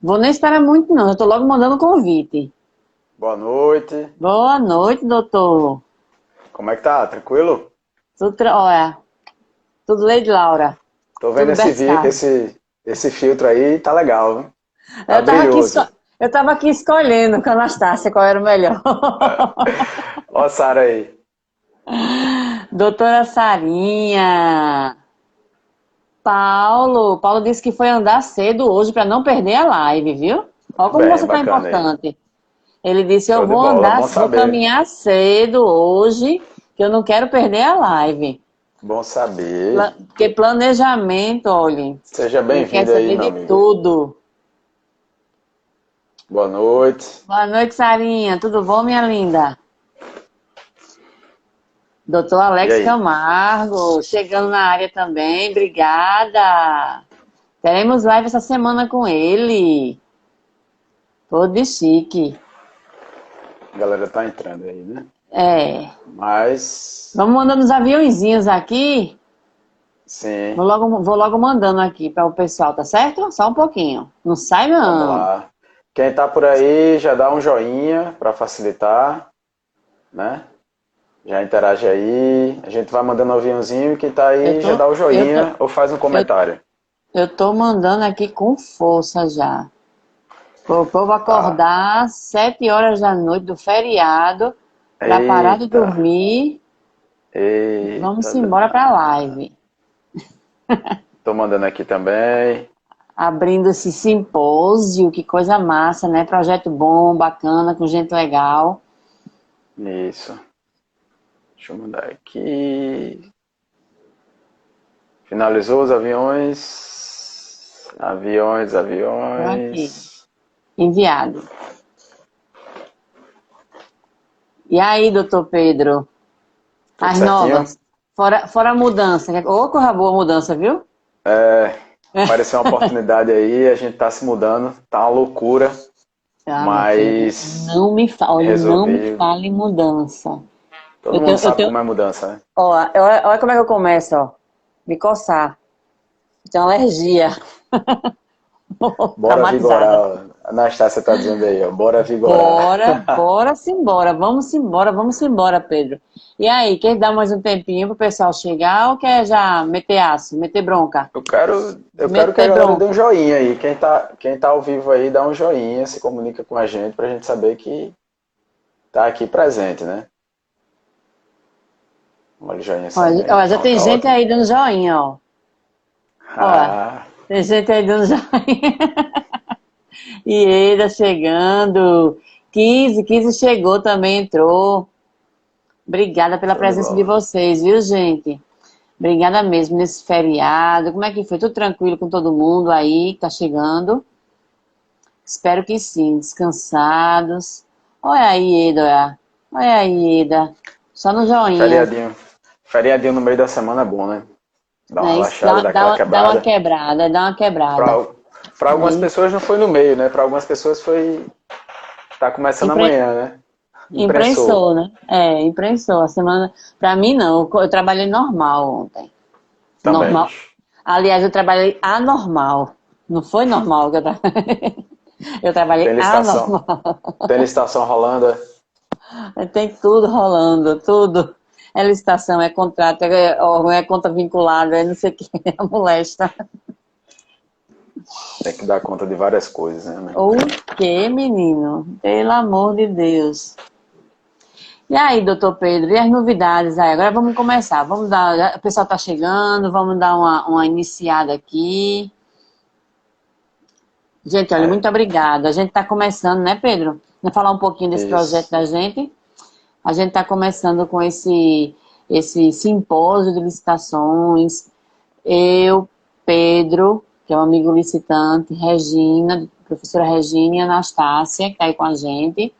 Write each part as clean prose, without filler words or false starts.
Vou nem esperar muito, não. Eu tô logo mandando convite. Boa noite. Boa noite, doutor. Como é que tá? Tranquilo? Olha, tudo Lady Laura. Tô vendo Tudo esse, Berçário. esse filtro aí, tá legal, viu? Tá Eu tava aqui, brilhoso. eu tava aqui escolhendo com a Anastácia qual era o melhor. Ó a Sara aí. Doutora Sarinha. Paulo disse que foi andar cedo hoje para não perder a live, viu? Olha como Bem, você tá bacana aí. importante. Ele disse, eu Show de vou bola, andar, bom vou saber. caminhar cedo hoje, que eu não quero perder a live. Bom saber. Porque planejamento, olha, Seja ele quer bem-vindo aí, saber meu de amigo. tudo. Boa noite. Boa noite, Sarinha. Tudo bom, minha linda? Doutor E Alex aí? Camargo, chegando na área também. Obrigada. Teremos live essa semana com ele. Todo chique. A galera tá entrando aí, né? É. Mas, Vamos mandando os aviãozinhos aqui. sim, Vou logo mandando aqui para o pessoal, tá certo? Só um pouquinho. Não sai, vamos não. lá. Quem tá por aí já dá um joinha pra facilitar, né? Já interage aí, a gente vai mandando um aviãozinho, quem tá Eu aí já tô, dá o eu tô, joinha ou faz um eu, comentário. eu tô mandando aqui com força já. O povo Tá. acordar às 7 horas da noite do feriado para parar de Eita, dormir. Vamos eita, embora para a dana. live. Tô mandando aqui também. Abrindo esse simpósio, que coisa massa, né? Projeto bom, bacana, com gente legal. Isso. Deixa eu mandar aqui. Finalizou os aviões. Aviões, Tô aqui. aviões. Enviado. E aí, doutor Pedro? Tudo As certinho? novas? Fora a mudança. Ô, corra boa a mudança, viu? É, apareceu uma oportunidade aí, a gente tá se mudando, tá uma loucura, Ah, meu filho, mas olha, não me resolvi. fale em mudança. Todo mundo sabe como é mudança, né? Ó, olha como é que eu começo, ó. Me coçar. Tenho alergia. Bora Traumatizada. vigorar. A Anastácia tá dizendo aí, ó. Bora vigorar. Vamos embora, Pedro. E aí, quer dar mais um tempinho pro pessoal chegar ou quer já meter aço, meter bronca? Eu quero que a Meter galera dê bronca. um joinha aí. Quem tá ao vivo aí, dá um joinha, se comunica com a gente pra gente saber que tá aqui presente, né? Olha o joinha saindo aí. Olha, já tem Pronto, gente ótimo. aí dando joinha, ó. Ó, Ah, tem gente aí dando joinha. Ieda chegando. Kizzy chegou também, entrou. Obrigada pela show de presença de bola. vocês, viu, gente? Obrigada mesmo nesse feriado. Como é que foi? Tudo tranquilo com todo mundo aí que tá chegando? Espero que sim, descansados. Olha aí, Eda, olha aí, Eda. Só no joinha. Feriadinho. Feriadinho no meio da semana é bom, né? Dá uma Né? Isso relaxada, dá aquela dá uma quebrada. quebrada, dá uma quebrada. Pra, pra algumas Né? pessoas não foi no meio, né? Pra algumas pessoas foi. Tá começando Impre- amanhã, né? Imprensou. Imprensou, né? É, imprensou. A semana. Pra mim, não. Eu trabalhei normal ontem. Também. Normal. Aliás, eu trabalhei anormal. Não foi normal que eu trabalhei. Eu trabalhei Tem licitação. anormal. Tem licitação rolando. É? Tem tudo rolando, tudo. É licitação, é contrato, é órgão, é conta vinculada, é não sei o que, é molesta. Tem que dar conta de várias coisas, né? O que, menino? Pelo amor de Deus. E aí, doutor Pedro, e as novidades aí? Agora vamos começar. Vamos dar. O pessoal está chegando, vamos dar uma iniciada aqui. Gente, olha, É, muito obrigada. A gente está começando, né, Pedro? Vamos falar um pouquinho desse projeto isso. da gente. A gente está começando com esse simpósio de licitações. Eu, Pedro, que é um amigo licitante, Regina, professora Regina e Anastácia, que está aí com a gente.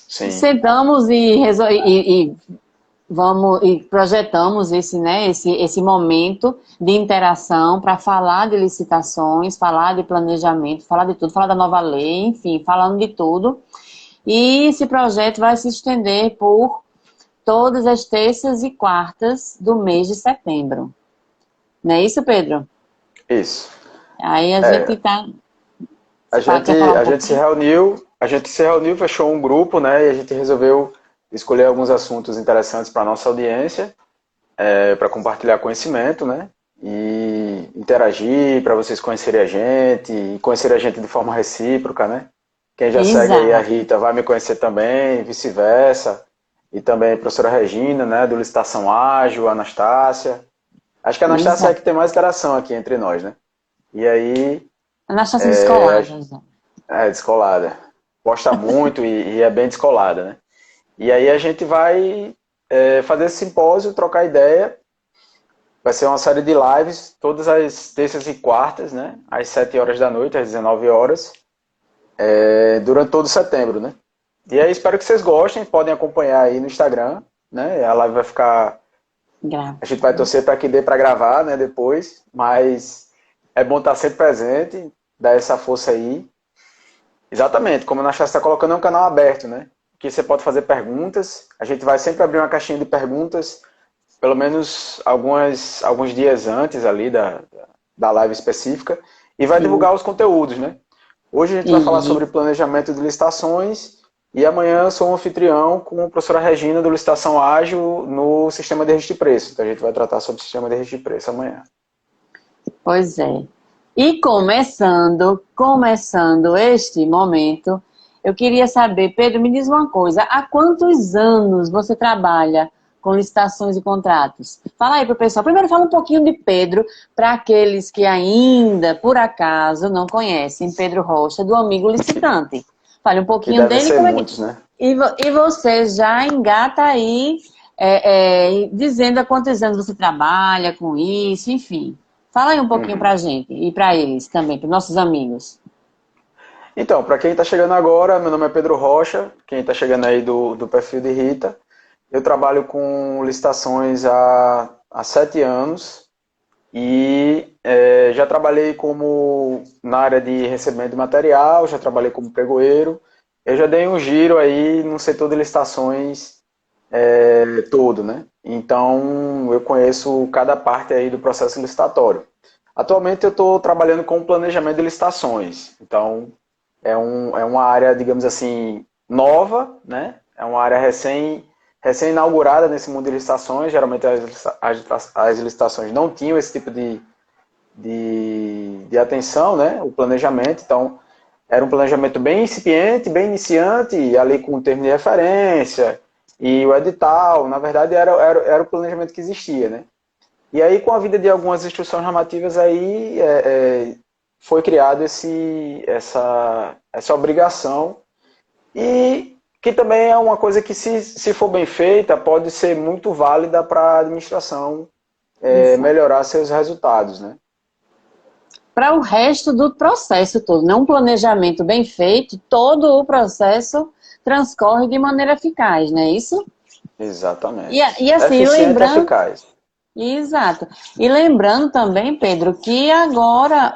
Sim. Sentamos e vamos e projetamos esse, né, esse momento de interação para falar de licitações, falar de planejamento, falar de tudo, falar da nova lei, enfim, falando de tudo. E esse projeto vai se estender por todas as terças e quartas do mês de setembro. Não é isso, Pedro? Isso. Aí a gente É, tá. a gente, Quer falar um a gente se pouquinho? reuniu, a gente se reuniu, fechou um grupo, né? E a gente resolveu escolher alguns assuntos interessantes para nossa audiência, para compartilhar conhecimento, né? E interagir, para vocês conhecerem a gente, e conhecerem a gente de forma recíproca, né? Quem já segue aí a Exato, Rita vai me conhecer também, vice-versa. E também a professora Regina, né? Do Licitação Ágil, a Anastácia. Acho que a Anastácia é a exato. que tem mais interação aqui entre nós, né? E aí, Nós estamos descoladas. Né? é descolada. Gosta muito e é bem descolada, né? E aí a gente vai fazer esse simpósio, trocar ideia. Vai ser uma série de lives, todas as terças e quartas, né? Às 7 horas da noite, às 19 horas, durante todo setembro, né? E aí espero que vocês gostem, podem acompanhar aí no Instagram, né? A live vai ficar. A gente vai Gravando. torcer para que dê para gravar, né? Depois, mas é bom estar sempre presente, dar essa força aí. Exatamente, como a Natasha está colocando, é um canal aberto, né? Que você pode fazer perguntas. A gente vai sempre abrir uma caixinha de perguntas, pelo menos alguns dias antes ali da live específica, e vai Sim. divulgar os conteúdos, né? Hoje a gente vai falar sobre E planejamento de licitações e amanhã eu sou um anfitrião com a professora Regina do Licitação Ágil no sistema de registro de preço. Então a gente vai tratar sobre o sistema de registro de preço amanhã. Pois é. E começando este momento, eu queria saber, Pedro, me diz uma coisa, há quantos anos você trabalha com licitações e contratos? Fala aí para o pessoal. Primeiro fala um pouquinho de Pedro, para aqueles que ainda, por acaso, não conhecem Pedro Rocha, do Amigo Licitante. Fale um Que pouquinho devem dele, ser como é que... muitos, né? E você já engata aí, dizendo há quantos anos você trabalha com isso, enfim. Fala aí um pouquinho Uhum. pra gente e pra eles também, para nossos amigos. Então, para quem está chegando agora, meu nome é Pedro Rocha, quem está chegando aí do perfil de Rita. Eu trabalho com licitações há 7 anos e já trabalhei como na área de recebimento de material, já trabalhei como pregoeiro. Eu já dei um giro aí no setor de licitações todo, né? Então eu conheço cada parte aí do processo licitatório. Atualmente eu estou trabalhando com planejamento de licitações. Então é uma área, digamos assim, nova, né? É uma área recém-inaugurada nesse mundo de licitações. Geralmente as licitações não tinham esse tipo de atenção, né? O planejamento. Então era um planejamento bem incipiente, bem iniciante, ali com o termo de referência e o edital. Na verdade, era o planejamento que existia, né? E aí, com a vida de algumas instruções normativas, aí foi criada essa obrigação e que também é uma coisa que, se for bem feita, pode ser muito válida para a administração Exato. melhorar seus resultados, né? Para o resto do processo todo, né? Um planejamento bem feito, todo o processo transcorre de maneira eficaz, não é isso? Exatamente. E assim, Eficiente e lembrando, eficaz. exato. E lembrando também, Pedro, que agora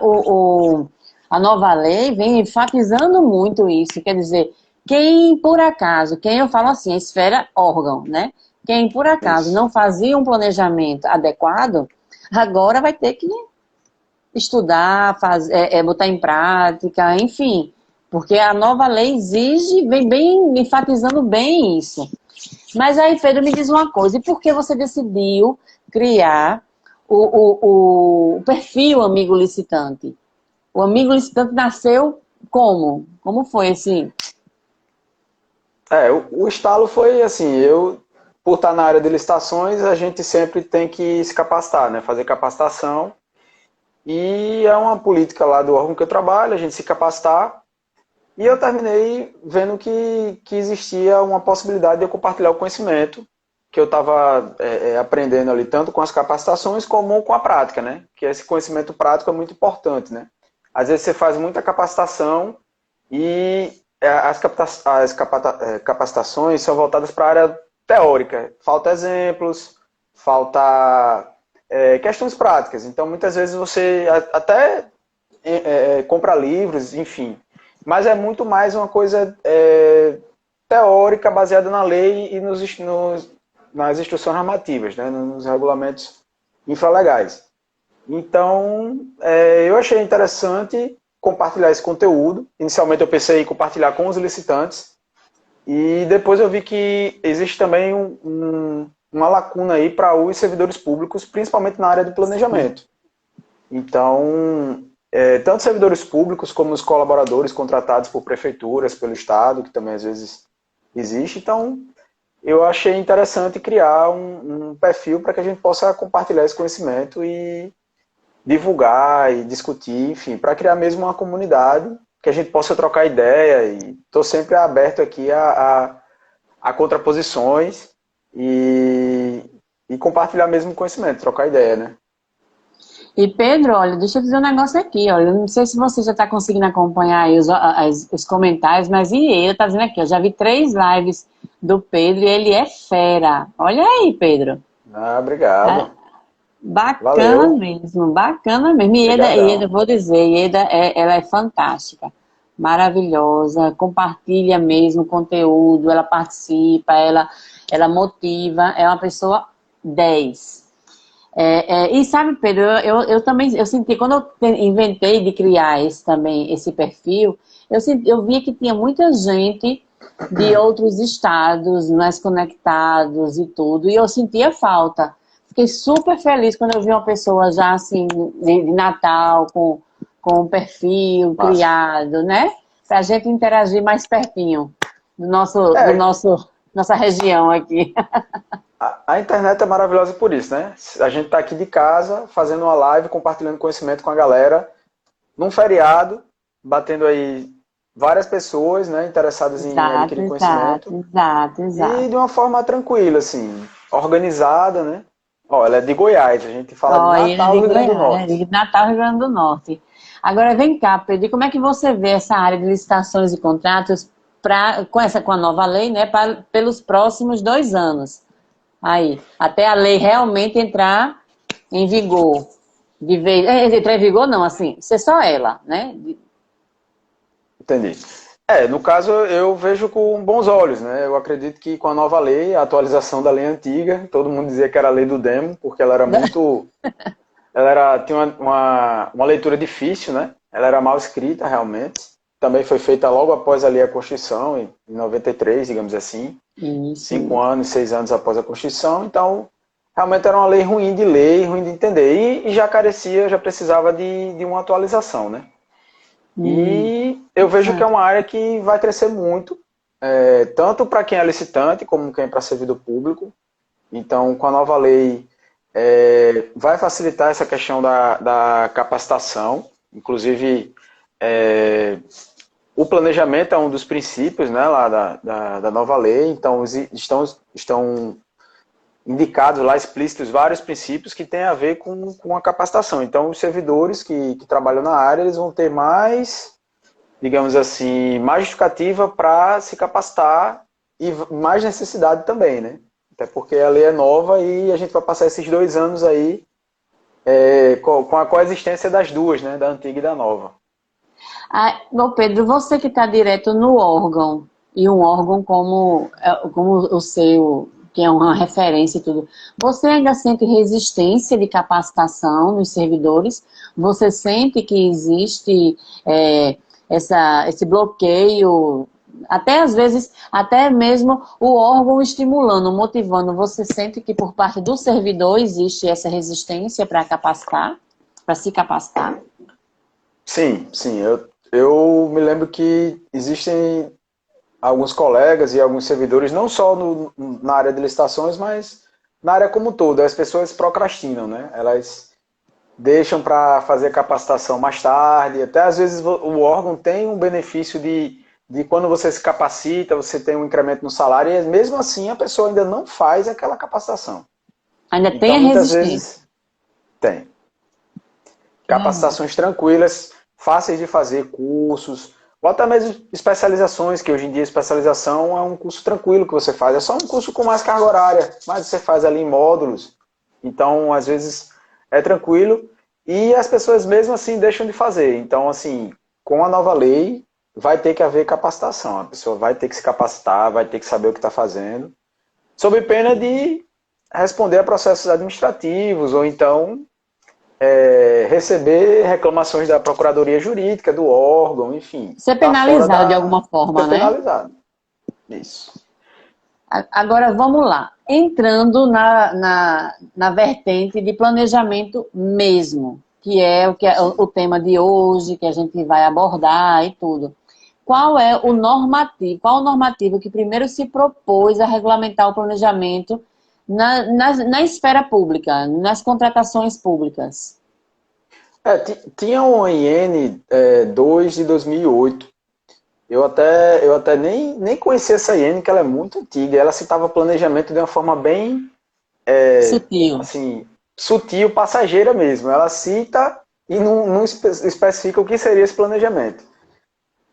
a nova lei vem enfatizando muito isso. Quer dizer, quem por acaso, quem eu falo assim, a esfera órgão, né? Quem por acaso Isso. não fazia um planejamento adequado, agora vai ter que estudar, botar em prática, enfim. Porque a nova lei exige, vem bem enfatizando bem isso. Mas aí, Pedro, me diz uma coisa, e por que você decidiu criar o perfil Amigo Licitante? O Amigo Licitante nasceu como? Como foi esse? O estalo foi assim, por estar na área de licitações, a gente sempre tem que se capacitar, né? Fazer capacitação. E é uma política lá do órgão que eu trabalho, a gente se capacitar. E eu terminei vendo que existia uma possibilidade de eu compartilhar o conhecimento que eu estava aprendendo ali, tanto com as capacitações como com a prática, né? Que esse conhecimento prático é muito importante, né? Às vezes você faz muita capacitação e capacitações são voltadas para a área teórica. Falta exemplos, falta questões práticas. Então, muitas vezes você até compra livros, enfim. Mas é muito mais uma coisa teórica, baseada na lei e nas instruções normativas, né, nos regulamentos infralegais. Então, eu achei interessante compartilhar esse conteúdo. Inicialmente eu pensei em compartilhar com os licitantes, e depois eu vi que existe também uma lacuna aí para os servidores públicos, principalmente na área do planejamento. Então, tanto servidores públicos como os colaboradores contratados por prefeituras, pelo Estado, que também às vezes existe. Então, eu achei interessante criar um perfil para que a gente possa compartilhar esse conhecimento e divulgar e discutir, enfim, para criar mesmo uma comunidade que a gente possa trocar ideia. E estou sempre aberto aqui a contraposições e compartilhar mesmo conhecimento, trocar ideia, né? E Pedro, olha, deixa eu dizer um negócio aqui, olha, eu não sei se você já está conseguindo acompanhar aí os comentários, mas e ele tá dizendo aqui, eu já vi 3 lives do Pedro e ele é fera. Olha aí, Pedro. Ah, obrigado. Bacana Valeu. mesmo, bacana mesmo. Ieda, Obrigadão. vou dizer, Ieda, ela é fantástica, maravilhosa, compartilha mesmo conteúdo, ela participa, ela motiva, é uma pessoa 10. E sabe, Pedro, eu também, eu senti, quando eu inventei de criar esse perfil, eu via que tinha muita gente de outros estados, mais conectados e tudo, e eu sentia falta. Fiquei super feliz quando eu vi uma pessoa já assim, de Natal, com um perfil Massa. criado, né? Pra gente interagir mais pertinho É, nossa região aqui. a internet é maravilhosa por isso, né? A gente está aqui de casa, fazendo uma live, compartilhando conhecimento com a galera, num feriado, batendo aí várias pessoas, né, interessadas em Exato, adquirir exato, conhecimento, exato, e exato. de uma forma tranquila, assim, organizada, né? Ó, ela é de Goiás, a gente fala de Ó, ele é Natal, de Rio Grande do Goiás, Norte. de Natal, Rio Grande do Norte. Agora vem cá, Pedro, e como é que você vê essa área de licitações e contratos com a nova lei, né, pelos próximos 2 anos? Aí, até a lei realmente entrar em vigor. De vez, entrar em vigor não, assim, ser só ela, né? Entendi. No caso, eu vejo com bons olhos, né? Eu acredito que com a nova lei, a atualização da lei antiga, todo mundo dizia que era a lei do demo, porque ela era muito. Tinha uma leitura difícil, né? Ela era mal escrita, realmente. Também foi feita logo após ali a Constituição, em 93, digamos assim. Isso. 5 anos, 6 anos após a Constituição. Então, realmente era uma lei ruim de ler, ruim de entender. E já carecia, já precisava de uma atualização, né? E eu vejo que é Interessante. uma área que vai crescer muito, tanto para quem é licitante, como quem é para servidor público. Então, com a nova lei, vai facilitar essa questão da capacitação. Inclusive, o planejamento é um dos princípios, né, lá da nova lei. Então, estão indicados lá, explícitos, vários princípios que têm a ver com a capacitação. Então, os servidores que trabalham na área, eles vão ter mais, digamos assim, mais justificativa para se capacitar e mais necessidade também, né? Até porque a lei é nova e a gente vai passar esses 2 anos aí com a coexistência das duas, né? Da antiga e da nova. Ah, bom, Pedro, você que está direto no órgão, e um órgão como o seu, que é uma referência e tudo, você ainda sente resistência de capacitação nos servidores? Você sente que existe esse bloqueio, até às vezes, até mesmo o órgão estimulando, motivando, você sente que por parte do servidor existe essa resistência para capacitar, para se capacitar? Sim, sim. Eu me lembro que existem alguns colegas e alguns servidores, não só na área de licitações, mas na área como um todo. As pessoas procrastinam, né? Elas deixam para fazer capacitação mais tarde. Até às vezes o órgão tem um benefício de quando você se capacita, você tem um incremento no salário, e mesmo assim a pessoa ainda não faz aquela capacitação. Ainda tem Então, a muitas resistência. vezes, tem. Capacitações tranquilas, fáceis de fazer, cursos, ou até mesmo especializações, que hoje em dia especialização é um curso tranquilo que você faz. É só um curso com mais carga horária, mas você faz ali em módulos. Então, às vezes, é tranquilo. E as pessoas mesmo assim deixam de fazer. Então, assim, com a nova lei, vai ter que haver capacitação. A pessoa vai ter que se capacitar, vai ter que saber o que está fazendo, sob pena de responder a processos administrativos, ou então receber reclamações da Procuradoria Jurídica, do órgão, enfim. Ser Tá fora penalizado de alguma ser forma, né? penalizado. Isso. Agora vamos lá. Entrando na vertente de planejamento mesmo, que é o tema de hoje, que a gente vai abordar e tudo. Qual é o normativo? Qual o normativo que primeiro se propôs a regulamentar o planejamento na esfera pública, nas contratações públicas? Tinha um IN 2 de 2008. Eu até nem conhecia essa IN, que ela é muito antiga. Ela citava planejamento de uma forma bem, Sutil. assim, sutil, passageira mesmo. Ela cita e não especifica o que seria esse planejamento.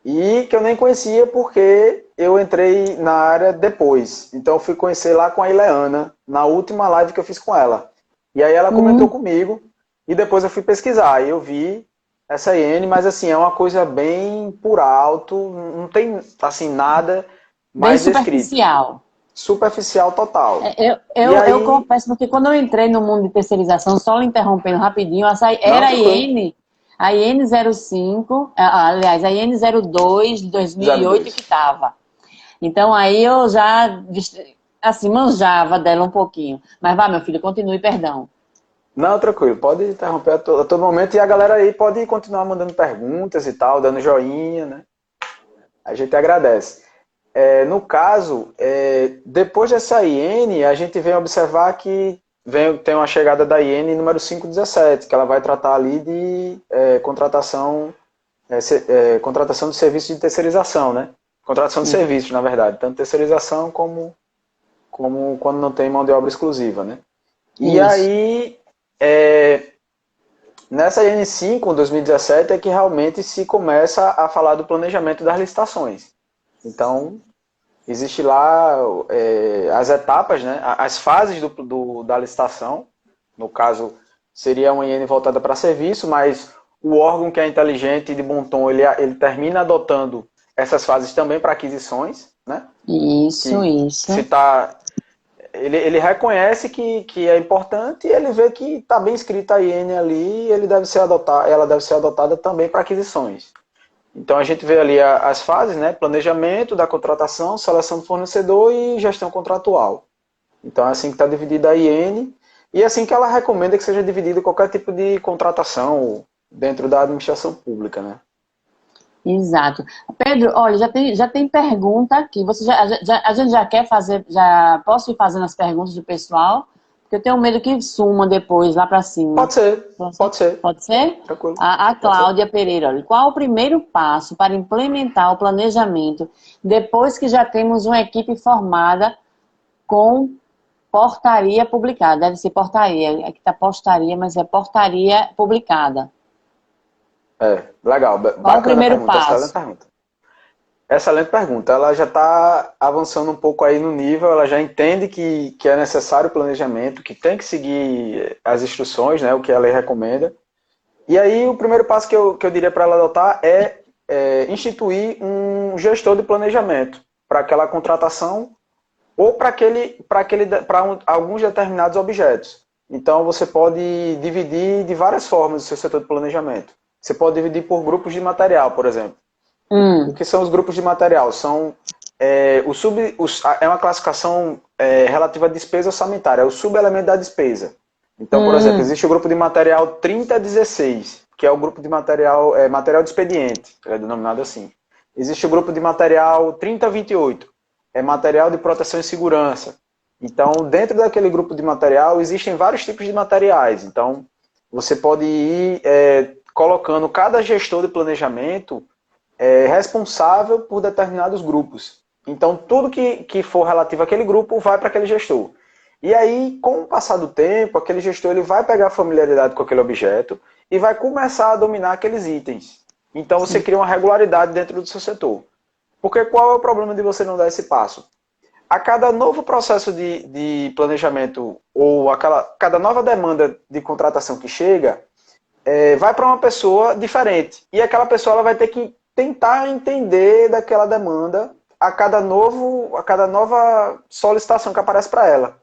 E que eu nem conhecia porque eu entrei na área depois. Então eu fui conhecer lá com a Ileana, na última live que eu fiz com ela. E aí ela comentou comigo e depois eu fui pesquisar. E eu vi essa IN, mas assim, é uma coisa bem por alto, não tem assim nada Bem mais descrito. superficial. Superficial total. E Eu aí, confesso, porque quando eu entrei no mundo de terceirização, só lhe interrompendo rapidinho, não, era tranquilo. a IN 05, aliás, a IN 02 de 2008 que 02. estava. Então aí eu já, assim, manjava dela um pouquinho. Mas vá, meu filho, continue, perdão. Não, tranquilo, pode interromper a todo momento e a galera aí pode continuar mandando perguntas e tal, dando joinha, né? A gente agradece. No caso, depois dessa IN, a gente vem observar que tem uma chegada da IN número 517, que ela vai tratar ali de contratação de serviço de terceirização, né? Contratação de serviços, na verdade, tanto terceirização como quando não tem mão de obra exclusiva, né? E Isso. aí, nessa IN5, 2017, é que realmente se começa a falar do planejamento das licitações. Então, existe lá as etapas, né, as fases da licitação. No caso, seria uma IN voltada para serviço, mas o órgão que é inteligente e de bom tom, ele termina adotando essas fases também para aquisições, né? Isso, Que se isso. tá, ele reconhece que é importante e ele vê que está bem escrita a IN ali, ela deve ser adotada também para aquisições. Então a gente vê ali as fases, né? Planejamento da contratação, seleção do fornecedor e gestão contratual. Então é assim que está dividida a IN e é assim que ela recomenda que seja dividido qualquer tipo de contratação dentro da administração pública, né? Exato. Pedro, olha, já tem pergunta aqui. Você a gente já quer fazer, já posso ir fazendo as perguntas do pessoal? Porque eu tenho medo que suma depois, lá para cima. Pode ser, pode ser. Pode ser? Tranquilo. A Pode ser. Cláudia Pereira, olha, qual o primeiro passo para implementar o planejamento depois que já temos uma equipe formada com portaria publicada? Deve ser portaria, aqui está postaria, mas é portaria publicada. Legal. Qual o Bacana a primeiro pergunta, excelente passo? pergunta. Excelente pergunta. Ela já está avançando um pouco aí no nível, ela já entende que é necessário planejamento, que tem que seguir as instruções, né, o que a lei recomenda. E aí o primeiro passo que eu diria para ela adotar é instituir um gestor de planejamento para aquela contratação ou para alguns determinados objetos. Então você pode dividir de várias formas o seu setor de planejamento. Você pode dividir por grupos de material, por exemplo. O que são os grupos de material? São é uma classificação relativa à despesa orçamentária, é o subelemento da despesa. Então, por exemplo, existe o grupo de material 3016, que é o grupo de material de expediente, é denominado assim. Existe o grupo de material 3028, é material de proteção e segurança. Então, dentro daquele grupo de material, existem vários tipos de materiais. Então, você pode ir colocando cada gestor de planejamento responsável por determinados grupos. Então, tudo que for relativo àquele grupo vai para aquele gestor. E aí, com o passar do tempo, aquele gestor ele vai pegar familiaridade com aquele objeto e vai começar a dominar aqueles itens. Então, você cria uma regularidade dentro do seu setor. Porque qual é o problema de você não dar esse passo? A cada novo processo de planejamento ou cada nova demanda de contratação que chega, vai para uma pessoa diferente. E aquela pessoa ela vai ter que tentar entender daquela demanda a cada nova solicitação que aparece para ela.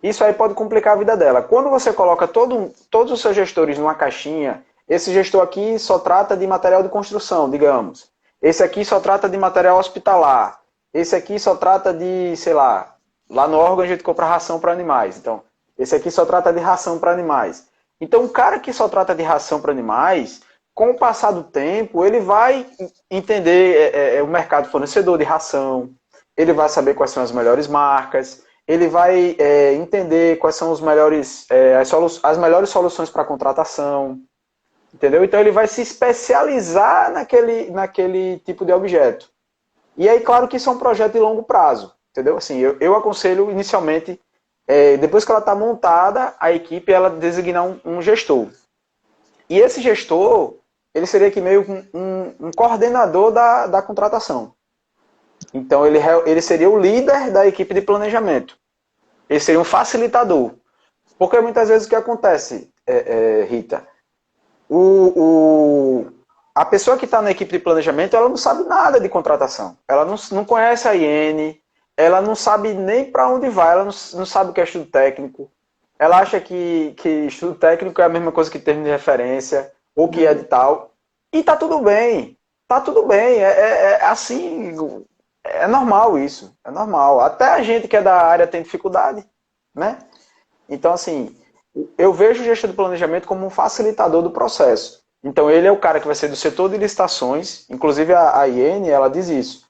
Isso aí pode complicar a vida dela. Quando você coloca todos os seus gestores numa caixinha, esse gestor aqui só trata de material de construção, digamos. Esse aqui só trata de material hospitalar. Esse aqui só trata de, sei lá no órgão a gente compra ração para animais. Então, esse aqui só trata de ração para animais. Então, o cara que só trata de ração para animais, com o passar do tempo, ele vai entender o mercado fornecedor de ração, ele vai saber quais são as melhores marcas, ele vai entender quais são os melhores, as melhores soluções para contratação, entendeu? Então ele vai se especializar naquele tipo de objeto. E aí, claro que isso é um projeto de longo prazo, entendeu? Assim, eu aconselho inicialmente, depois que ela está montada, a equipe ela designar um gestor. E esse gestor, ele seria aqui meio um coordenador da contratação. Então ele seria o líder da equipe de planejamento. Ele seria um facilitador. Porque muitas vezes o que acontece, Rita, a pessoa que está na equipe de planejamento, ela não sabe nada de contratação. Ela não conhece a IN, ela não sabe nem para onde vai, ela não sabe o que é estudo técnico. Ela acha que estudo técnico é a mesma coisa que termo de referência, ou que edital. E tá tudo bem. Tá tudo bem. Assim, é normal isso. É normal. Até a gente que é da área tem dificuldade, né? Então, assim, eu vejo o gestor de planejamento como um facilitador do processo. Então, ele é o cara que vai ser do setor de licitações. Inclusive, a IN, ela diz isso.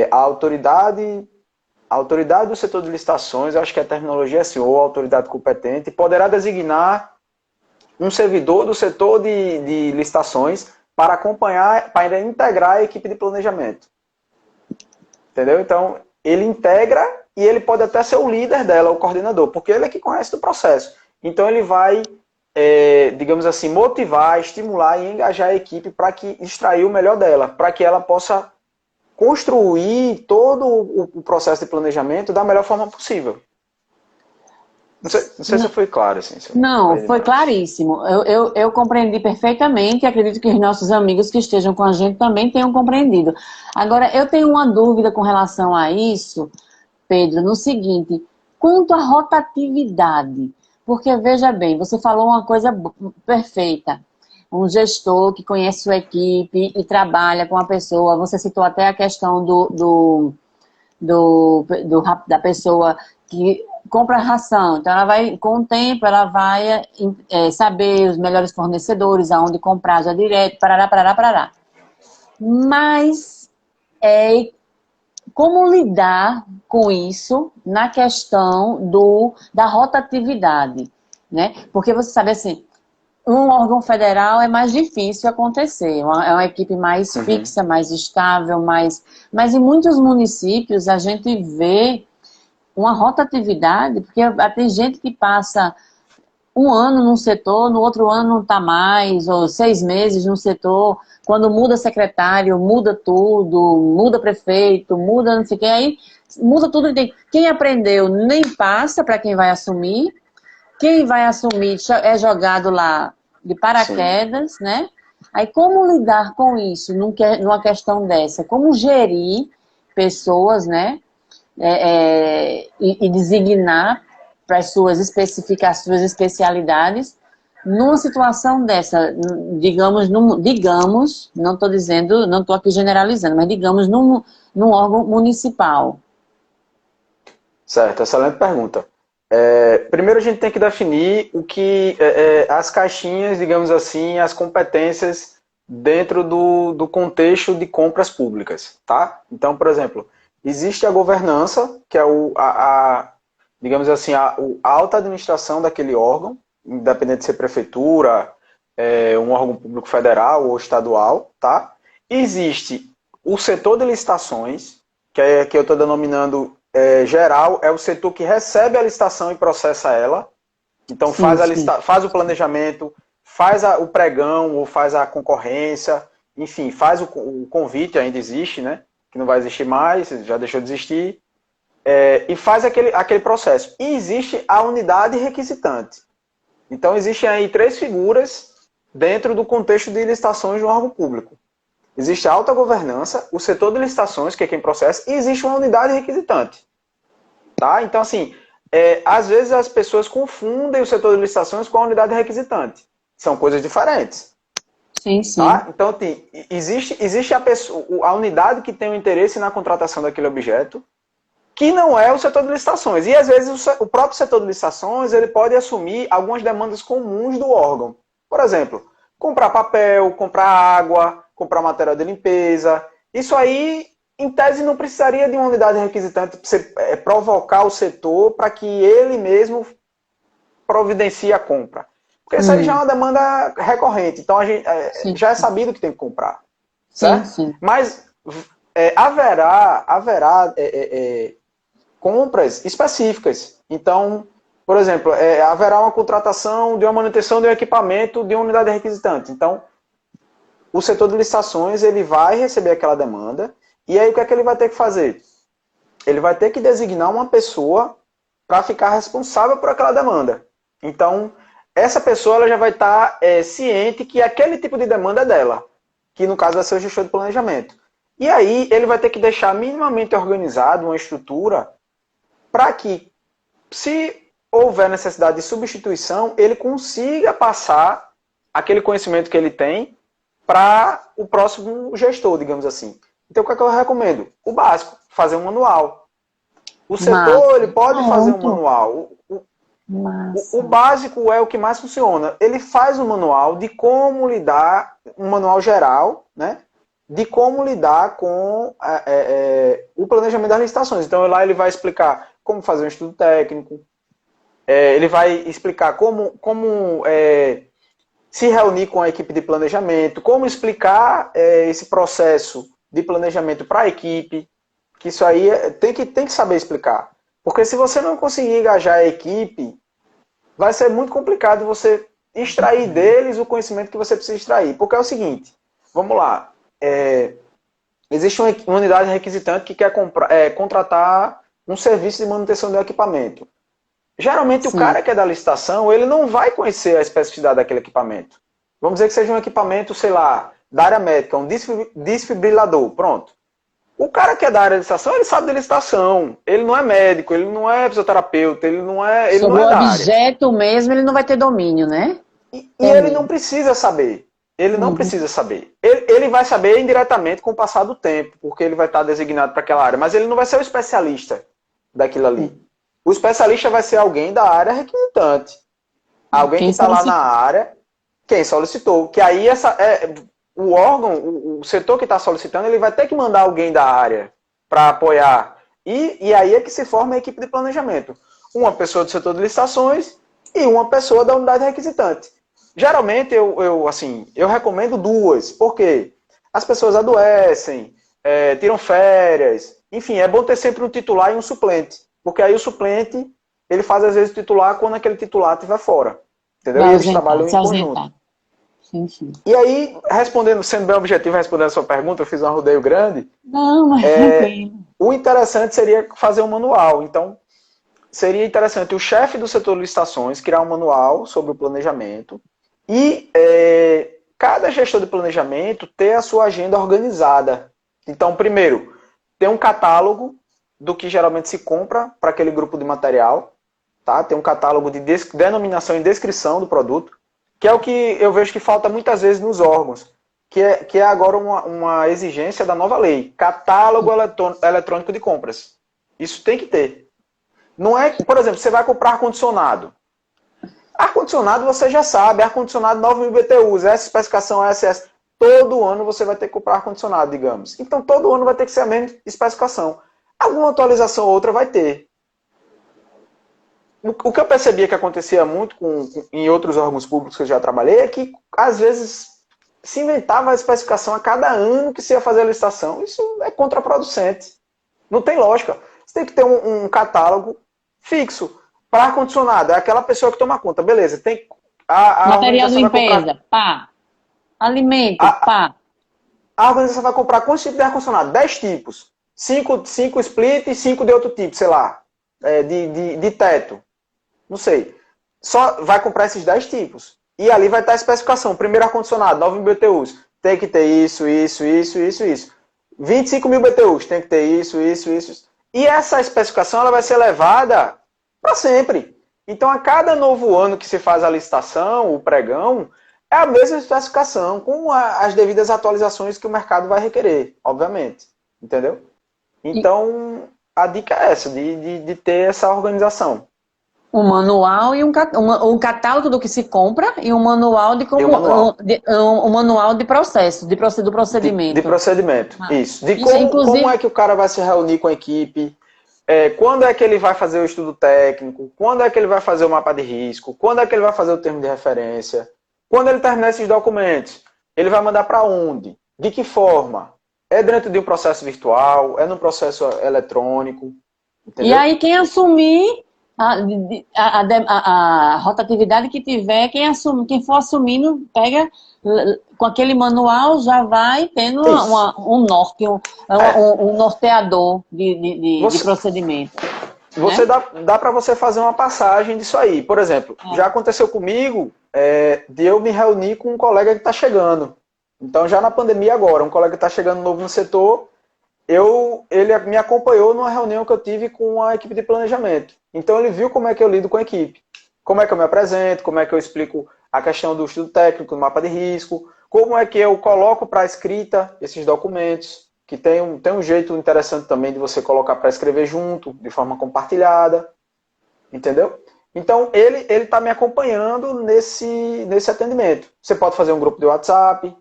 A autoridade do setor de licitações, eu acho que a terminologia é assim, ou a autoridade competente, poderá designar um servidor do setor de licitações para acompanhar, para integrar a equipe de planejamento. Entendeu? Então, ele integra e ele pode até ser o líder dela, o coordenador, porque ele é que conhece do processo. Então, ele vai, digamos assim, motivar, estimular e engajar a equipe para que extrair o melhor dela, para que ela possa construir todo o processo de planejamento da melhor forma possível. Não sei se foi claro. Assim, não, foi claríssimo. Eu compreendi perfeitamente e acredito que os nossos amigos que estejam com a gente também tenham compreendido. Agora, eu tenho uma dúvida com relação a isso, Pedro, no seguinte, quanto à rotatividade, porque veja bem, você falou uma coisa perfeita, um gestor que conhece sua equipe e trabalha com a pessoa, você citou até a questão da pessoa que compra ração, então ela vai, com o tempo, ela vai saber os melhores fornecedores, aonde comprar já direto, parará. Mas, como lidar com isso na questão da rotatividade, né? Porque você sabe assim, um órgão federal é mais difícil acontecer, é uma equipe mais fixa, mais estável, mas em muitos municípios a gente vê uma rotatividade, porque tem gente que passa um ano num setor, no outro ano não está mais, ou 6 meses num setor, quando muda secretário, muda tudo, muda prefeito, muda não sei o que, aí muda tudo. Quem aprendeu nem passa para quem vai assumir, quem vai assumir é jogado lá de paraquedas, né? Aí como lidar com isso numa questão dessa? Como gerir pessoas, né? E designar para as suas especificações, suas especialidades, numa situação dessa, digamos, não estou dizendo, não estou aqui generalizando, mas digamos num órgão municipal. Certo, excelente pergunta. Primeiro a gente tem que definir o que as caixinhas, digamos assim, as competências dentro do contexto de compras públicas, tá? Então, por exemplo, existe a governança, que é digamos assim, a alta administração daquele órgão, independente de ser prefeitura, um órgão público federal ou estadual, tá? Existe o setor de licitações, que eu estou denominando geral, é o setor que recebe a licitação e processa ela. Então faz o planejamento, faz o pregão ou faz a concorrência, enfim, faz o convite, ainda existe, né? Que não vai existir mais, já deixou de existir, e faz aquele processo. E existe a unidade requisitante. Então existem aí 3 figuras dentro do contexto de licitações de um órgão público. Existe a alta governança, o setor de licitações, que é quem processa, e existe uma unidade requisitante. Tá? Então, assim, às vezes as pessoas confundem o setor de licitações com a unidade requisitante. São coisas diferentes. Sim, sim. Tá? Então, assim, existe a unidade que tem o interesse na contratação daquele objeto, que não é o setor de licitações. E, às vezes, o próprio setor de licitações ele pode assumir algumas demandas comuns do órgão. Por exemplo, comprar papel, comprar água, comprar material de limpeza. Isso aí, em tese, não precisaria de uma unidade requisitante para você provocar o setor para que ele mesmo providencie a compra. Porque isso aí já é uma demanda recorrente. Então, a gente já é sabido que tem que comprar. Certo? Sim, sim. Mas haverá compras específicas. Então, por exemplo, haverá uma contratação de uma manutenção de um equipamento de uma unidade requisitante. Então, o setor de licitações ele vai receber aquela demanda e aí o que é que ele vai ter que fazer? Ele vai ter que designar uma pessoa para ficar responsável por aquela demanda. Então, essa pessoa ela já vai estar ciente que aquele tipo de demanda é dela, que no caso vai ser o gestor de planejamento. E aí ele vai ter que deixar minimamente organizado uma estrutura para que, se houver necessidade de substituição, ele consiga passar aquele conhecimento que ele tem para o próximo gestor, digamos assim. Então, o que é que eu recomendo? O básico, fazer um manual. O setor ele pode fazer um manual. O básico é o que mais funciona. Ele faz um manual de como lidar, um manual geral, né? De como lidar com o planejamento das licitações. Então, lá ele vai explicar como fazer um estudo técnico, ele vai explicar como se reunir com a equipe de planejamento, como explicar esse processo de planejamento para a equipe, que isso aí tem que saber explicar. Porque se você não conseguir engajar a equipe, vai ser muito complicado você extrair deles o conhecimento que você precisa extrair. Porque é o seguinte, vamos lá, existe uma unidade requisitante que quer contratar um serviço de manutenção do equipamento. Geralmente o cara que é da licitação, ele não vai conhecer a especificidade daquele equipamento. Vamos dizer que seja um equipamento, sei lá, da área médica, um desfibrilador, pronto. O cara que é da área de licitação, ele sabe de licitação. Ele não é médico, ele não é fisioterapeuta, ele não é Sobre o objeto mesmo, ele não vai ter domínio, né? E ele não precisa saber. Ele não precisa saber. Ele vai saber indiretamente com o passar do tempo, porque ele vai estar designado para aquela área, mas ele não vai ser o especialista daquilo ali. O especialista vai ser alguém da área requisitante. Alguém que está lá na área, quem solicitou. Que aí o órgão, o setor que está solicitando, ele vai ter que mandar alguém da área para apoiar. E aí é que se forma a equipe de planejamento. Uma pessoa do setor de licitações e uma pessoa da unidade requisitante. Geralmente, eu recomendo duas, porque as pessoas adoecem, tiram férias, enfim, é bom ter sempre um titular e um suplente, porque aí o suplente, ele faz às vezes o titular quando aquele titular estiver fora, entendeu? E eles trabalham em conjunto. Sim, sim. E aí, sendo bem objetivo, respondendo a sua pergunta, eu fiz um rodeio grande. Não, mas tranquilo. O interessante seria fazer um manual, então seria interessante o chefe do setor de licitações criar um manual sobre o planejamento, e cada gestor de planejamento ter a sua agenda organizada. Então, primeiro, ter um catálogo do que geralmente se compra para aquele grupo de material. Tá? Tem um catálogo de denominação e descrição do produto, que é o que eu vejo que falta muitas vezes nos órgãos, que é agora uma exigência da nova lei. Catálogo eletrônico de compras. Isso tem que ter. Não é, por exemplo, você vai comprar ar-condicionado. Ar-condicionado você já sabe, ar-condicionado 9.000 BTUs, essa especificação SS. Todo ano você vai ter que comprar ar-condicionado, digamos. Então todo ano vai ter que ser a mesma especificação. Alguma atualização ou outra vai ter. O que eu percebia que acontecia muito em outros órgãos públicos que eu já trabalhei é que, às vezes, se inventava a especificação a cada ano que se ia fazer a licitação. Isso é contraproducente. Não tem lógica. Você tem que ter um catálogo fixo. Para ar-condicionado, é aquela pessoa que toma conta. Beleza, tem material de limpeza, pá. Alimento, pá. A organização vai comprar quantos tipos de ar-condicionado? 10 tipos. 5 split e 5 de outro tipo, sei lá. De teto. Não sei. Só vai comprar esses 10 tipos. E ali vai estar a especificação. Primeiro ar-condicionado, 9.000 BTUs. Tem que ter isso. 25.000 BTUs. Tem que ter isso. E essa especificação ela vai ser levada para sempre. Então, a cada novo ano que se faz a licitação, o pregão, é a mesma especificação, com as devidas atualizações que o mercado vai requerer, obviamente. Entendeu? Então, a dica é essa, de ter essa organização. Um manual e um catálogo do que se compra e um manual de E como um manual. um manual de processo, do De procedimento. procedimento, Ah, isso. De isso, como inclusive, é que o cara vai se reunir com a equipe, quando é que ele vai fazer o estudo técnico, quando é que ele vai fazer o mapa de risco, quando é que ele vai fazer o termo de referência, quando ele terminar esses documentos, ele vai mandar para onde, de que forma, é dentro de um processo virtual, é no processo eletrônico, e entendeu? aí quem assumir a rotatividade que tiver, quem for assumindo, pega com aquele manual, já vai tendo Isso. um norte, É. um norteador de Você, procedimento, você né? dá para você fazer uma passagem disso aí. Por exemplo, já aconteceu comigo de eu me reunir com um colega que está chegando. Então, já na pandemia agora, um colega que está chegando novo no setor, ele me acompanhou numa reunião que eu tive com a equipe de planejamento. Então, ele viu como é que eu lido com a equipe. Como é que eu me apresento, como é que eu explico a questão do estudo técnico, do mapa de risco, como é que eu coloco para a escrita esses documentos, que tem um jeito interessante também de você colocar para escrever junto, de forma compartilhada, entendeu? Então, ele está me acompanhando nesse atendimento. Você pode fazer um grupo de WhatsApp,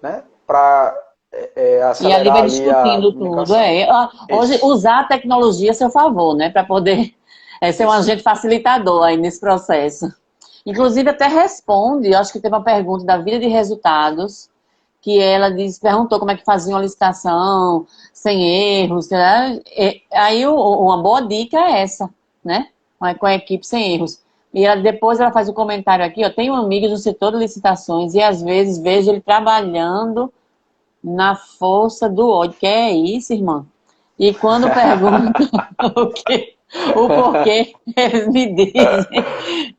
né, para E ali acelerar vai ali a discutindo tudo. comunicação. Hoje, Isso, usar a tecnologia a seu favor, né? Para poder ser um isso. agente facilitador aí nesse processo. Inclusive, até responde, eu acho que teve uma pergunta da vida de resultados, que ela perguntou como é que fazia uma licitação sem erros. Né? Aí, uma boa dica é essa, né? Com a equipe sem erros. E depois ela faz o comentário aqui, ó, tenho amigos no setor de licitações e às vezes vejo ele trabalhando na força do ódio. Que é isso, irmã? E quando perguntam o porquê, eles me dizem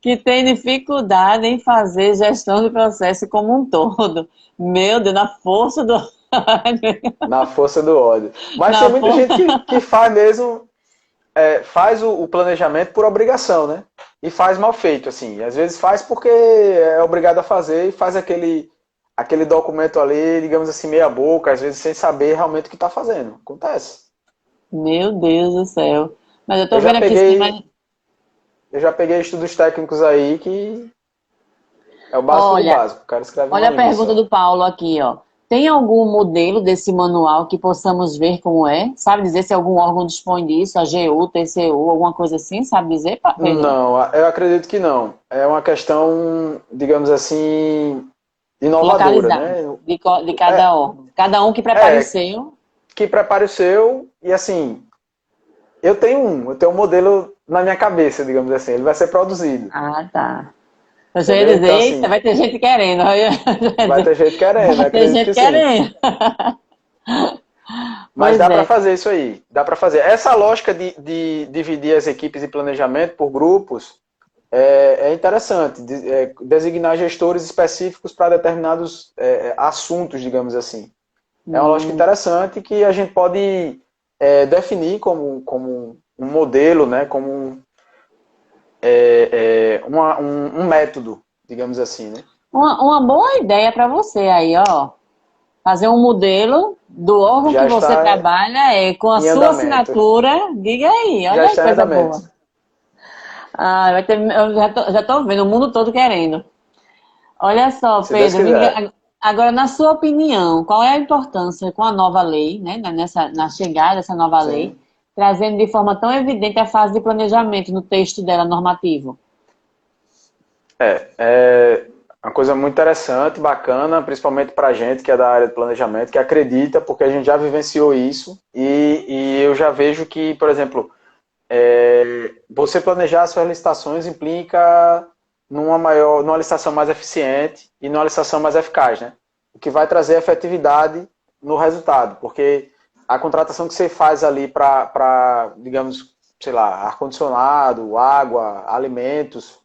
que tem dificuldade em fazer gestão do processo como um todo. Meu Deus, na força do ódio. Na força do ódio. Mas tem Na muita gente força... que faz mesmo, faz o planejamento por obrigação, né? E faz mal feito, assim. Às vezes faz porque é obrigado a fazer e faz aquele documento ali, digamos assim, meia boca, às vezes sem saber realmente o que está fazendo. Acontece. Meu Deus do céu. Mas eu tô Eu já vendo aqui sim, mas... peguei, eu já peguei estudos técnicos aí que é o básico do Olha, básico. O cara escreve olha uma a linha pergunta só. do Paulo aqui, ó. Tem algum modelo desse manual que possamos ver como é? Sabe dizer se algum órgão dispõe disso, a AGU, TCU, alguma coisa assim? Sabe dizer, Pedro? Não, eu acredito que não. É uma questão, digamos assim, inovadora, Localizado, né? de cada É, órgão. Cada um que prepare o é seu. que prepare o seu e assim, eu tenho um modelo na minha cabeça, digamos assim, ele vai ser produzido, Ah, tá. Eu já ia entendeu? dizer, Então eita, assim, vai ter gente querendo. Eu ia vai dizer, ter gente querendo, vai ter acredito gente que sim. querendo. Mas Pois dá para é. fazer isso aí, dá para fazer. Essa lógica de dividir as equipes de planejamento por grupos é interessante, designar gestores específicos para determinados assuntos, digamos assim. É uma lógica Hum, interessante que a gente pode definir como um modelo, né, como um método, digamos assim, né? uma boa ideia para você aí, ó. Fazer um modelo do órgão que Já você está trabalha com a em sua andamento. assinatura. Diga aí, Já olha aí, está em coisa andamento. boa. Ah, eu já tô vendo o mundo todo querendo. Olha só, Se Deus Pedro, quiser. agora, na sua opinião, qual é a importância com a nova lei, né, na chegada dessa nova lei, Sim. trazendo de forma tão evidente a fase de planejamento no texto dela normativo? É uma coisa muito interessante, bacana, principalmente para a gente que é da área de planejamento, que acredita, porque a gente já vivenciou isso e eu já vejo que, por exemplo, você planejar as suas licitações implica numa licitação mais eficiente e numa licitação mais eficaz, né? O que vai trazer efetividade no resultado, porque a contratação que você faz ali para, digamos, sei lá, ar-condicionado, água, alimentos,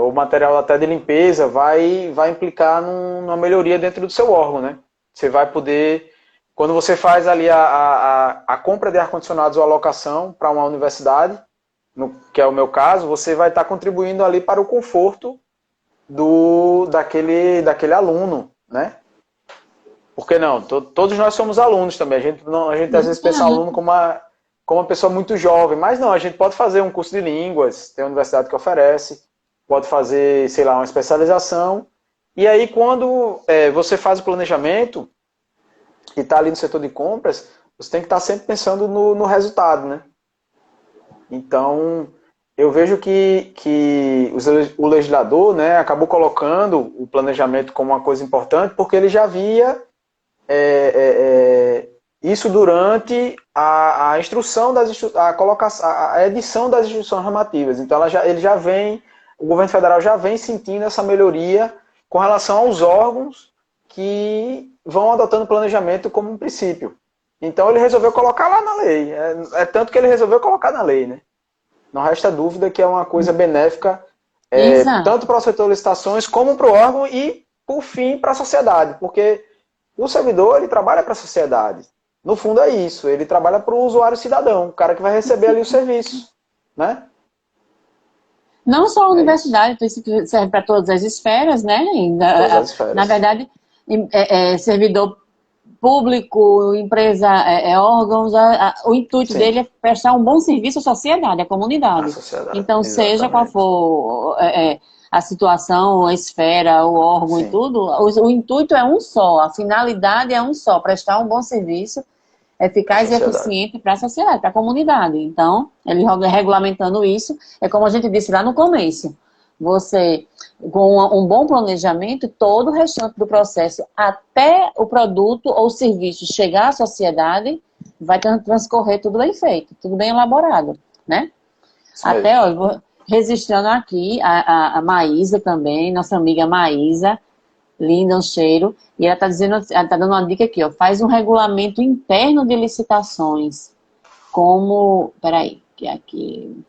ou material até de limpeza, vai implicar numa melhoria dentro do seu órgão, né? Você vai poder, quando você faz ali a compra de ar-condicionados ou a locação para uma universidade, que é o meu caso, você vai estar contribuindo ali para o conforto daquele aluno, né? Porque não, todos nós somos alunos também. A gente às vezes pensa aluno como uma pessoa muito jovem, mas não, a gente pode fazer um curso de línguas, tem uma universidade que oferece, pode fazer, sei lá, uma especialização. E aí, quando você faz o planejamento e está ali no setor de compras, você tem que estar sempre pensando no resultado, né? Então, eu vejo que o legislador, né, acabou colocando o planejamento como uma coisa importante, porque ele já via isso durante a instrução a edição das instruções normativas. Então, o governo federal já vem sentindo essa melhoria com relação aos órgãos que vão adotando o planejamento como um princípio. Então, ele resolveu colocar lá na lei. Tanto que ele resolveu colocar na lei, né? Não resta dúvida que é uma coisa benéfica tanto para o setor de licitações como para o órgão e, por fim, para a sociedade. Porque o servidor, ele trabalha para a sociedade. No fundo é isso, ele trabalha para o usuário cidadão, o cara que vai receber ali o serviço, né? Não só a universidade, isso serve para todas as esferas, né? Todas as esferas. Na verdade, servidor público, empresa, órgãos, o intuito dele é prestar um bom serviço à sociedade, à comunidade. Então, exatamente. Seja qual for a situação, a esfera, o órgão e tudo, o intuito é um só, a finalidade é um só, prestar um bom serviço eficaz e eficiente para a sociedade, para a comunidade. Então, ele regulamentando isso, é como a gente disse lá no começo, você, com um bom planejamento, todo o restante do processo, até o produto ou serviço chegar à sociedade, vai transcorrer tudo bem feito, tudo bem elaborado, né? Até, ó, eu vou registrando aqui a Maísa também, nossa amiga Maísa, linda, um cheiro, e ela está dizendo, ela está dando uma dica aqui, ó, faz um regulamento interno de licitações, como, peraí, que aqui...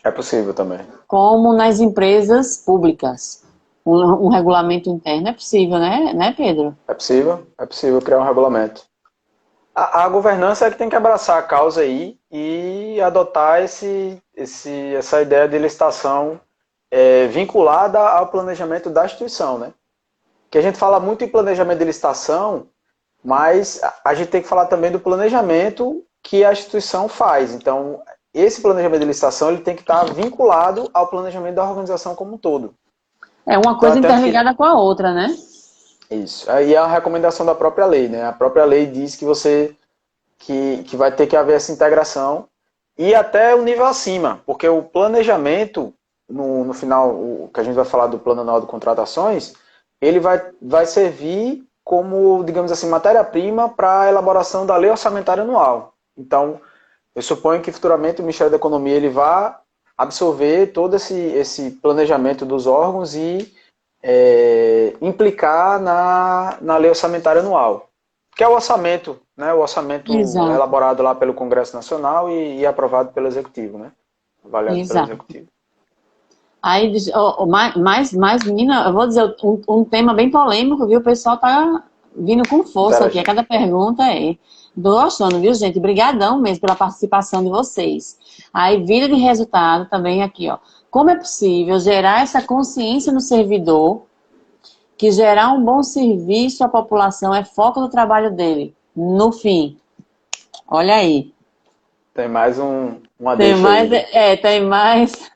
É possível também. Como nas empresas públicas. Um regulamento interno é possível, né, Pedro? É possível criar um regulamento. A governança é que tem que abraçar a causa aí e adotar essa ideia de licitação vinculada ao planejamento da instituição, né? Que a gente fala muito em planejamento de licitação, mas a gente tem que falar também do planejamento que a instituição faz. Então, esse planejamento de licitação ele tem que estar vinculado ao planejamento da organização como um todo. É uma coisa interligada com a outra, né? Isso. Aí é a recomendação da própria lei, né? A própria lei diz que vai ter que haver essa integração e até o nível acima, porque o planejamento, no final, o que a gente vai falar do Plano Anual de Contratações, ele vai servir como, digamos assim, matéria-prima para a elaboração da Lei Orçamentária Anual. Então, eu suponho que futuramente o Ministério da Economia ele vai absorver todo esse planejamento dos órgãos e implicar na Lei Orçamentária Anual, que é o orçamento, né? O orçamento elaborado lá pelo Congresso Nacional e aprovado pelo Executivo, né? Avaliado pelo Executivo. Aí, menina, eu vou dizer um tema bem polêmico, viu? O pessoal tá vindo com força aqui, a cada pergunta Tô gostando, viu, gente? Obrigadão mesmo pela participação de vocês. Aí, vida de resultado também aqui, ó. Como é possível gerar essa consciência no servidor que gerar um bom serviço à população é foco do trabalho dele? No fim. Olha aí. Tem mais uma tem mais, aí. Tem mais...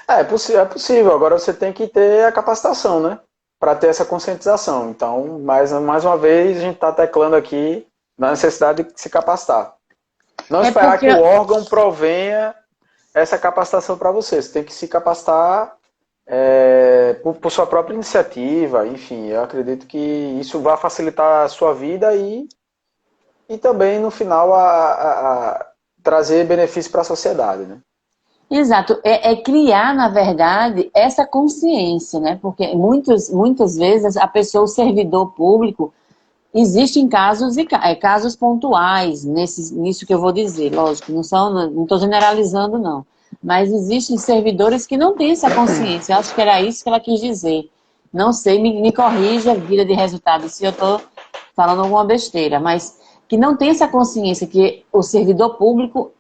É possível. Agora você tem que ter a capacitação, né? Para ter essa conscientização. Então, mais uma vez, a gente está teclando aqui na necessidade de se capacitar. Não esperar que o órgão provenha essa capacitação para você. Você tem que se capacitar por sua própria iniciativa. Enfim, eu acredito que isso vai facilitar a sua vida e também, no final, a trazer benefício para a sociedade, né? Exato, criar, na verdade, essa consciência, né? Porque muitas vezes a pessoa, o servidor público, existem casos pontuais nisso que eu vou dizer, lógico, não estou generalizando não, mas existem servidores que não têm essa consciência, eu acho que era isso que ela quis dizer. Não sei, me corrija, vida de resultado, se eu estou falando alguma besteira, mas que não tem essa consciência que o servidor público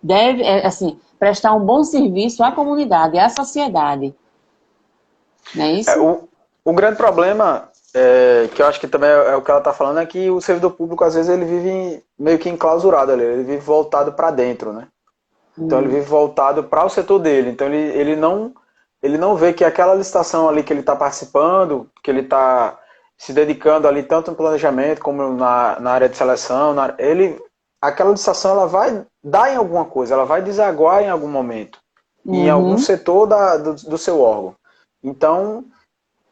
deve, assim, prestar um bom serviço à comunidade, à sociedade. Não é isso? O grande problema, que eu acho que também é o que ela está falando, é que o servidor público, às vezes, ele vive meio que enclausurado ali, ele vive voltado para dentro, né? Então ele vive voltado para o setor dele. Então ele não vê que aquela licitação ali que ele está participando, que ele está se dedicando ali tanto no planejamento como na área de seleção, aquela licitação ela vai dar em alguma coisa, ela vai desaguar em algum momento, em algum setor do seu órgão. Então,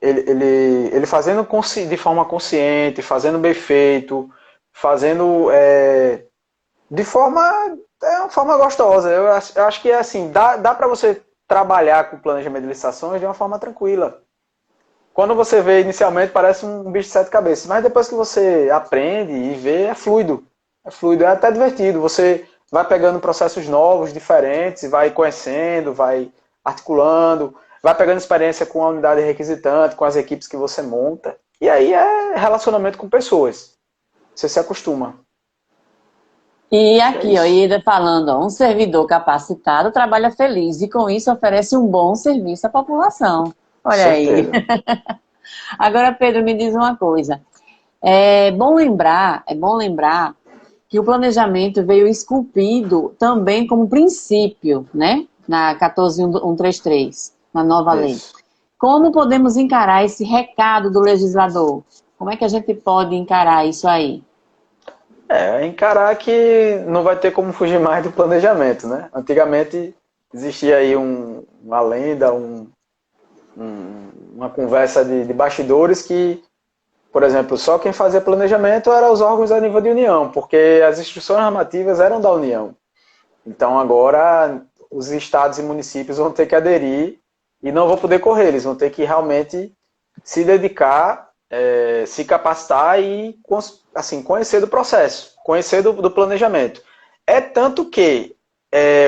ele fazendo de forma consciente, fazendo bem feito, fazendo de forma, uma forma gostosa. Eu acho que assim, dá para você trabalhar com o planejamento de licitações de uma forma tranquila. Quando você vê inicialmente parece um bicho de sete cabeças, mas depois que você aprende e vê, é fluido. É fluido, é até divertido. Você vai pegando processos novos, diferentes, vai conhecendo, vai articulando, vai pegando experiência com a unidade requisitante, com as equipes que você monta. E aí é relacionamento com pessoas. Você se acostuma. E aqui, ó, Ida falando, ó, um servidor capacitado trabalha feliz e com isso oferece um bom serviço à população. Olha aí. Agora, Pedro, me diz uma coisa. É bom lembrar que o planejamento veio esculpido também como princípio, né? Na 14133, na nova lei. Como podemos encarar esse recado do legislador? Como é que a gente pode encarar isso aí? Encarar que não vai ter como fugir mais do planejamento, né? Antigamente existia aí uma lenda, uma conversa de bastidores que, por exemplo, só quem fazia planejamento eram os órgãos a nível de União, porque as instruções normativas eram da União. Então agora os estados e municípios vão ter que aderir e não vão poder correr, eles vão ter que realmente se dedicar, se capacitar e assim, conhecer do processo, conhecer do planejamento. É tanto que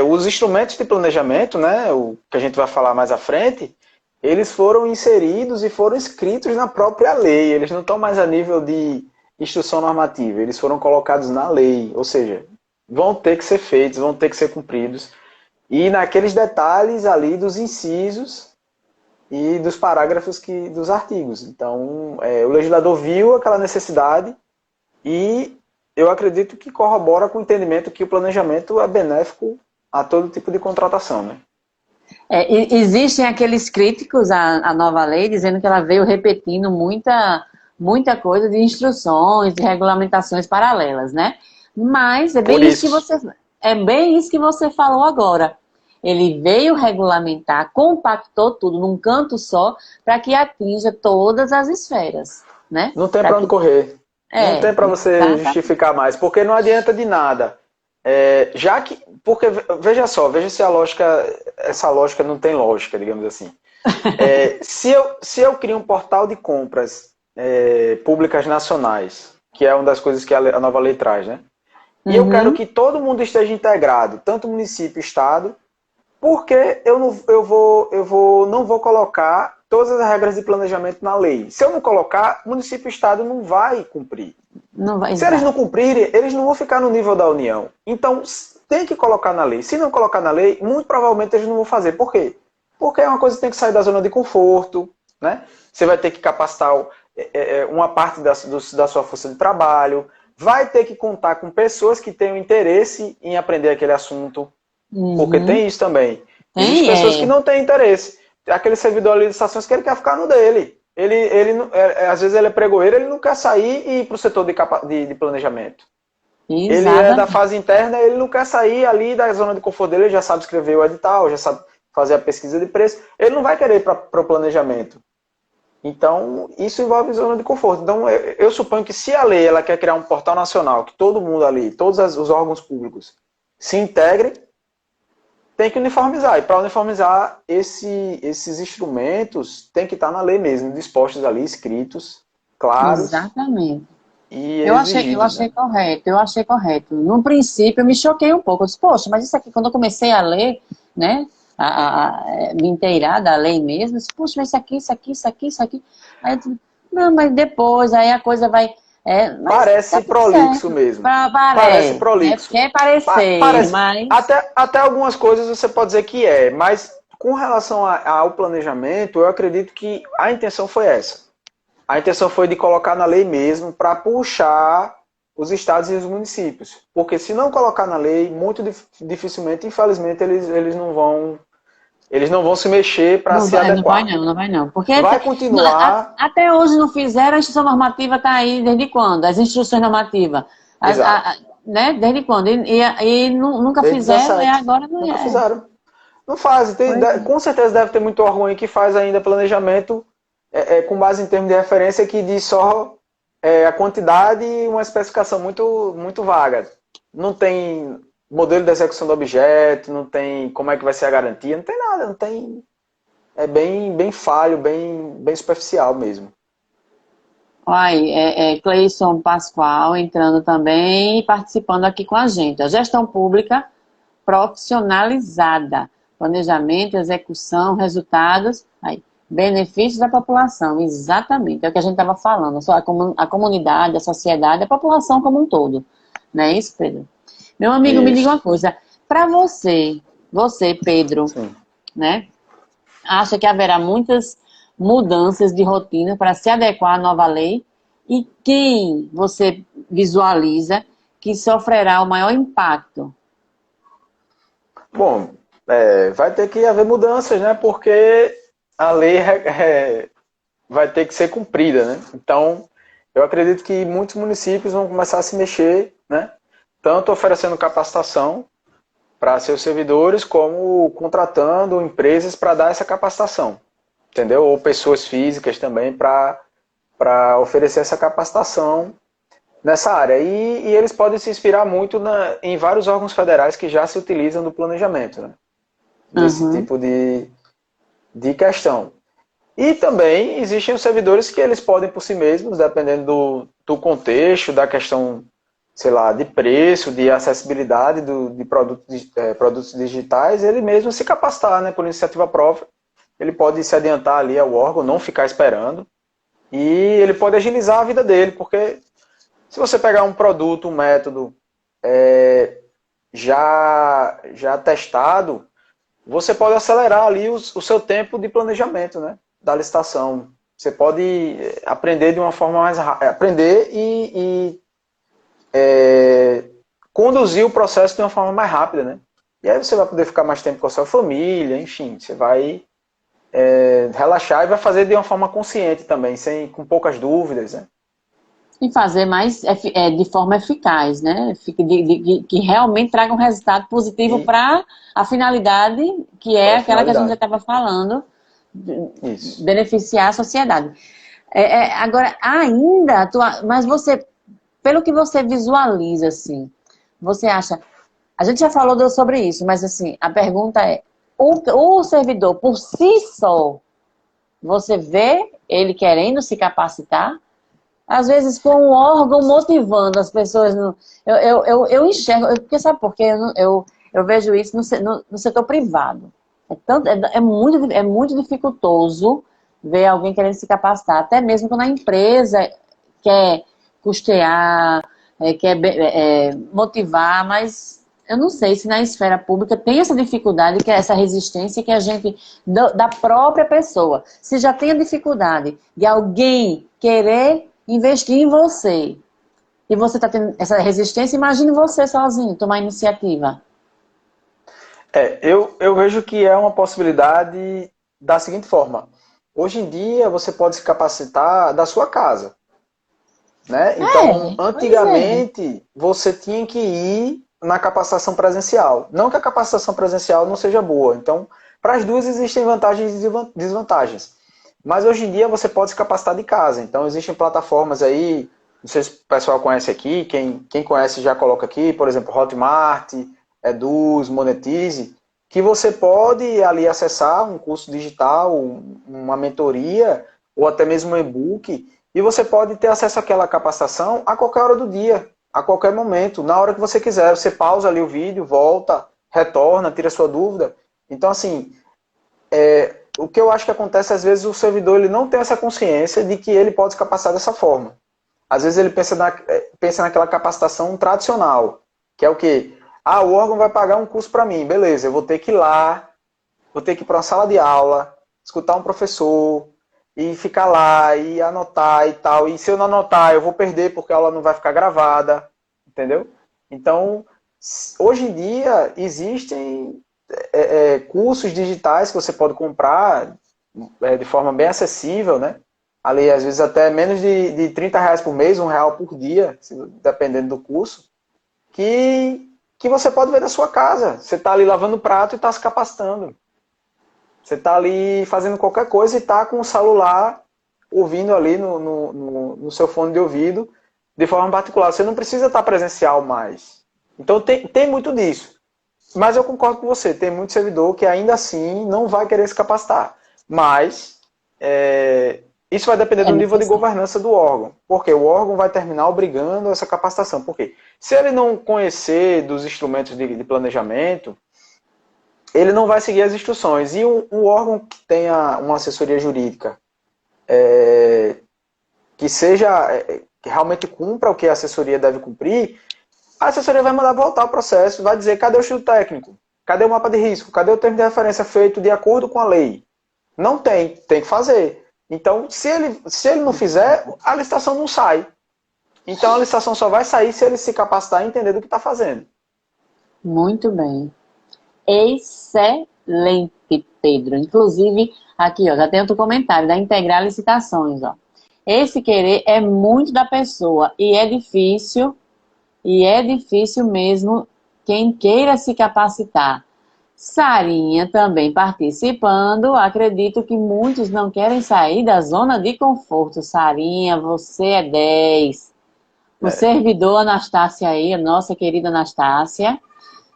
os instrumentos de planejamento, né, o que a gente vai falar mais à frente, eles foram inseridos e foram escritos na própria lei, eles não estão mais a nível de instrução normativa, eles foram colocados na lei, ou seja, vão ter que ser feitos, vão ter que ser cumpridos, e naqueles detalhes ali dos incisos e dos parágrafos dos artigos. Então, o legislador viu aquela necessidade e eu acredito que corrobora com o entendimento que o planejamento é benéfico a todo tipo de contratação, né? Existem aqueles críticos à nova lei dizendo que ela veio repetindo muita coisa de instruções, de regulamentações paralelas, né? Mas é bem isso que você falou agora. Ele veio regulamentar, compactou tudo num canto só para que atinja todas as esferas, né? Não tem para onde correr. Não tem para você justificar mais, porque não adianta de nada. Porque, veja se essa lógica não tem lógica, digamos assim. Se eu crio um portal de compras públicas nacionais, que é uma das coisas que a nova lei traz, né? E eu quero que todo mundo esteja integrado, tanto município, estado, porque eu não vou colocar todas as regras de planejamento na lei. Se eu não colocar, município e estado não vai cumprir. Se eles não cumprirem, eles não vão ficar no nível da União. Então, tem que colocar na lei. Se não colocar na lei, muito provavelmente eles não vão fazer. Por quê? Porque é uma coisa que tem que sair da zona de conforto, né? Você vai ter que capacitar uma parte da sua força de trabalho, vai ter que contar com pessoas que tenham interesse em aprender aquele assunto, porque tem isso também. Existem pessoas que não têm interesse. Aquele servidor de licitações que ele quer ficar no dele. Às vezes ele é pregoeiro, ele não quer sair e ir para o setor de planejamento. Exatamente. Ele é da fase interna, ele não quer sair ali da zona de conforto dele, ele já sabe escrever o edital, já sabe fazer a pesquisa de preço, ele não vai querer ir para o planejamento. Então, isso envolve zona de conforto. Então, eu suponho que se a lei ela quer criar um portal nacional, que todo mundo ali, todos os órgãos públicos se integrem, tem que uniformizar. E para uniformizar, esses instrumentos tem que estar na lei mesmo, dispostos ali, escritos, claros. Exatamente. E eu achei correto. No princípio, eu me choquei um pouco. Eu disse, poxa, mas isso aqui, quando eu comecei a ler, né, a me inteirar da lei mesmo, eu disse, poxa, mas isso aqui. Aí eu disse, não, mas depois, aí a coisa vai Mas tá Parece tudo prolixo certo. mesmo. Parece Parece, né? prolixo. Quer parecer, Parece. mas... Até algumas coisas você pode dizer que é, mas com relação ao planejamento, eu acredito que a intenção foi essa. A intenção foi de colocar na lei mesmo para puxar os estados e os municípios. Porque se não colocar na lei, muito dificilmente, infelizmente, eles não vão se mexer para Não se vai, não vai adequar. não, não vai não. Porque Vai continuar. até hoje não fizeram, a instrução normativa está aí desde quando? As instruções normativas, Exato. né? Desde quando? E nunca Desde fizeram, e 17. agora não Nunca é. fizeram. Não fazem. Pois é. Com certeza deve ter muito órgão aí que faz ainda planejamento com base em termos de referência que diz só a quantidade e uma especificação muito, muito vaga. Não tem modelo de execução do objeto, não tem como é que vai ser a garantia, não tem nada, não tem. É bem falho, bem superficial mesmo. Aí, Cleison Pascoal entrando também e participando aqui com a gente. A gestão pública profissionalizada. Planejamento, execução, resultados. Aí, benefícios da população. Exatamente. É o que a gente estava falando. Só a comunidade, a sociedade, a população como um todo. Não é isso, Pedro? Meu amigo, me diga Isso. uma coisa. Para você, Pedro, Sim. né? Acha que haverá muitas mudanças de rotina para se adequar à nova lei? E quem você visualiza que sofrerá o maior impacto? Bom, vai ter que haver mudanças, né? Porque a lei vai ter que ser cumprida, né? Então, eu acredito que muitos municípios vão começar a se mexer, né? Tanto oferecendo capacitação para seus servidores, como contratando empresas para dar essa capacitação, entendeu? Ou pessoas físicas também para oferecer essa capacitação nessa área. E eles podem se inspirar muito em vários órgãos federais que já se utilizam do planejamento, né? Nesse Uhum. tipo de questão. E também existem os servidores que eles podem por si mesmos, dependendo do contexto, da questão, sei lá, de preço, de acessibilidade de produtos digitais, ele mesmo se capacitar, né, por iniciativa própria. Ele pode se adiantar ali ao órgão, não ficar esperando, e ele pode agilizar a vida dele, porque se você pegar um produto, um método já testado, você pode acelerar ali o seu tempo de planejamento, né, da licitação. Você pode aprender de uma forma mais rápida, aprender e conduzir o processo de uma forma mais rápida, né? E aí você vai poder ficar mais tempo com a sua família, enfim, você vai relaxar e vai fazer de uma forma consciente também, com poucas dúvidas, né? E fazer mais de forma eficaz, né? Que realmente traga um resultado positivo E para a finalidade, que é para a aquela que a gente já finalidade. estava falando, Isso. beneficiar a sociedade. Agora, ainda, mas você, pelo que você visualiza, assim, você acha. A gente já falou sobre isso, mas assim, a pergunta é: o servidor por si só, você vê ele querendo se capacitar? Às vezes com um órgão motivando as pessoas. Eu enxergo, porque sabe por quê? Eu vejo isso no setor privado. É muito dificultoso ver alguém querendo se capacitar, até mesmo quando a empresa quer custear, quer motivar, mas eu não sei se na esfera pública tem essa dificuldade, que é essa resistência que a gente, da própria pessoa, se já tem a dificuldade de alguém querer investir em você, e você está tendo essa resistência, imagine você sozinho tomar iniciativa. Eu vejo que é uma possibilidade da seguinte forma. Hoje em dia você pode se capacitar da sua casa, né? Então, Pois é. antigamente você tinha que ir na capacitação presencial. Não que a capacitação presencial não seja boa. Então, para as duas existem vantagens e desvantagens. Mas hoje em dia você pode se capacitar de casa. Então, existem plataformas aí, não sei se o pessoal conhece aqui, quem conhece já coloca aqui, por exemplo, Hotmart, Eduz, Monetize, que você pode ali acessar um curso digital, uma mentoria, ou até mesmo um e-book, e você pode ter acesso àquela capacitação a qualquer hora do dia, a qualquer momento, na hora que você quiser. Você pausa ali o vídeo, volta, retorna, tira sua dúvida. Então, assim, o que eu acho que acontece, às vezes, o servidor ele não tem essa consciência de que ele pode se capacitar dessa forma. Às vezes ele pensa naquela capacitação tradicional, que é o quê? Ah, o órgão vai pagar um curso para mim, beleza, eu vou ter que ir lá, vou ter que ir para uma sala de aula, escutar um professor, e ficar lá, e anotar e tal. E se eu não anotar, eu vou perder porque a aula não vai ficar gravada, entendeu? Então, hoje em dia, existem cursos digitais que você pode comprar de forma bem acessível, né? Ali, às vezes, até menos de R$ 30 por mês, R$ 1 por dia, dependendo do curso, que você pode ver da sua casa. Você está ali lavando o prato e está se capacitando. Você está ali fazendo qualquer coisa e está com o celular ouvindo ali no seu fone de ouvido de forma particular. Você não precisa estar presencial mais. Então tem muito disso. Mas eu concordo com você, tem muito servidor que ainda assim não vai querer se capacitar. Mas isso vai depender do nível de governança do órgão. Porque o órgão vai terminar obrigando essa capacitação. Por quê? Se ele não conhecer dos instrumentos de planejamento, ele não vai seguir as instruções. E um órgão que tenha uma assessoria jurídica que que realmente cumpra o que a assessoria deve cumprir, a assessoria vai mandar voltar o processo, vai dizer cadê o estudo técnico, cadê o mapa de risco, cadê o termo de referência feito de acordo com a lei. Não tem que fazer. Então, se ele não fizer, a licitação não sai. Então, a licitação só vai sair se ele se capacitar e entender do que está fazendo. Muito bem. Excelente, Pedro. Inclusive, aqui, ó, já tem outro comentário da Integrar Licitações, ó. Esse querer é muito da pessoa e é difícil mesmo quem queira se capacitar. Sarinha também participando. Acredito que muitos não querem sair da zona de conforto. Sarinha, você é 10. O servidor Anastácia aí, a nossa querida Anastácia.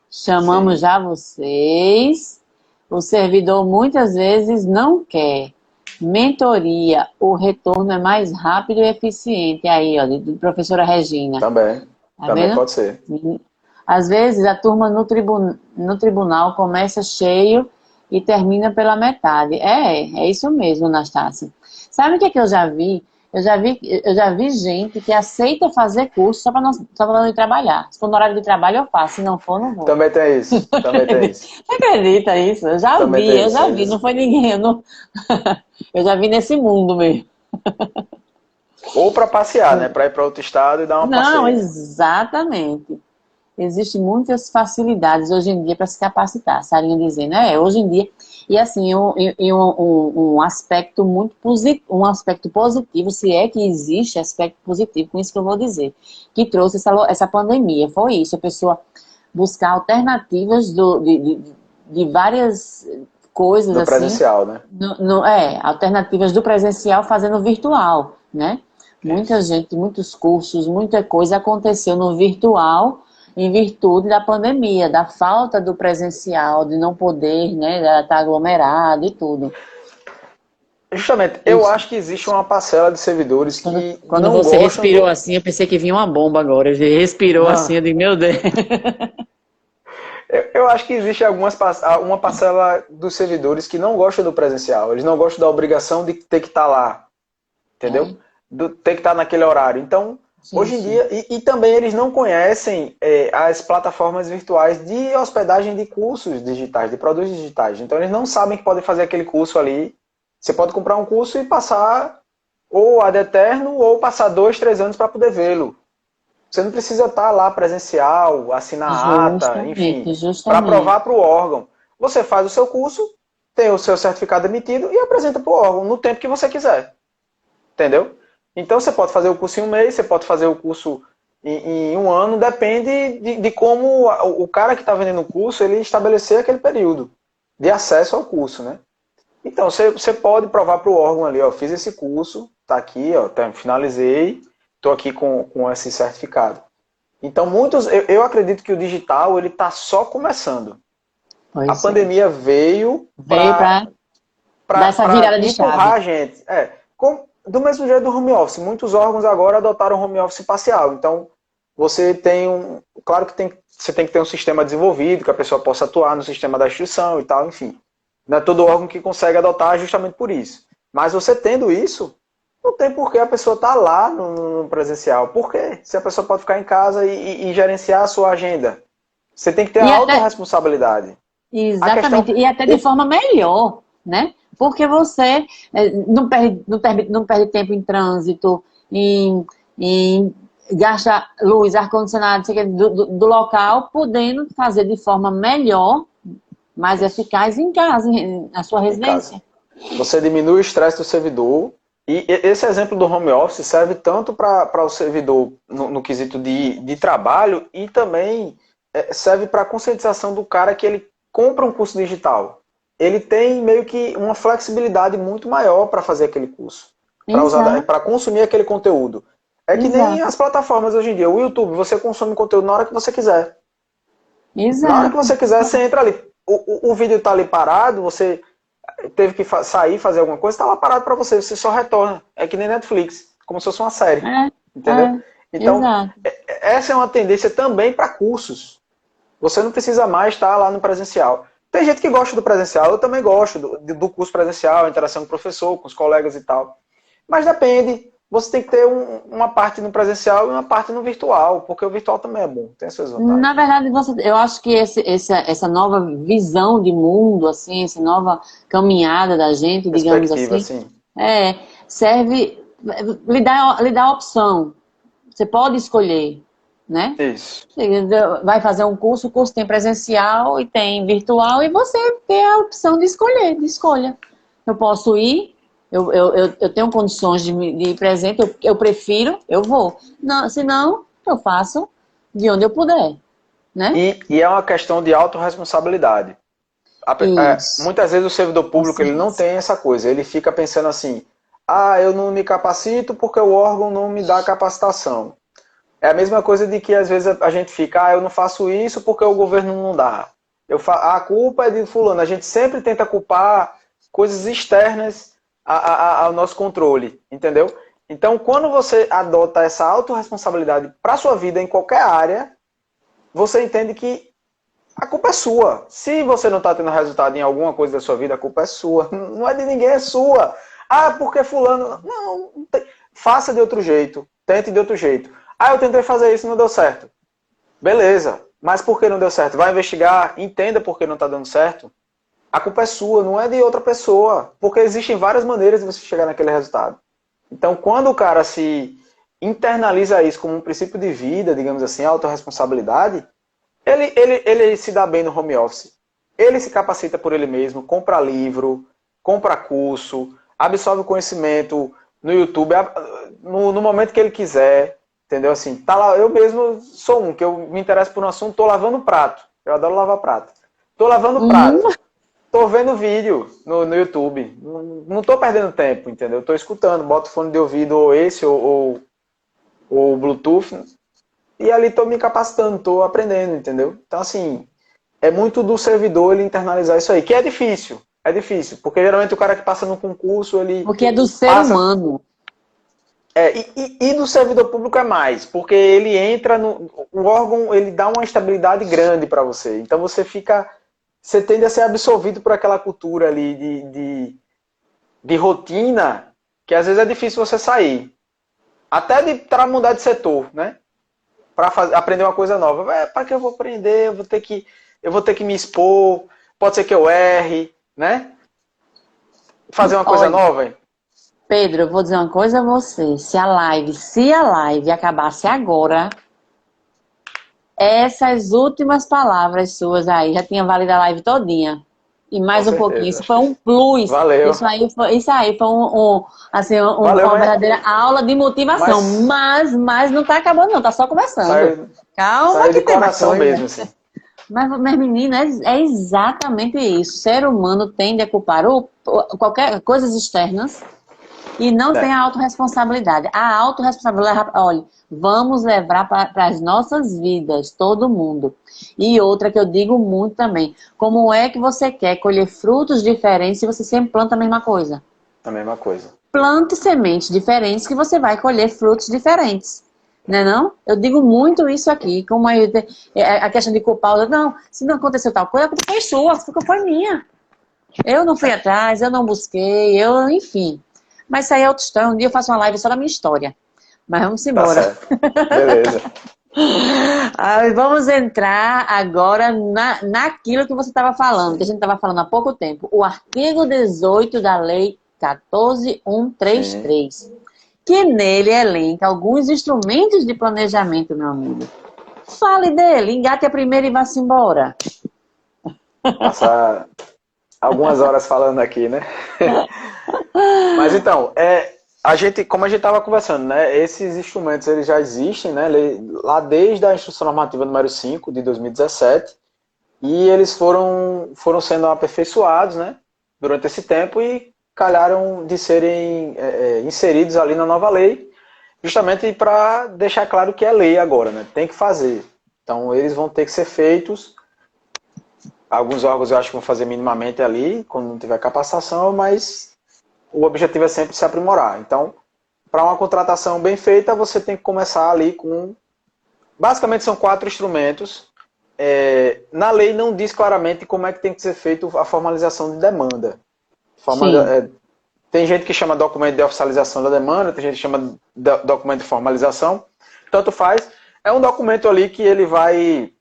Chamamos já vocês. O servidor muitas vezes não quer. Mentoria, o retorno é mais rápido e eficiente. Aí, ó, de professora Regina. Também. Tá Também vendo? pode ser. Às vezes a turma no tribunal começa cheio e termina pela metade. É isso mesmo, Anastácia. Sabe o que é que eu já vi? Eu já vi gente que aceita fazer curso só para não ir trabalhar. Se for no horário de trabalho, eu faço. Se não for, não vou. Também tem isso. Também tem isso. Você acredita isso? Eu já vi. Não foi ninguém. Eu já vi nesse mundo mesmo. Ou para passear, né? Para ir para outro estado e dar uma passeio. Não, exatamente. Existem muitas facilidades hoje em dia para se capacitar, Sarinha dizendo, hoje em dia, e assim, um aspecto muito positivo, se é que existe aspecto positivo, com isso que eu vou dizer, que trouxe essa pandemia, foi isso, a pessoa buscar alternativas de várias coisas do assim. Presencial, né? Alternativas do presencial fazendo virtual, né? Muita gente, muitos cursos, muita coisa aconteceu no virtual, em virtude da pandemia, da falta do presencial, de não poder, né, estar aglomerado e tudo. Justamente, eu acho que existe uma parcela de servidores que quando você respirou assim, eu pensei que vinha uma bomba agora. Ele respirou assim, eu digo, meu Deus. Eu acho que existe uma parcela dos servidores que não gostam do presencial. Eles não gostam da obrigação de ter que estar lá, entendeu? Ter que estar naquele horário. Então, hoje em dia, e também eles não conhecem as plataformas virtuais de hospedagem de cursos digitais, de produtos digitais. Então eles não sabem que podem fazer aquele curso ali. Você pode comprar um curso e passar ou ad eterno ou passar 2, 3 anos para poder vê-lo. Você não precisa estar lá presencial, assinar ata, enfim, para provar para o órgão. Você faz o seu curso, tem o seu certificado emitido e apresenta para o órgão no tempo que você quiser. Entendeu? Então você pode fazer o curso em 1 mês, você pode fazer o curso em 1 ano, depende de como o cara que está vendendo o curso, ele estabelecer aquele período de acesso ao curso, né? Então você pode provar para o órgão ali, ó, fiz esse curso, tá aqui, ó, finalizei, estou aqui com esse certificado. Então eu acredito que o digital ele está só começando. A pandemia veio para dar essa virada de empurrar chave. A gente. Do mesmo jeito do home office, muitos órgãos agora adotaram home office parcial. Então, você tem claro que você tem que ter um sistema desenvolvido, que a pessoa possa atuar no sistema da instituição e tal, enfim. Não é todo órgão que consegue adotar justamente por isso. Mas você tendo isso, Não tem por que a pessoa estar lá no presencial. Por quê? Se a pessoa pode ficar em casa e gerenciar a sua agenda. Você tem que ter E a até, autorresponsabilidade. A questão... exatamente, e até de forma melhor, né? Porque você não perde tempo em trânsito, em gasta luz, ar-condicionado, não sei o quê, do local, podendo fazer de forma melhor, mais Isso, eficaz em casa, na sua em casa. residência. Você diminui o estresse do servidor. E esse exemplo do home office serve tanto para o servidor no quesito de trabalho e também serve para a conscientização do cara que ele compra um curso digital. Ele tem meio que uma flexibilidade muito maior para fazer aquele curso, Exato, para consumir aquele conteúdo. É que nem exato, as plataformas hoje em dia. O YouTube, você consome conteúdo na hora que você quiser. Na hora que exato. você quiser, você entra ali. O vídeo está ali parado, você teve que sair, fazer alguma coisa, está lá parado para você, você só retorna. É que nem Netflix, como se fosse uma série. Entendeu? Então, Exato. essa é uma tendência também para cursos. Você não precisa mais estar lá no presencial. Tem gente que gosta do presencial, eu também gosto do curso presencial, interação com o professor, com os colegas e tal. Mas depende. Você tem que ter uma parte no presencial e uma parte no virtual, porque o virtual também é bom, tem as suas Na vantagens. verdade, eu acho que essa nova visão de mundo, assim, essa nova caminhada da gente, digamos Perspectiva, assim, assim. é, serve, lhe dá a opção. Você pode escolher, né? Isso. Você vai fazer um curso, o curso tem presencial e tem virtual, e você tem a opção de escolher, de escolha. Eu posso ir, eu tenho condições de ir presente, eu prefiro, eu vou. Não, se não, eu faço de onde eu puder, né? E é uma questão de autorresponsabilidade. Isso, Muitas vezes o servidor público ele não consciência. tem essa coisa. Ele fica pensando assim: ah, eu não me capacito porque o órgão não me dá capacitação. É a mesma coisa de que às vezes a gente fica: ah, eu não faço isso porque o governo não dá. A culpa é de fulano. A gente sempre tenta culpar coisas externas ao nosso controle, entendeu? Então, quando você adota essa autorresponsabilidade para sua vida em qualquer área, você entende que a culpa é sua. Se você não está tendo resultado em alguma coisa da sua vida, a culpa é sua. Não é de ninguém, é sua. Ah, porque fulano... Não, não tem... Faça de outro jeito. Tente de outro jeito. Ah, eu tentei fazer isso e não deu certo. Beleza. Mas por que não deu certo? Vai investigar, entenda por que não está dando certo. A culpa é sua, não é de outra pessoa. Porque existem várias maneiras de você chegar naquele resultado. Então, quando o cara se internaliza isso como um princípio de vida, digamos assim, autorresponsabilidade, ele se dá bem no home office. Ele se capacita por ele mesmo, compra livro, compra curso, absorve conhecimento no YouTube, no momento que ele quiser, entendeu? Assim, tá lá, eu mesmo sou que eu me interesso por um assunto, tô lavando prato. Eu adoro lavar prato. Tô lavando Hum, prato. Tô vendo vídeo no YouTube. Não tô perdendo tempo, entendeu? Tô escutando, boto fone de ouvido ou esse ou Bluetooth e ali tô me capacitando, tô aprendendo, entendeu? Então, assim, é muito do servidor ele internalizar isso aí, que é difícil. É difícil, porque geralmente o cara que passa no concurso, ele porque é do ser passa... humano. E do servidor público é mais, porque ele entra no... O órgão, ele dá uma estabilidade grande para você. Então você fica... Você tende a ser absorvido por aquela cultura ali de rotina, que às vezes é difícil você sair. Até para mudar de setor, né? Para aprender uma coisa nova. Para que eu vou aprender? Eu vou ter que me expor. Pode ser que eu erre, né? Fazer uma coisa Olha, nova. Hein? Pedro, eu vou dizer uma coisa a você. Se a live acabasse agora, essas últimas palavras suas aí já tinha valido a live todinha. E Com mais um pouquinho. certeza. Isso foi um plus. Valeu. Isso aí foi assim, Valeu, uma verdadeira aula de motivação. mas Mas não tá acabando, não. Tá só começando. saiu, Calma saiu que de tem mais coração coisa. mesmo, assim. Mas menina, é exatamente isso. O ser humano tende a culpar qualquer coisas externas e não tem É, a autorresponsabilidade. A autorresponsabilidade, olha, vamos levar para as nossas vidas, todo mundo. E outra que eu digo muito também, como é que você quer colher frutos diferentes se você sempre planta a mesma coisa? a mesma coisa. Plante sementes diferentes que você vai colher frutos diferentes. Né não? Eu digo muito isso aqui, como a questão de culpar os outros. Não, se não aconteceu tal coisa, a culpa foi sua, a culpa foi minha. Eu não fui atrás, eu não busquei, enfim. Mas isso aí é outra história. Um dia eu faço uma live só da minha história. Mas vamos Tá embora. certo. Beleza. Vamos entrar agora naquilo que você estava falando, que a gente estava falando há pouco tempo. O artigo 18 da Lei Sim. 14.133, que nele elenca alguns instrumentos de planejamento, meu amigo. Fale dele, engate a primeira e vá-se embora. Passar algumas horas falando aqui, né? Mas então, como a gente estava conversando, né? Esses instrumentos eles já existem, né? Lá desde a Instrução Normativa número 5 de 2017, e eles foram sendo aperfeiçoados, né? Durante esse tempo e calharam de serem inseridos ali na nova lei, justamente para deixar claro que é lei agora, né? Tem que fazer. Então, eles vão ter que ser feitos. Alguns órgãos eu acho que vão fazer minimamente ali, quando não tiver capacitação, mas o objetivo é sempre se aprimorar. Então, para uma contratação bem feita, você tem que começar ali com... Basicamente são 4 instrumentos. Na lei não diz claramente como é que tem que ser feito a formalização de demanda. Tem gente que chama documento de oficialização da demanda, tem gente que chama documento de formalização. Tanto faz. É um documento ali que ele vai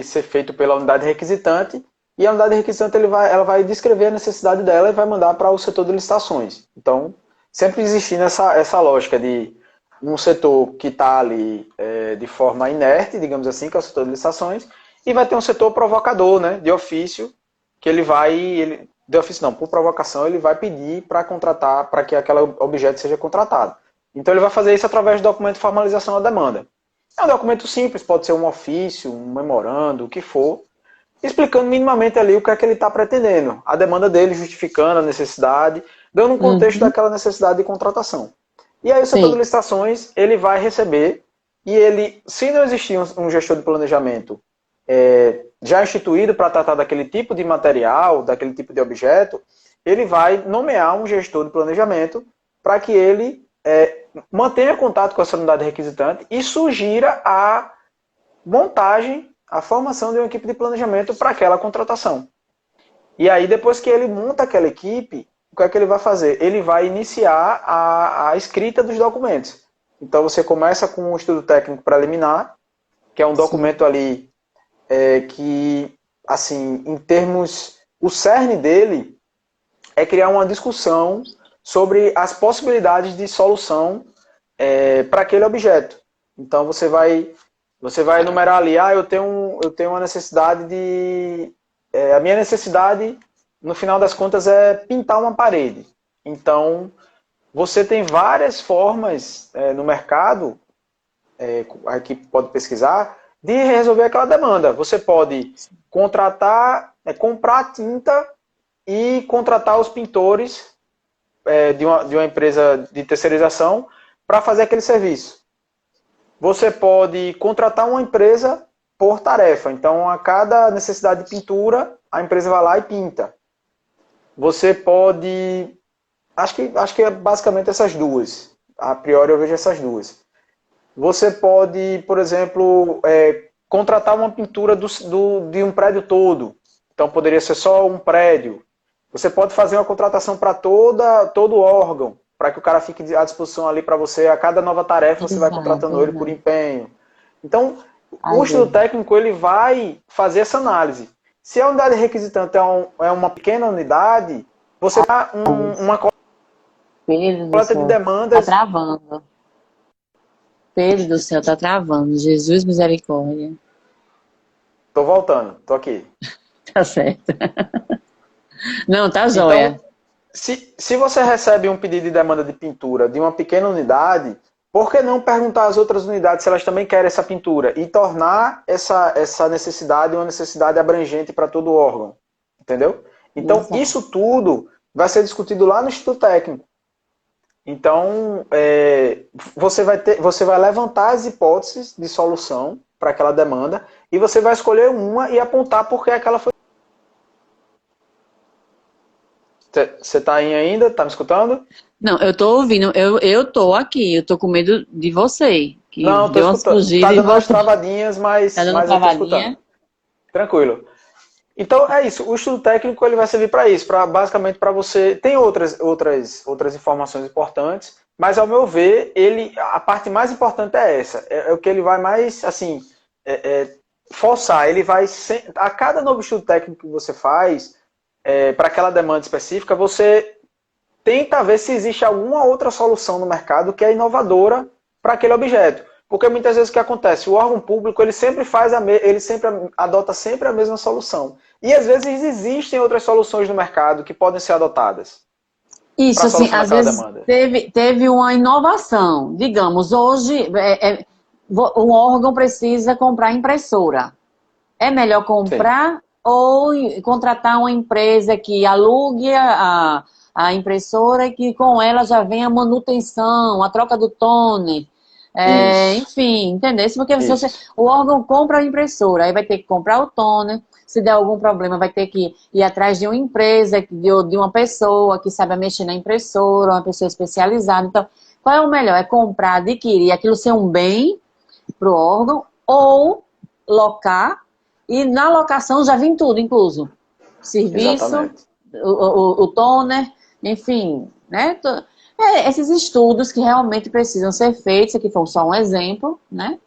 ser feito pela unidade requisitante, e a unidade requisitante ela vai descrever a necessidade dela e vai mandar para o setor de licitações. Então, sempre existindo essa lógica de um setor que está ali de forma inerte, digamos assim, que é o setor de licitações, e vai ter um setor provocador, né, de ofício, que de ofício não, por provocação, ele vai pedir para contratar, para que aquele objeto seja contratado. Então, ele vai fazer isso através do documento de formalização da demanda. É um documento simples, pode ser um ofício, um memorando, o que for, explicando minimamente ali o que é que ele está pretendendo, a demanda dele, justificando a necessidade, dando um contexto daquela necessidade de contratação. E aí o setor de licitações, ele vai receber, e ele, se não existir um gestor de planejamento já instituído para tratar daquele tipo de material, daquele tipo de objeto, ele vai nomear um gestor de planejamento para que ele mantenha contato com essa unidade requisitante e sugira a montagem, a formação de uma equipe de planejamento para aquela contratação. E aí, depois que ele monta aquela equipe, o que é que ele vai fazer? Ele vai iniciar a escrita dos documentos. Então, você começa com um estudo técnico preliminar, que é um documento ali que, assim, em termos... O cerne dele é criar uma discussão sobre as possibilidades de solução para aquele objeto. Então, você vai enumerar ali, eu tenho uma necessidade de... a minha necessidade, no final das contas, é pintar uma parede. Então, você tem várias formas no mercado, a equipe pode pesquisar, de resolver aquela demanda. Você pode contratar, comprar tinta e contratar os pintores de uma empresa de terceirização para fazer aquele serviço. Você pode contratar uma empresa por tarefa. Então, a cada necessidade de pintura, a empresa vai lá e pinta. Você pode... Acho que é basicamente essas duas. A priori eu vejo essas duas. Você pode, por exemplo, contratar uma pintura de um prédio todo. Então, poderia ser só um prédio. Você pode fazer uma contratação para todo órgão, para que o cara fique à disposição ali para você. A cada nova tarefa, você vai contratando ele por empenho. Então, o estudo técnico ele vai fazer essa análise. Se a unidade requisitante é uma pequena unidade, você dá uma coleta de demandas... Está travando. Pedro do céu, está travando. Jesus, misericórdia. Estou voltando, estou aqui. Tá certo. Não, tá jóia. Então, se você recebe um pedido de demanda de pintura de uma pequena unidade, por que não perguntar às outras unidades se elas também querem essa pintura e tornar essa necessidade uma necessidade abrangente para todo o órgão? Entendeu? Então, isso tudo vai ser discutido lá no Instituto Técnico. Então, você vai levantar as hipóteses de solução para aquela demanda e você vai escolher uma e apontar por que aquela foi. Você está aí ainda? Está me escutando? Não, eu estou ouvindo. Eu estou aqui. Eu estou com medo de você. Que não, estou escutando. Está dando umas travadinhas, mas tá dando eu estou escutando. Tranquilo. Então é isso, o estudo técnico ele vai servir para isso, basicamente para você. Tem outras informações importantes, mas ao meu ver, a parte mais importante é essa. É o que ele vai mais assim forçar. Ele vai a cada novo estudo técnico que você faz para aquela demanda específica, você tenta ver se existe alguma outra solução no mercado que é inovadora para aquele objeto. Porque muitas vezes o que acontece? O órgão público ele sempre ele sempre adota sempre a mesma solução. E às vezes existem outras soluções no mercado que podem ser adotadas Isso, para assim, solucionar às aquela vezes demanda. teve uma inovação. Digamos, hoje um órgão precisa comprar impressora. É melhor Sim. comprar ou contratar uma empresa que alugue a impressora e que com ela já vem a manutenção, a troca do toner. Isso. Enfim, entendeu? Porque Isso. o órgão compra a impressora, aí vai ter que comprar o toner. Se der algum problema, vai ter que ir atrás de uma empresa, de uma pessoa que saiba mexer na impressora, uma pessoa especializada. Então, qual é o melhor? É comprar, adquirir, aquilo ser um bem para o órgão, ou locar, e na locação já vem tudo incluso. Serviço, Exatamente. o toner, enfim, né? Esses estudos que realmente precisam ser feitos, aqui foi só um exemplo, né?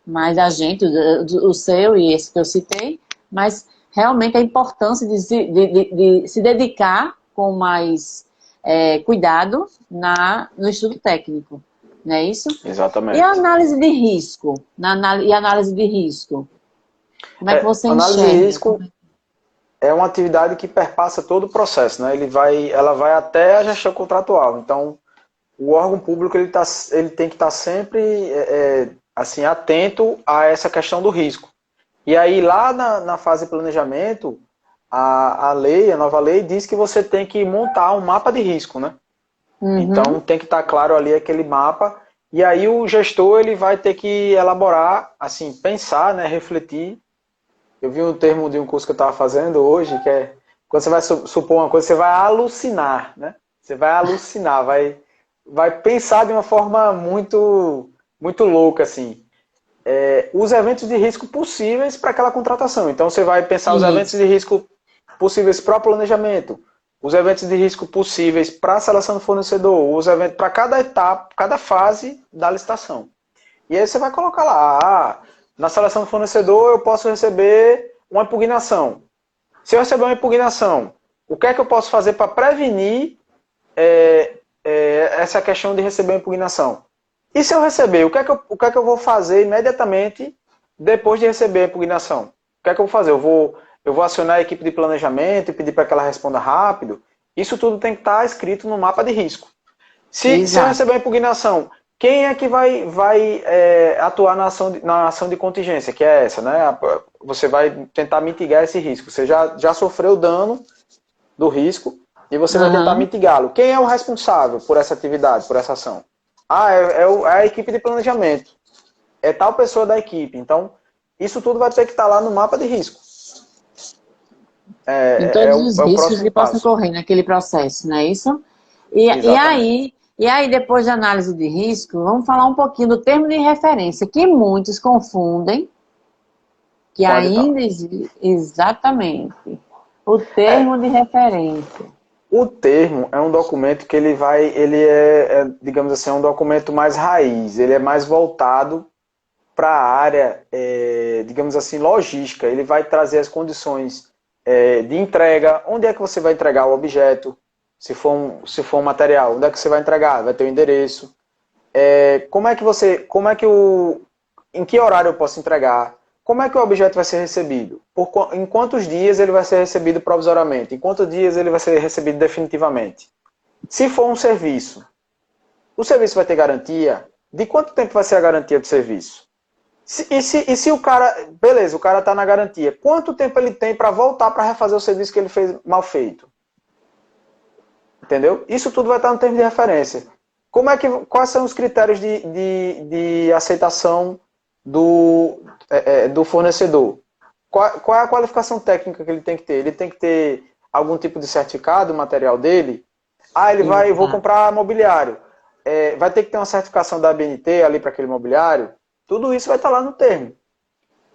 Mas a gente, o seu e esse que eu citei, mas realmente a importância de se dedicar com mais cuidado no estudo técnico, não é isso? E a Exatamente. análise de risco? E a análise de risco? Como é que você Análise de enxerga? risco é uma atividade que perpassa todo o processo, né? Ela vai até a gestão contratual. Então, o órgão público ele tem que estar sempre assim atento a essa questão do risco. E aí lá na fase de planejamento, a nova lei diz que você tem que montar um mapa de risco, né? Então Uhum. tem que estar claro ali aquele mapa. E aí o gestor ele vai ter que elaborar, assim, pensar, né, refletir. Eu vi um termo de um curso que eu estava fazendo hoje, que é quando você vai supor uma coisa, você vai alucinar, né? Você vai alucinar, vai pensar de uma forma muito louca, assim. Os eventos de risco possíveis para aquela contratação. Então você vai pensar os eventos Isso. de risco possíveis para o planejamento, os eventos de risco possíveis para a seleção do fornecedor, os eventos para cada etapa, cada fase da licitação. E aí você vai colocar lá, na seleção do fornecedor eu posso receber uma impugnação. Se eu receber uma impugnação, o que é que eu posso fazer para prevenir essa questão de receber uma impugnação? E se eu receber, o que é que eu vou fazer imediatamente depois de receber a impugnação? O que é que eu vou fazer? Eu vou acionar a equipe de planejamento e pedir para que ela responda rápido. Isso tudo tem que estar escrito no mapa de risco. Se eu Exato. receber a impugnação, quem é que vai atuar na ação de contingência, que é essa, né? Você vai tentar mitigar esse risco. Você já sofreu o dano do risco e você vai tentar Uhum. mitigá-lo. Quem é o responsável por essa atividade, por essa ação? É a equipe de planejamento. É tal pessoa da equipe. Então, isso tudo vai ter que estar lá no mapa de risco. Em É, todos os é o riscos próximo que possam passo. ocorrer naquele processo, não é isso? E, e Exatamente. aí, e aí, depois da análise de risco, vamos falar um pouquinho do termo de referência, que muitos confundem, que Com edital. ainda existe. Exatamente. O termo É, de referência. o termo é um documento que digamos assim, é um documento mais raiz, ele é mais voltado para a área, digamos assim, logística. Ele vai trazer as condições de entrega, onde é que você vai entregar o objeto, se for um material, onde é que você vai entregar, vai ter o endereço, em que horário eu posso entregar, como é que o objeto vai ser recebido, em quantos dias ele vai ser recebido provisoriamente, em quantos dias ele vai ser recebido definitivamente. Se for um serviço, o serviço vai ter garantia? De quanto tempo vai ser a garantia do serviço? E se o cara, beleza, o cara está na garantia, quanto tempo ele tem para voltar para refazer o serviço que ele fez mal feito? Entendeu? Isso tudo vai estar no termo de referência. Quais são os critérios de aceitação do fornecedor? Qual é a qualificação técnica que ele tem que ter? Ele tem que ter algum tipo de certificado, o material dele? Eu vou Exato. comprar mobiliário. Vai ter que ter uma certificação da ABNT ali para aquele mobiliário? Tudo isso vai estar lá no termo.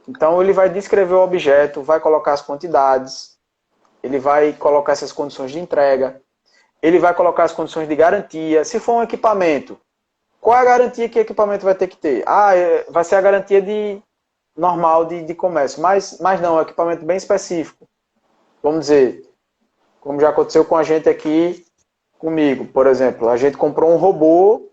Então ele vai descrever o objeto, vai colocar as quantidades, ele vai colocar essas condições de entrega, ele vai colocar as condições de garantia. Se for um equipamento, qual é a garantia que o equipamento vai ter que ter? Vai ser a garantia normal de comércio, mas não, é um equipamento bem específico. Vamos dizer, como já aconteceu com a gente aqui, comigo, por exemplo, a gente comprou um robô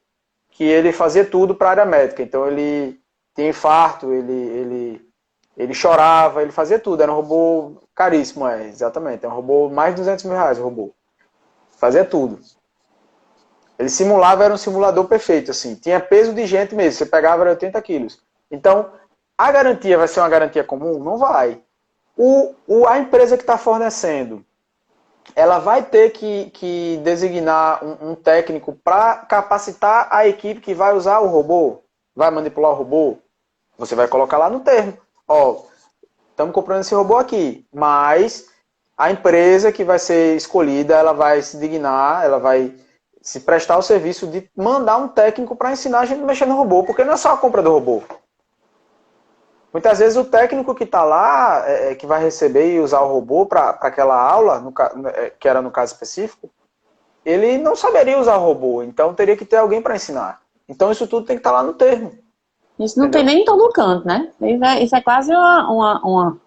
que ele fazia tudo para a área médica. Então ele tinha infarto, ele chorava, ele fazia tudo. Era um robô caríssimo, exatamente. É um robô, mais de 200 mil reais o robô. Fazia tudo. Ele simulava, era um simulador perfeito, assim. Tinha peso de gente mesmo, você pegava, era 80 quilos. Então, a garantia vai ser uma garantia comum? Não vai. A empresa que está fornecendo, ela vai ter que designar um técnico para capacitar a equipe que vai usar o robô, vai manipular o robô. Você vai colocar lá no termo. Ó, estamos comprando esse robô aqui, mas a empresa que vai ser escolhida, ela vai se dignar, ela vai se prestar o serviço de mandar um técnico para ensinar a gente a mexer no robô, porque não é só a compra do robô. Muitas vezes o técnico que está lá, que vai receber e usar o robô para aquela aula, que era no caso específico, ele não saberia usar o robô, então teria que ter alguém para ensinar. Então isso tudo tem que estar lá no termo. Isso não tem nem em todo canto, né? Isso é quase uma...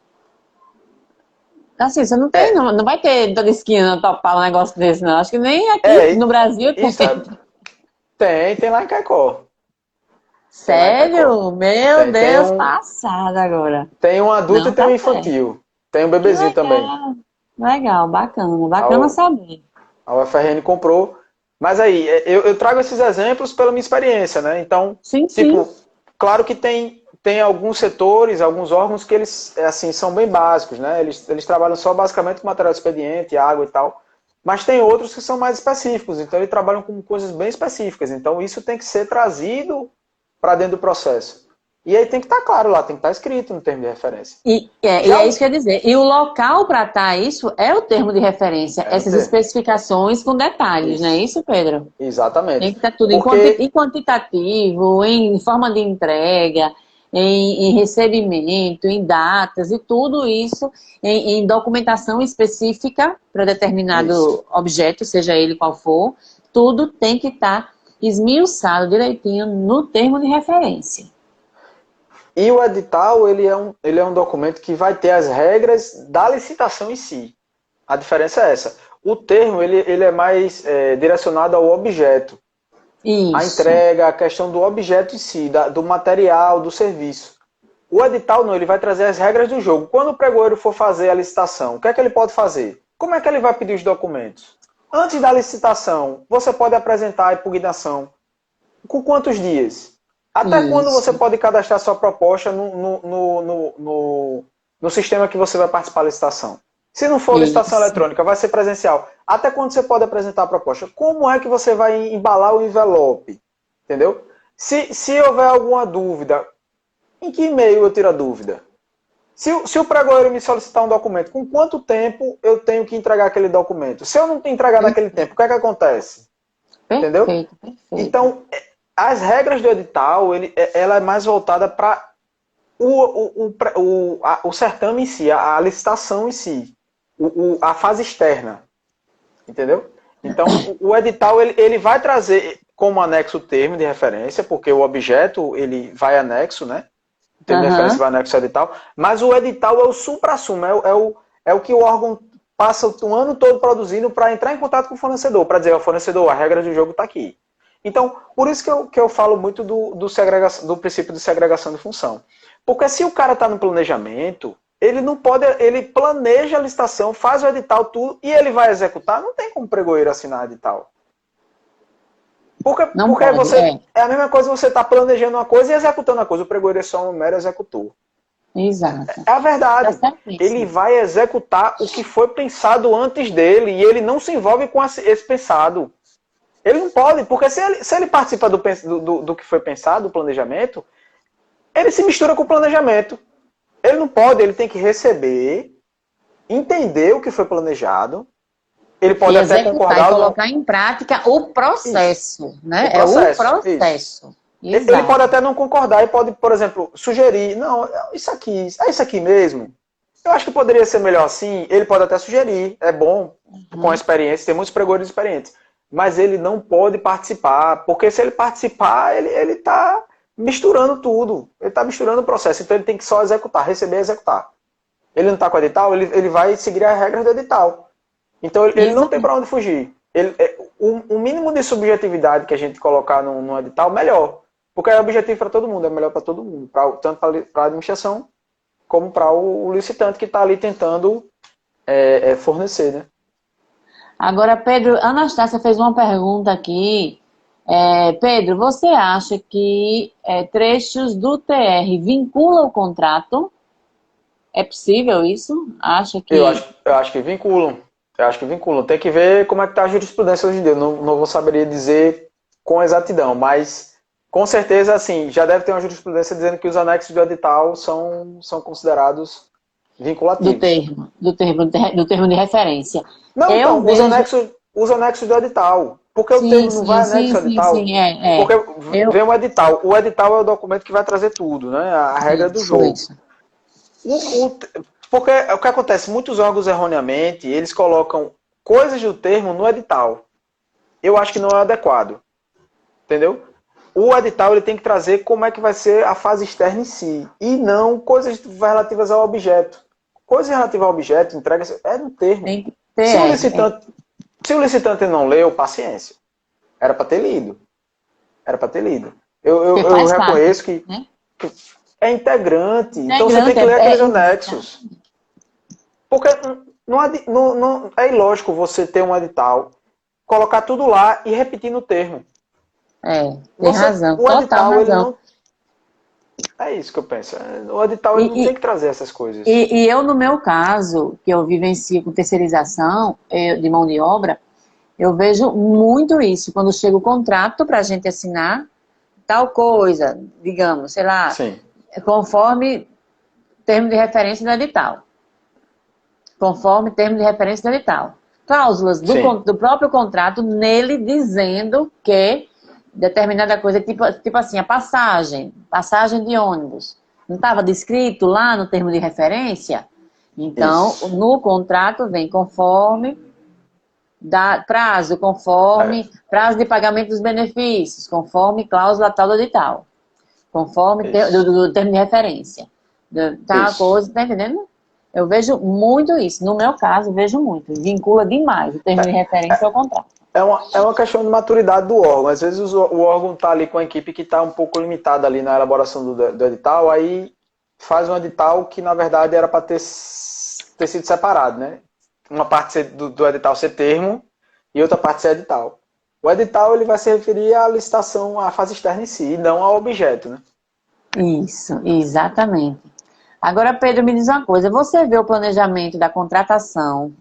Assim, você não tem, não vai ter toda esquina topar um negócio desse, não. Acho que nem aqui no Brasil tem lá em Caicó. Sério? Meu Deus, passado agora. Tem um adulto e tem um infantil. Tem um bebezinho também. Legal, bacana saber. A UFRN comprou. Mas aí, eu trago esses exemplos pela minha experiência, né? Então, sim. Claro que tem alguns setores, alguns órgãos que eles, assim, são bem básicos, né? Eles trabalham só basicamente com material de expediente, água e tal. Mas tem outros que são mais específicos, então eles trabalham com coisas bem específicas. Então isso tem que ser trazido para dentro do processo. E aí tem que estar claro lá, tem que estar escrito no termo de referência. E é isso que quer dizer. E o local para estar isso é o termo de referência, essas especificações com detalhes, não é isso, Pedro? Exatamente. Tem que estar tudo em quantitativo, em forma de entrega, em recebimento, em datas, e tudo isso em documentação específica para determinado objeto, seja ele qual for, tudo tem que estar esmiuçado direitinho no termo de referência. E o edital, ele é um documento que vai ter as regras da licitação em si. A diferença é essa. O termo, ele é mais direcionado ao objeto. Isso. A entrega, a questão do objeto em si, do material, do serviço. O edital não, ele vai trazer as regras do jogo. Quando o pregoeiro for fazer a licitação, o que é que ele pode fazer? Como é que ele vai pedir os documentos? Antes da licitação, você pode apresentar a impugnação. Com quantos dias? Até quando você pode cadastrar sua proposta no sistema que você vai participar da licitação? Se não for licitação eletrônica, vai ser presencial. Até quando você pode apresentar a proposta? Como é que você vai embalar o envelope? Entendeu? Se houver alguma dúvida, em que e-mail eu tiro a dúvida? Se o pregoeiro me solicitar um documento, com quanto tempo eu tenho que entregar aquele documento? Se eu não entregar naquele tempo, o que é que acontece? Entendeu? Perfeito. Então, as regras do edital, ela é mais voltada para o certame em si, a licitação em si, a fase externa. Entendeu? Então, o edital, ele vai trazer como anexo o termo de referência, porque o objeto, ele vai anexo, né? O termo de referência vai anexo ao edital, mas o edital é o supra-sumo, é o que o órgão passa o ano todo produzindo para entrar em contato com o fornecedor, para dizer ao fornecedor, a regra do jogo está aqui. Então, por isso que eu falo muito do princípio de segregação de função. Porque se o cara está no planejamento, ele não pode, ele planeja a licitação, faz o edital, tudo, e ele vai executar, não tem como o pregoeiro assinar edital. Porque é a mesma coisa você está planejando uma coisa e executando uma coisa. O pregoeiro é só um mero executor. Exato. É a verdade. Ele vai executar o que foi pensado antes dele e ele não se envolve com esse pensado. Ele não pode, porque se ele participa do que foi pensado, do planejamento, ele se mistura com o planejamento. Ele não pode, ele tem que receber, entender o que foi planejado. Ele pode até concordar e colocar em prática o processo, né? O processo. Ele Exato. pode até não concordar e pode, por exemplo, sugerir, não, é isso aqui mesmo. Eu acho que poderia ser melhor assim. Ele pode até sugerir, é bom, com a Uhum. experiência, tem muitos pregões experientes. Mas ele não pode participar, porque se ele participar, ele está misturando tudo. Ele está misturando o processo. Então ele tem que só executar, receber e executar. Ele não está com o edital, ele vai seguir as regras do edital. Então ele não tem Exato. para onde fugir. O mínimo de subjetividade que a gente colocar no edital, melhor. Porque é objetivo para todo mundo, é melhor para todo mundo. Tanto para a administração, como para o licitante que está ali tentando fornecer, né? Agora, Pedro, Anastácia fez uma pergunta aqui. Pedro, você acha que trechos do TR vinculam o contrato? É possível isso? Acha que Eu acho que vinculam. Eu acho que vinculam. Tem que ver como é que está a jurisprudência hoje em dia. Eu não vou saber dizer com exatidão, mas com certeza, assim, já deve ter uma jurisprudência dizendo que os anexos do edital são considerados vinculativos. do termo de referência? Não, Eu então, vejo, os anexos do edital. Porque o sim, termo não vai sim, sim, anexo ao sim, edital? sim, Porque Eu, vem o edital. O edital é o documento que vai trazer tudo, né? A regra do isso, jogo. isso. O- Porque o que acontece? Muitos órgãos, erroneamente, eles colocam coisas do termo no edital. Eu acho que não é adequado. Entendeu? O edital ele tem que trazer como é que vai ser a fase externa em si. E não coisas relativas ao objeto. Coisas relativas ao objeto, entrega, é no termo. Tem que ter, Se o licitante, se o licitante não leu, paciência. Era para ter lido. Era para ter lido. porque Eu faz parte, reconheço que né? é integrante. Então você tem Integrante, que ler aqueles anexos. Porque é ilógico você ter um edital, colocar tudo lá e repetir no termo. tem razão, O total edital, ele razão. não. É isso que eu penso. O edital, E, ele não tem e, que trazer essas coisas. eu, no meu caso, que eu vivencio com terceirização de mão de obra, eu vejo muito isso. Quando chega o contrato para a gente assinar, tal coisa, digamos, sei lá, Sim, conforme termo de referência do edital. Conforme termo de referência do edital. Cláusulas sim. do próprio contrato nele dizendo que determinada coisa, tipo assim, a passagem de ônibus. Não estava descrito lá no termo de referência? Então, Isso. no contrato vem conforme É, conforme prazo de pagamento dos benefícios, conforme cláusula tal do edital, conforme isso. do termo de referência. Tal Isso. coisa, tá entendendo? Eu vejo muito isso. No meu caso, vejo muito. Vincula demais o termo de referência ao contrato. É uma questão de maturidade do órgão. Às vezes o órgão está ali com a equipe que está um pouco limitada ali na elaboração do edital, aí faz um edital que, na verdade, era para ter sido separado, né? Uma parte do edital ser termo e outra parte ser edital. O edital ele vai se referir à licitação, à fase externa em si, e não ao objeto, né? Isso, exatamente. Agora, Pedro, me diz uma coisa: você vê o planejamento da contratação Hum.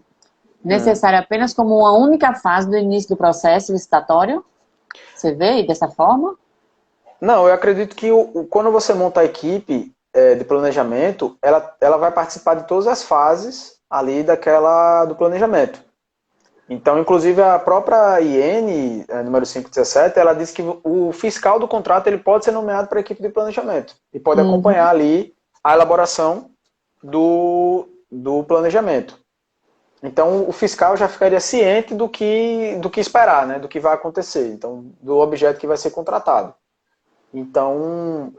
necessário apenas como uma única fase do início do processo licitatório? Você vê dessa forma? Não, eu acredito que quando você monta a equipe de planejamento, ela vai participar de todas as fases ali do planejamento. Então, inclusive, a própria IN, número 517, ela diz que o fiscal do contrato ele pode ser nomeado para a equipe de planejamento e pode acompanhar Uhum. ali a elaboração do planejamento. Então, o fiscal já ficaria ciente do que esperar, né, do que vai acontecer, então, do objeto que vai ser contratado. Então,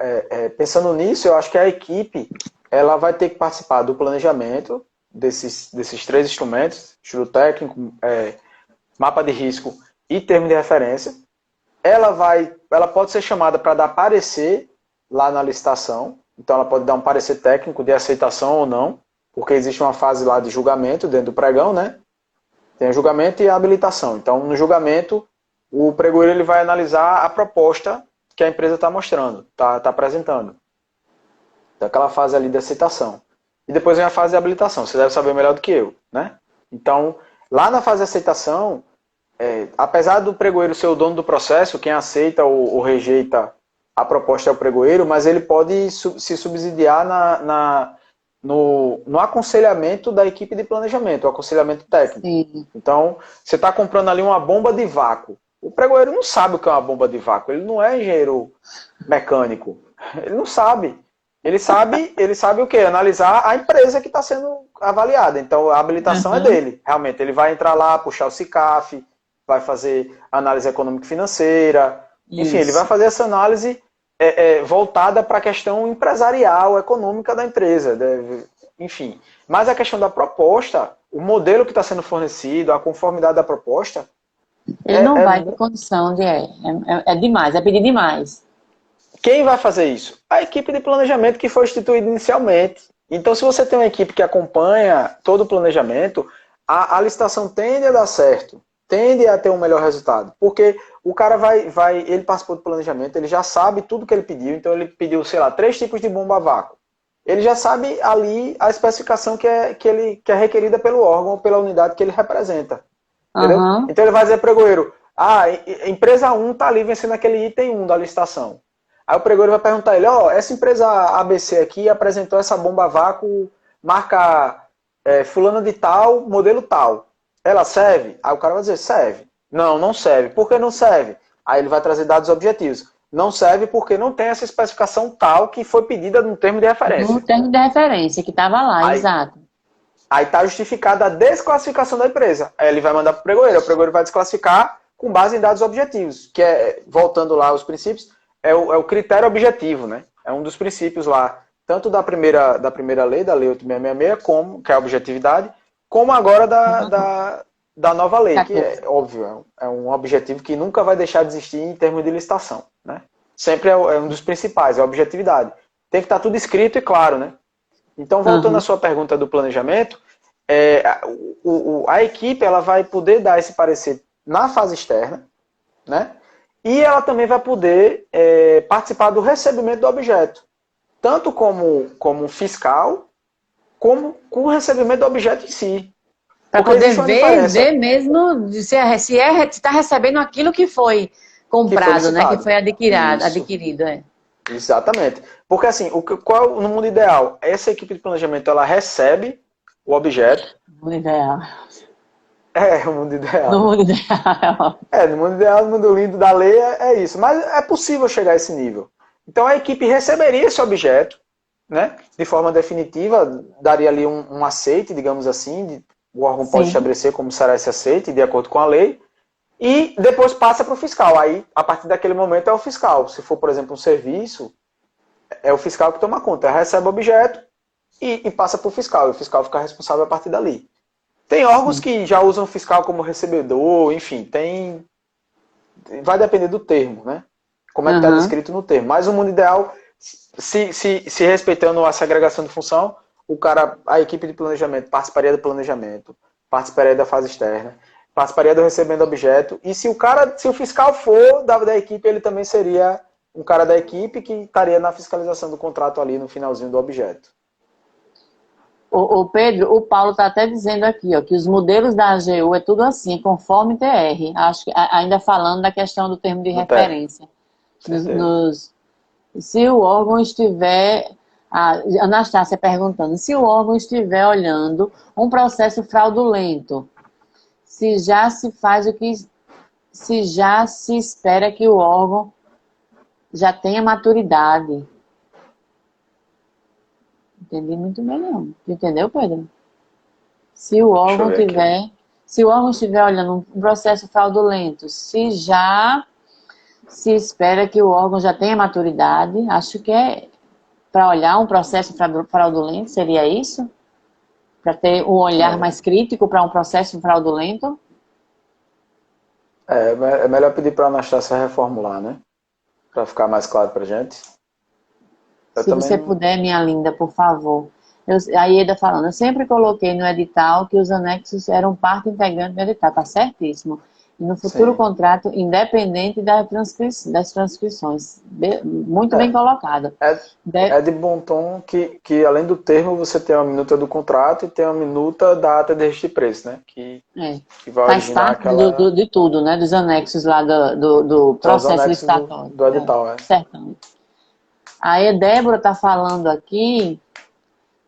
pensando nisso, eu acho que a equipe ela vai ter que participar do planejamento desses três instrumentos, estudo técnico, mapa de risco e termo de referência. Ela pode ser chamada para dar parecer lá na licitação, então ela pode dar um parecer técnico de aceitação ou não, porque existe uma fase lá de julgamento dentro do pregão, né? Tem o julgamento e a habilitação. Então, no julgamento, o pregoeiro ele vai analisar a proposta que a empresa está mostrando, está apresentando. Daquela fase ali de aceitação. E depois vem a fase de habilitação. Você deve saber melhor do que eu, né? Então, lá na fase de aceitação, apesar do pregoeiro ser o dono do processo, quem aceita ou rejeita a proposta é o pregoeiro, mas ele pode se subsidiar no aconselhamento da equipe de planejamento, o aconselhamento técnico. Sim. Então, você está comprando ali uma bomba de vácuo. O pregoeiro não sabe o que é uma bomba de vácuo, ele não é engenheiro mecânico, ele não sabe. Ele sabe o quê? Analisar a empresa que está sendo avaliada. Então, a habilitação é dele. Realmente, ele vai entrar lá, puxar o SICAF, vai fazer análise econômico-financeira. Enfim, ele vai fazer essa análise voltada para a questão empresarial, econômica da empresa. Enfim. Mas a questão da proposta, o modelo que está sendo fornecido, a conformidade da proposta... Ele não vai ter condição de... É demais, é pedir demais. Quem vai fazer isso? A equipe de planejamento que foi instituída inicialmente. Então, se você tem uma equipe que acompanha todo o planejamento, a licitação tende a dar certo, tende a ter um melhor resultado. Porque o cara ele participou do planejamento, ele já sabe tudo que ele pediu, então ele pediu, sei lá, 3 tipos de bomba a vácuo. Ele já sabe ali a especificação que é requerida pelo órgão ou pela unidade que ele representa. Entendeu? Então ele vai dizer para o pregoeiro, empresa 1 está ali vencendo aquele item 1 da licitação. Aí o pregoeiro vai perguntar a ele, essa empresa ABC aqui apresentou essa bomba a vácuo, marca fulana de tal, modelo tal. Ela serve? Aí o cara vai dizer, serve. Não, não serve. Por que não serve? Aí ele vai trazer dados objetivos. Não serve porque não tem essa especificação tal que foi pedida no termo de referência. No termo de referência, que estava lá, exato. Aí está justificada a desclassificação da empresa. Aí ele vai mandar para o pregoeiro vai desclassificar com base em dados objetivos, que é, voltando lá aos princípios, é o critério objetivo, né? É um dos princípios lá, tanto da primeira lei, da Lei 8666, que é a objetividade, como agora da nova lei, que é óbvio, é um objetivo que nunca vai deixar de existir em termos de licitação, né? Sempre é um dos principais, é a objetividade. Tem que estar tudo escrito e claro, né? Então, voltando à sua pergunta do planejamento, a equipe ela vai poder dar esse parecer na fase externa, né? E ela também vai poder participar do recebimento do objeto, tanto como fiscal, como com o recebimento do objeto em si. Para poder ver mesmo se está recebendo aquilo que foi comprado, né? Que foi adquirido. Exatamente. Porque assim, no mundo ideal, essa equipe de planejamento ela recebe o objeto. No mundo ideal. O mundo ideal. No mundo ideal. No mundo ideal, no mundo lindo da lei é isso. Mas é possível chegar a esse nível. Então a equipe receberia esse objeto, né? De forma definitiva, daria ali um aceite, digamos assim. O órgão pode estabelecer como será esse aceite, de acordo com a lei. E depois passa para o fiscal. Aí, a partir daquele momento, é o fiscal. Se for, por exemplo, um serviço, é o fiscal que toma conta. Recebe o objeto e passa para o fiscal. E o fiscal fica responsável a partir dali. Tem órgãos que já usam o fiscal como recebedor, enfim, vai depender do termo, né? Como é que está descrito no termo. Mas o mundo ideal, se respeitando a segregação de função, a equipe de planejamento participaria do planejamento, participaria da fase externa, participaria do recebendo objeto, e se o fiscal for da equipe, ele também seria um cara da equipe que estaria na fiscalização do contrato ali no finalzinho do objeto. O Pedro, o Paulo está até dizendo aqui, que os modelos da AGU é tudo assim, conforme TR. Acho que ainda falando da questão do termo de referência. Se o órgão estiver... A Anastácia perguntando, se o órgão estiver olhando um processo fraudulento, se já se espera que o órgão já tenha maturidade. Entendi muito bem, não. Entendeu, Pedro? Se o órgão estiver olhando um processo fraudulento, se se espera que o órgão já tenha maturidade, acho que para olhar um processo fraudulento, seria isso? Para ter um olhar mais crítico para um processo fraudulento? É melhor pedir para a Anastácia reformular, né? Para ficar mais claro para a gente. Se você puder, minha linda, por favor. A Ieda falando, eu sempre coloquei no edital que os anexos eram parte integrante do edital, tá certíssimo. E no futuro contrato, independente das transcrições. Muito bem colocado. É de bom tom que, além do termo, você tem uma minuta do contrato e tem uma minuta da ata de registro de preço, né? Que vai faz parte de tudo, né? Dos anexos lá do processo licitatório. Do edital, Certo. Aí Débora está falando aqui,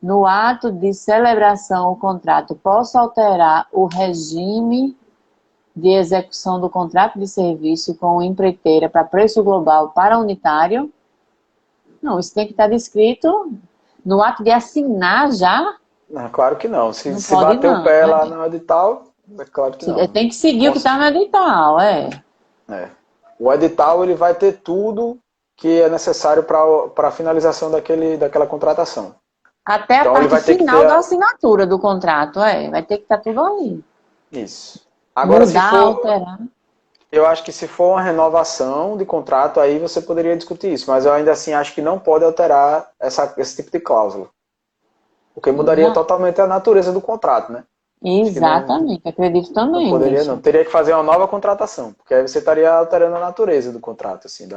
no ato de celebração o contrato, posso alterar o regime de execução do contrato de serviço com empreiteira para preço global para unitário. Não, isso tem que estar descrito no ato de assinar já. Não, claro que não. Se, Não se pode bater o não, pé lá né? no edital, é claro que não. Tem que seguir o que está no edital, É. O edital ele vai ter tudo que é necessário para a finalização daquela contratação. Até a Então ele parte vai ter que final ter da assinatura do contrato, vai ter que estar tudo ali. isso. Agora, se Mudar, for, alterar. eu acho que se for uma renovação de contrato, aí você poderia discutir isso. Mas eu ainda assim acho que não pode alterar esse tipo de cláusula. Porque mudaria Não, totalmente a natureza do contrato, né? Acho que exatamente, acredito não também poderia, não. nisso. Teria que fazer uma nova contratação. Porque aí você estaria alterando a natureza do contrato, assim,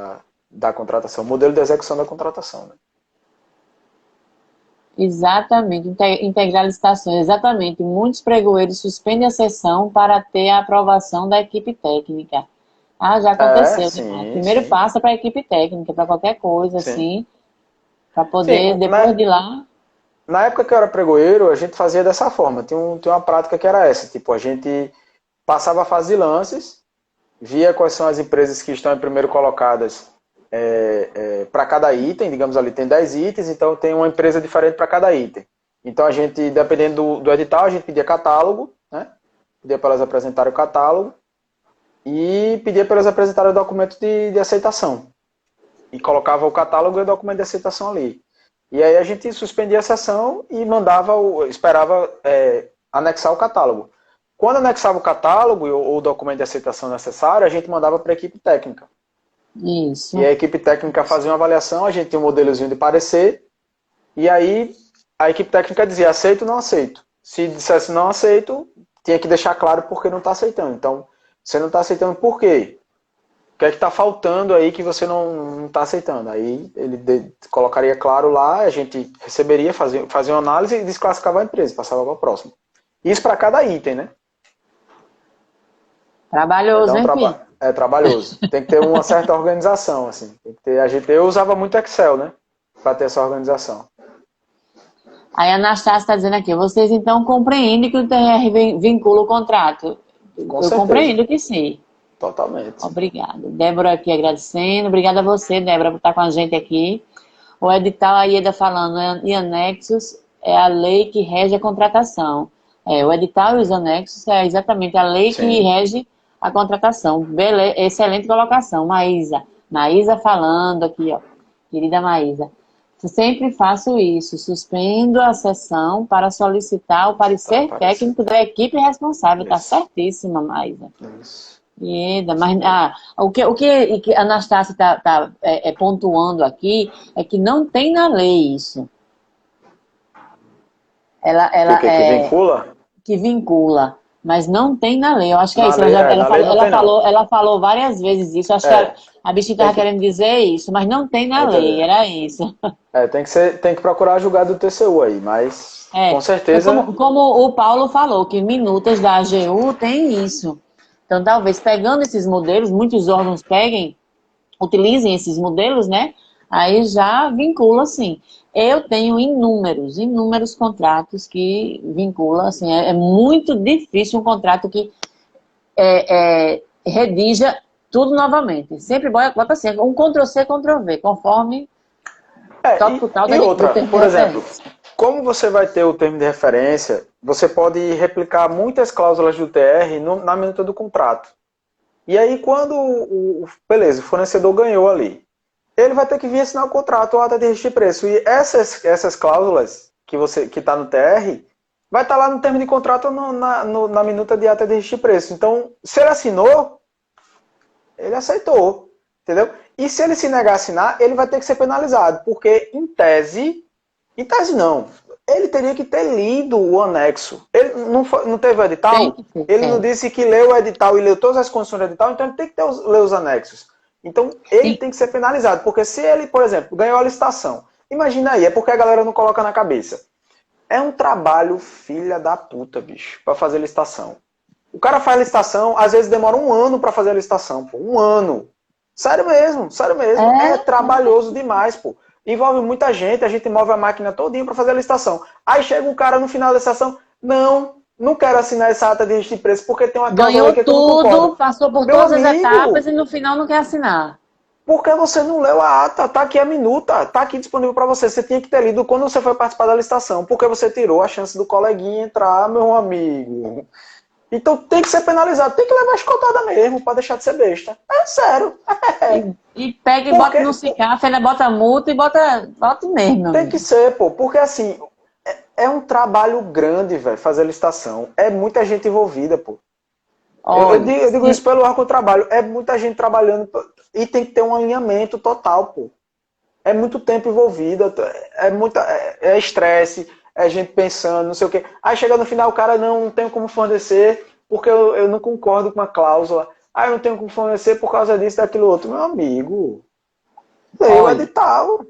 da contratação, o modelo de execução da contratação, né? Exatamente, integrar licitações, exatamente. Muitos pregoeiros suspendem a sessão para ter a aprovação da equipe técnica. Ah, já É, aconteceu demais. sim, Primeiro sim, passa para a equipe técnica, para qualquer coisa, sim. assim, para poder, Sim, depois de lá, na época que eu era pregoeiro, a gente fazia dessa forma. Tinha uma prática que era essa. Tipo, a gente passava a fase de lances, via quais são as empresas que estão em primeiro colocadas para cada item. Digamos ali, tem 10 itens, então tem uma empresa diferente para cada item. Então a gente, dependendo do edital, a gente pedia catálogo, né? Pedia para elas apresentarem o catálogo e pedia para elas apresentarem o documento de aceitação. E colocava o catálogo e o documento de aceitação ali. E aí a gente suspendia a sessão e esperava anexar o catálogo. Quando anexava o catálogo ou o documento de aceitação necessário, a gente mandava para a equipe técnica. E isso. a equipe técnica fazia uma avaliação, a gente tinha um modelozinho de parecer, e aí a equipe técnica dizia aceito ou não aceito. Se dissesse não aceito, tinha que deixar claro por que não está aceitando. Então, você não está aceitando por quê? O que é que está faltando aí que você não está aceitando? Aí ele colocaria claro lá, a gente receberia, fazia uma análise e desclassificava a empresa, passava para a próxima. Isso para cada item, né? Trabalhoso, Então hein, filho? é trabalhoso. Tem que ter uma certa organização, assim. Tem que ter, eu usava muito Excel, né? Para ter essa organização. Aí a Anastácia está dizendo aqui, vocês então compreendem que o TR vincula o contrato? Com Eu certeza. compreendo que sim. Totalmente. Obrigada. Débora aqui agradecendo. Obrigada a você, Débora, por estar com a gente aqui. O edital, a Ieda falando, e anexos é a lei que rege a contratação. O edital e os anexos é exatamente a lei que Sim. rege a contratação. Excelente colocação, Maísa. Maísa falando aqui, ó. Querida Maísa. Sempre faço isso, suspendo a sessão para solicitar o Tá, parecer parece. técnico da equipe responsável. Está Isso. certíssima, Maísa. Isso. Mas o que a Anastácia está pontuando aqui é que não tem na lei isso. Que o Ela que? Que vincula? que vincula, mas não tem na lei. Eu acho que é Na isso. lei, Ela na lei falou, não tem não. ela falou várias vezes isso. Acho que É, a bichinha tem estava que, querendo dizer isso, mas não tem na lei. entender. Era isso. Tem que procurar julgado do TCU aí, mas com Mas certeza. como o Paulo falou, que minutas da AGU tem isso. Então, talvez pegando esses modelos, muitos órgãos utilizem esses modelos, né? Aí já vincula, assim. Eu tenho inúmeros contratos que vinculam, assim. É muito difícil um contrato que redija tudo novamente. Sempre bota assim, um Ctrl+C, Ctrl+V, conforme total E do outra, termo de por exemplo, referência. como você vai ter o termo de referência, você pode replicar muitas cláusulas do TR na minuta do contrato. E aí, quando beleza, o fornecedor ganhou ali, ele vai ter que vir assinar o contrato, o ata de registro de preço. E essas cláusulas que está no TR, vai estar lá no termo de contrato na minuta de ata de registro de preço. Então, se ele assinou, ele aceitou, entendeu? E se ele se negar a assinar, ele vai ter que ser penalizado, porque em tese não, ele teria que ter lido o anexo. Ele não teve o Tem edital? que ter. Ele não disse que leu o edital e leu todas as condições do edital, então ele tem que ler os anexos. Então ele E, tem que ser penalizado, porque se ele, por exemplo, ganhou a licitação, imagina aí, é porque a galera não coloca na cabeça. É um trabalho filha da puta, bicho, para fazer licitação. O cara faz licitação, às vezes demora um ano para fazer a licitação, pô. Um ano. Sério mesmo, sério mesmo. É trabalhoso demais, pô. Envolve muita gente, a gente move a máquina todinha para fazer a licitação. Aí chega um cara no final da licitação, não, não quero assinar essa ata de registro de preço porque tem uma cláusula Ganhou aqui que eu não concordo. tudo, passou por Meu todas as amigo, etapas e no final não quer assinar. por que você não leu a ata? Tá aqui a minuta, tá aqui disponível para você. Você tinha que ter lido quando você foi participar da licitação. Por que você tirou a chance do coleguinha entrar, meu amigo? Então tem que ser penalizado, tem que levar a escotada mesmo, para deixar de ser besta. É sério. E pega e bota Porque no CICAF, ainda bota multa e bota mesmo, meu tem que amigo. ser, pô. Porque assim, é um trabalho grande, velho, fazer licitação. É muita gente envolvida, pô. Olha, Eu digo isso pelo órgão do trabalho. É muita gente trabalhando e tem que ter um alinhamento total, pô. É muito tempo envolvido, é estresse, é gente pensando, não sei o quê. Aí chega no final, o cara não tem como fornecer porque eu não concordo com a cláusula. Ah, eu não tenho como fornecer por causa disso, daquilo outro. Meu amigo, leia o olha, edital.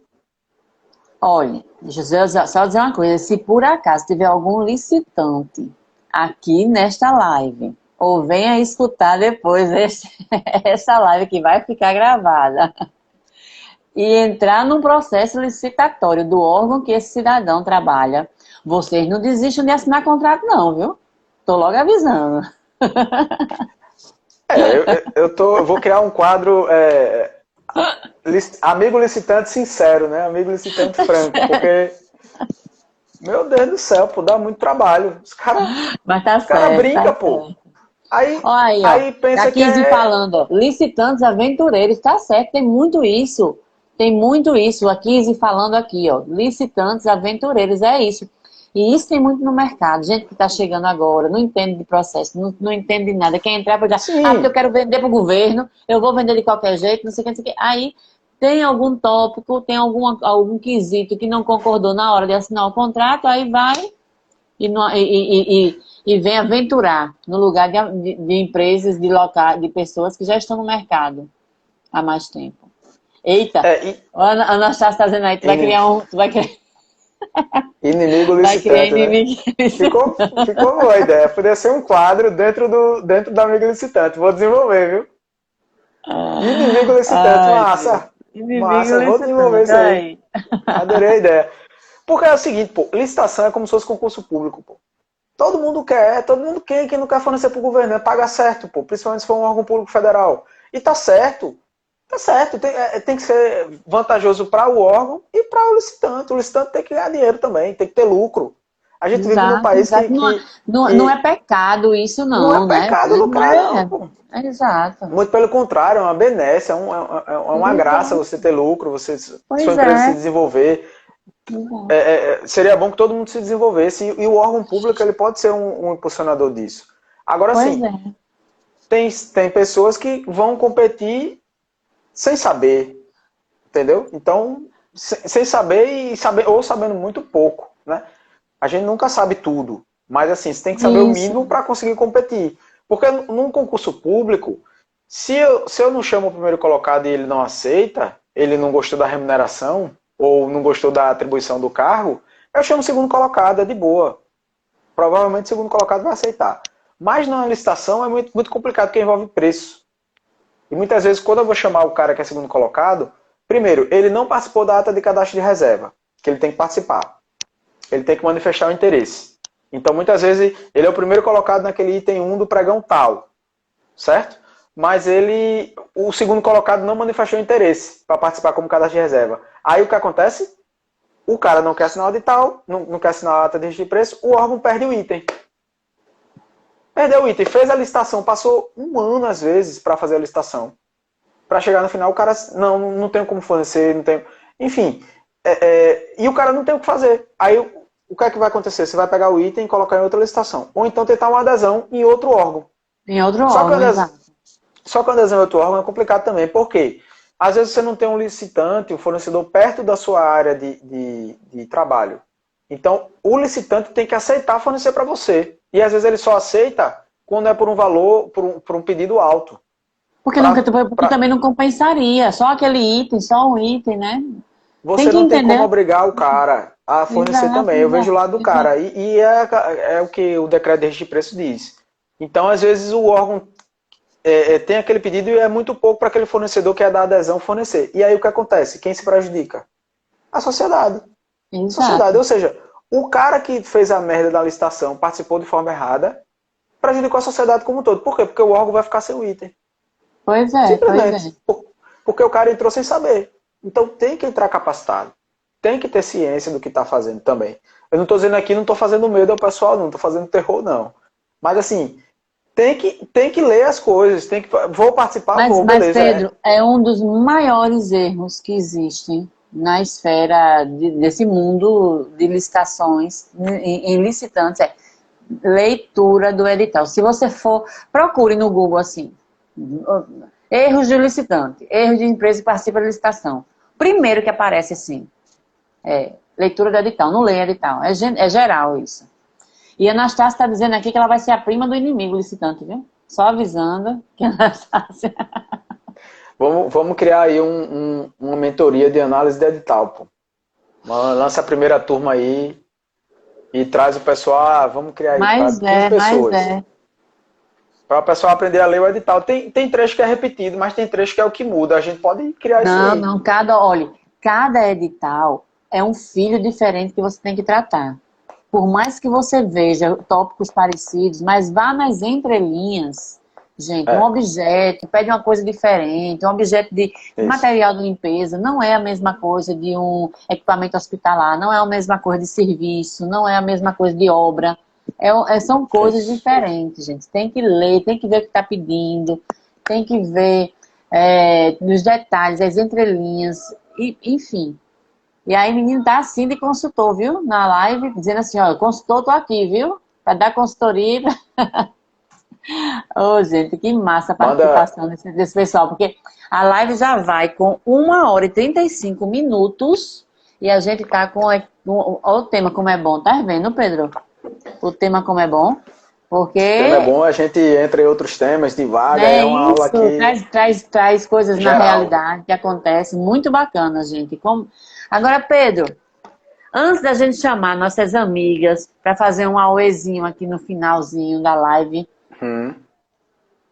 olha, deixa eu só dizer uma coisa. Se por acaso tiver algum licitante aqui nesta live, ou venha escutar depois essa live que vai ficar gravada, e entrar num processo licitatório do órgão que esse cidadão trabalha, vocês não desistam de assinar contrato não, viu? Tô logo avisando. Eu vou criar um quadro amigo licitante sincero, né? Amigo licitante franco, porque, meu Deus do céu, pô, dá muito trabalho. Mas tá Os cara certo, tá brinca, pô. certo. Aí, Olha aí, ó. aí Da pensa que 15 falando, ó. Licitantes aventureiros, tá certo, tem muito isso. Tem muito isso. A 15 falando aqui, ó. Licitantes aventureiros, é isso. E isso tem muito no mercado. Gente que está chegando agora, não entende de processo, não entende de nada. Quer entrar para dizer, porque eu sim, quero vender para o governo, eu vou vender de qualquer jeito, não sei o que, não sei o que. Aí tem algum tópico, tem algum quesito que não concordou na hora de assinar o contrato, aí vai e vem aventurar no lugar de empresas, de pessoas que já estão no mercado há mais tempo. Eita, é, a Anastácia está dizendo aí, inimigo vai criar licitante, né? inimigo. Ficou boa a ideia. Poderia ser um quadro dentro do amigo licitante. Vou desenvolver, viu? Inimigo licitante, Ai, Deus. massa. Inimigo Massa, vou desenvolver licitante, isso aí. aí. Adorei a ideia. Porque é o seguinte, pô, licitação é como se fosse concurso público, pô. Todo mundo quer, quem não quer fornecer pro governo, é paga certo, pô, principalmente se for um órgão público federal. E tá certo, tem que ser vantajoso para o órgão e para o licitante. O licitante tem que ganhar dinheiro também, tem que ter lucro. A gente vive num Exato, país exato. Não é que pecado isso, não é não, né? pecado Não lucrar, não, é. pô. É exato. Muito pelo contrário, é uma benesse, é uma graça Exato. você ter lucro, sua Pois empresa se é. desenvolver. Exato. Seria bom que todo mundo se desenvolvesse e o órgão público ele pode ser um impulsionador disso. Agora Pois sim, é. tem pessoas que vão competir sem saber, entendeu? Então, sem saber ou sabendo muito pouco, né? A gente nunca sabe tudo, mas assim, você tem que saber o Isso. mínimo para conseguir competir. Porque num concurso público, se eu não chamo o primeiro colocado e ele não aceita, ele não gostou da remuneração, ou não gostou da atribuição do cargo, eu chamo o segundo colocado, é de boa. Provavelmente o segundo colocado vai aceitar. Mas na licitação é muito, muito complicado, porque envolve preço. E muitas vezes, quando eu vou chamar o cara que é segundo colocado, primeiro, ele não participou da ata de cadastro de reserva, que ele tem que participar. Ele tem que manifestar o interesse. Então, muitas vezes, ele é o primeiro colocado naquele item 1 do pregão tal, certo? Mas o segundo colocado não manifestou interesse para participar como cadastro de reserva. Aí o que acontece? O cara não quer assinar o edital, não quer assinar a ata de registro de preço, o órgão perde o item. Perdeu o item, fez a licitação, passou um ano às vezes para fazer a licitação. Para chegar no final, o cara não tem como fornecer, não tem. Enfim, e o cara não tem o que fazer. Aí o que é que vai acontecer? Você vai pegar o item e colocar em outra licitação. Ou então tentar uma adesão em outro órgão. Em outro Só que órgão, exato. só que a adesão em outro órgão é complicado também. Por quê? Às vezes você não tem um licitante, um fornecedor perto da sua área de trabalho. Então, o licitante tem que aceitar fornecer para você. E às vezes ele só aceita quando é por um valor, por um pedido alto. Porque também não compensaria. Só aquele item, só um item, né? Tem Você que não tem como entender. obrigar o cara a fornecer Exato, também. Eu vejo o exato, lado do exato. cara. E é o que o decreto de registro de preço diz. Então, às vezes, o órgão tem aquele pedido e é muito pouco para aquele fornecedor que é da adesão fornecer. E aí o que acontece? Quem se prejudica? A sociedade. Sociedade. Exato. Ou seja, O cara que fez a merda da licitação participou de forma errada, prejudicou a sociedade como um todo. Por quê? Porque o órgão vai ficar sem o item. Pois é, pois é. Simplesmente. Porque o cara entrou sem saber. Então tem que entrar capacitado. Tem que ter ciência do que está fazendo também. Eu não estou dizendo aqui, não estou fazendo medo ao pessoal, não estou fazendo terror, não. Mas assim, tem que ler as coisas, vou participar, vou, Mas beleza. Pedro, é um dos maiores erros que existem na esfera desse mundo de licitações, em licitantes, é leitura do edital. Se você for, procure no Google assim, erros de licitante, erros de empresa que participa da licitação. Primeiro que aparece assim, leitura do edital, não leia edital, é geral isso. E a Anastácia está dizendo aqui que ela vai ser a prima do inimigo licitante, viu? Só avisando que a Anastácia... Vamos criar aí uma mentoria de análise de edital, pô. Lança a primeira turma aí e traz o pessoal, vamos criar aí para 15 pessoas. Para o pessoal aprender a ler o edital. Tem trecho que é repetido, mas tem trecho que é o que muda. A gente pode criar isso aí. Não, cada edital é um filho diferente que você tem que tratar. Por mais que você veja tópicos parecidos, mas vá nas entrelinhas, gente, um objeto, pede uma coisa diferente, um objeto de material de limpeza, não é a mesma coisa de um equipamento hospitalar, não é a mesma coisa de serviço, não é a mesma coisa de obra. São coisas diferentes, gente. Tem que ler, tem que ver o que está pedindo, tem que ver nos detalhes, as entrelinhas, enfim. E aí o menino tá assim de consultor, viu? Na live, dizendo assim, ó, consultor, tô aqui, viu? Para dar consultoria. Ô, gente, que massa a participação desse pessoal, porque a live já vai com 1h35 e a gente tá com o tema como é bom, tá vendo, Pedro? O tema como é bom, porque... O tema é bom, a gente entra em outros temas, divaga, é uma aula que... Traz coisas geral. Na realidade que acontecem, muito bacana, gente. Agora, Pedro, antes da gente chamar nossas amigas para fazer um auezinho aqui no finalzinho da live,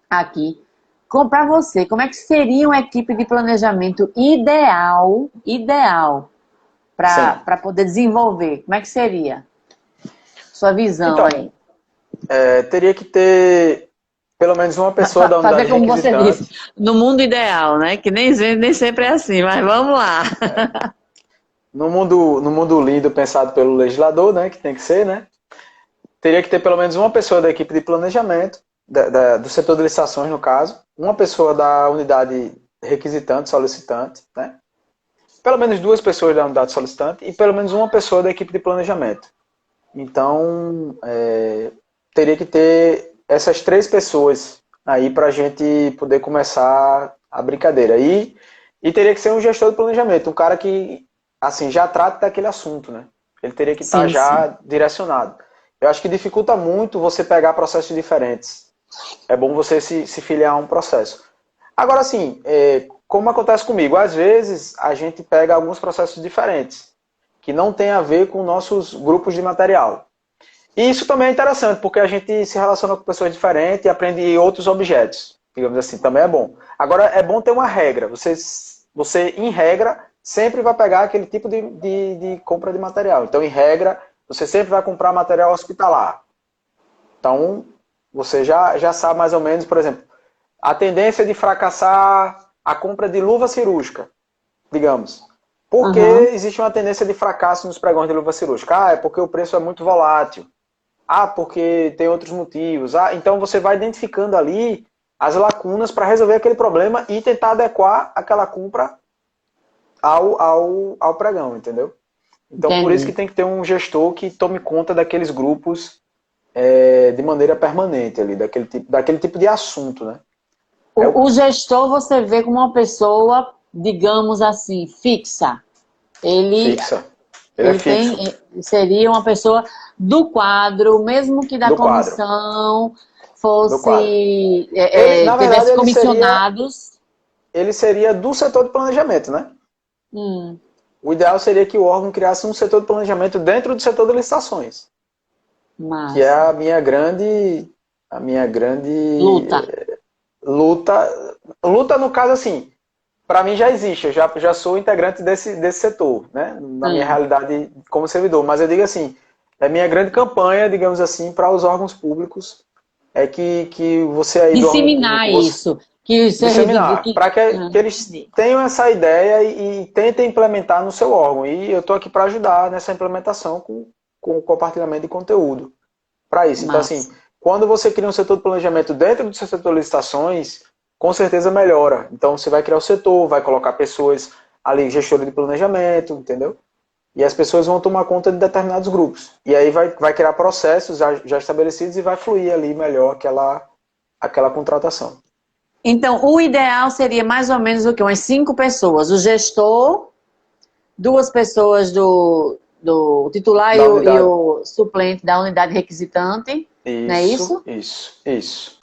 aqui, para você, como é que seria uma equipe de planejamento ideal para poder desenvolver? Como é que seria? Sua visão então, aí. Teria que ter pelo menos uma pessoa da unidade requisitante. Fazer como você disse, no mundo ideal, né? Que nem sempre é assim, mas vamos lá. No mundo lindo pensado pelo legislador, né? Que tem que ser, né? Teria que ter pelo menos uma pessoa da equipe de planejamento, do setor de licitações, no caso, uma pessoa da unidade requisitante, solicitante, né? Pelo menos 2 pessoas da unidade solicitante e pelo menos uma pessoa da equipe de planejamento. Então, teria que ter essas 3 pessoas aí para a gente poder começar a brincadeira. E teria que ser um gestor de planejamento, um cara que assim, já trata daquele assunto, né? Ele teria que estar já direcionado. Eu acho que dificulta muito você pegar processos diferentes. É bom você se filiar a um processo. Agora, assim, como acontece comigo, às vezes a gente pega alguns processos diferentes, que não tem a ver com nossos grupos de material. E isso também é interessante, porque a gente se relaciona com pessoas diferentes e aprende outros objetos. Digamos assim, também é bom. Agora, é bom ter uma regra. Você em regra, sempre vai pegar aquele tipo de compra de material. Então, em regra, você sempre vai comprar material hospitalar. Então, você já sabe mais ou menos, por exemplo, a tendência de fracassar a compra de luva cirúrgica, digamos. Por que existe uma tendência de fracasso nos pregões de luva cirúrgica? É porque o preço é muito volátil. Porque tem outros motivos. Então, você vai identificando ali as lacunas para resolver aquele problema e tentar adequar aquela compra ao pregão, entendeu? Então, por isso que tem que ter um gestor que tome conta daqueles grupos de maneira permanente, ali, daquele tipo de assunto, né? O gestor você vê como uma pessoa, digamos assim, fixa. Ele é fixo. Seria uma pessoa do quadro, mesmo que da comissão fosse... tivesse comissionados. Ele seria do setor de planejamento, né? O ideal seria que o órgão criasse um setor de planejamento dentro do setor de licitações. Massa. Que é a minha grande luta no caso assim, para mim já existe, eu já sou integrante desse setor, né? Na minha realidade como servidor, mas eu digo assim, É minha grande campanha, digamos assim, para os órgãos públicos, é que você aí do órgão Disseminar público, isso. Que você disseminar, para que eles entendi. tenham essa ideia e tentem implementar no seu órgão. E eu estou aqui para ajudar nessa implementação com o compartilhamento de conteúdo para isso. Então, assim, Massa. quando você cria um setor de planejamento dentro do seu setor de licitações, com certeza melhora. Então, você vai criar o setor, vai colocar pessoas ali, gestores de planejamento, entendeu? E as pessoas vão tomar conta de determinados grupos. E aí vai criar processos já estabelecidos e vai fluir ali melhor aquela contratação. Então, o ideal seria mais ou menos o quê? Umas 5 pessoas. O gestor, 2 pessoas do titular Da e unidade. o suplente da unidade requisitante, não é Isso, isso? isso, isso.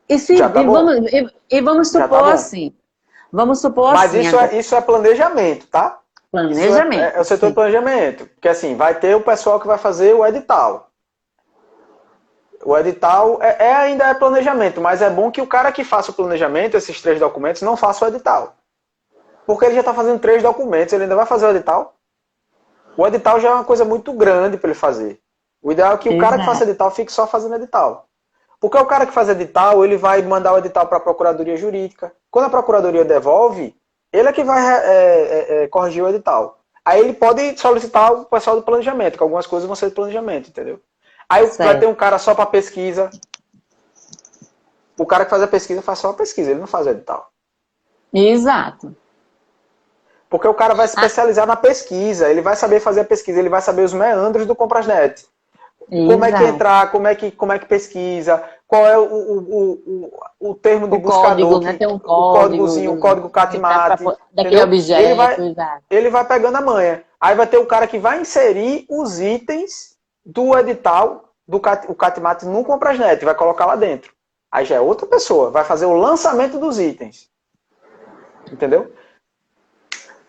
E, Já tá bom. vamos Já tá supor bom. assim, vamos supor Mas assim agora, isso é planejamento, tá? Isso é planejamento, o setor de sim. planejamento. Porque assim, vai ter o pessoal que vai fazer o edital. O edital ainda é planejamento, mas é bom que o cara que faça o planejamento, esses 3 documentos, não faça o edital. Porque ele já está fazendo 3 documentos, ele ainda vai fazer o edital? O edital já é uma coisa muito grande para ele fazer. O ideal é que o cara que faça Exato. edital fique só fazendo edital. Porque o cara que faz edital, ele vai mandar o edital para a Procuradoria Jurídica. Quando a Procuradoria devolve, ele é que vai corrigir o edital. Aí ele pode solicitar o pessoal do planejamento, que algumas coisas vão ser de planejamento, entendeu? Aí vai ter Certo. um cara só para pesquisa. O cara que faz a pesquisa faz só a pesquisa, ele não faz o edital. Exato. Porque o cara vai se Ah, especializar na pesquisa, ele vai saber fazer a pesquisa, ele vai saber os meandros do Comprasnet. Como é que exato. entrar, como é que pesquisa, qual é o termo de O código, buscador, né? Tem um o código códigozinho, o código CATMAT, daquele entendeu? objeto, exato. Ele vai pegando a manha. Aí vai ter o cara que vai inserir os itens do edital, o CATMAT no Comprasnet, vai colocar lá dentro. Aí já é outra pessoa, vai fazer o lançamento dos itens. Entendeu?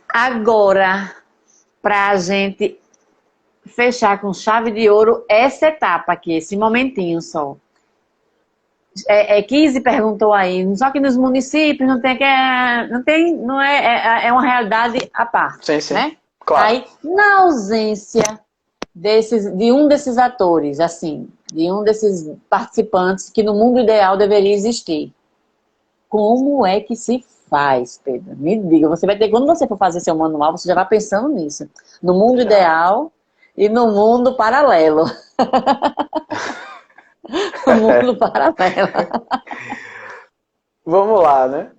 Agora, para a gente fechar com chave de ouro essa etapa aqui, esse momentinho só. Kizzy perguntou aí, só que nos municípios é uma realidade à parte, Sim, sim. né? Claro. Aí, na ausência de um desses atores, assim, de um desses participantes que no mundo ideal deveria existir, como é que se faz, Pedro? Me diga, você vai ter, quando você for fazer seu manual, você já vai pensando nisso. No mundo Já. ideal e no mundo paralelo. O mundo paralelo. Vamos lá, né?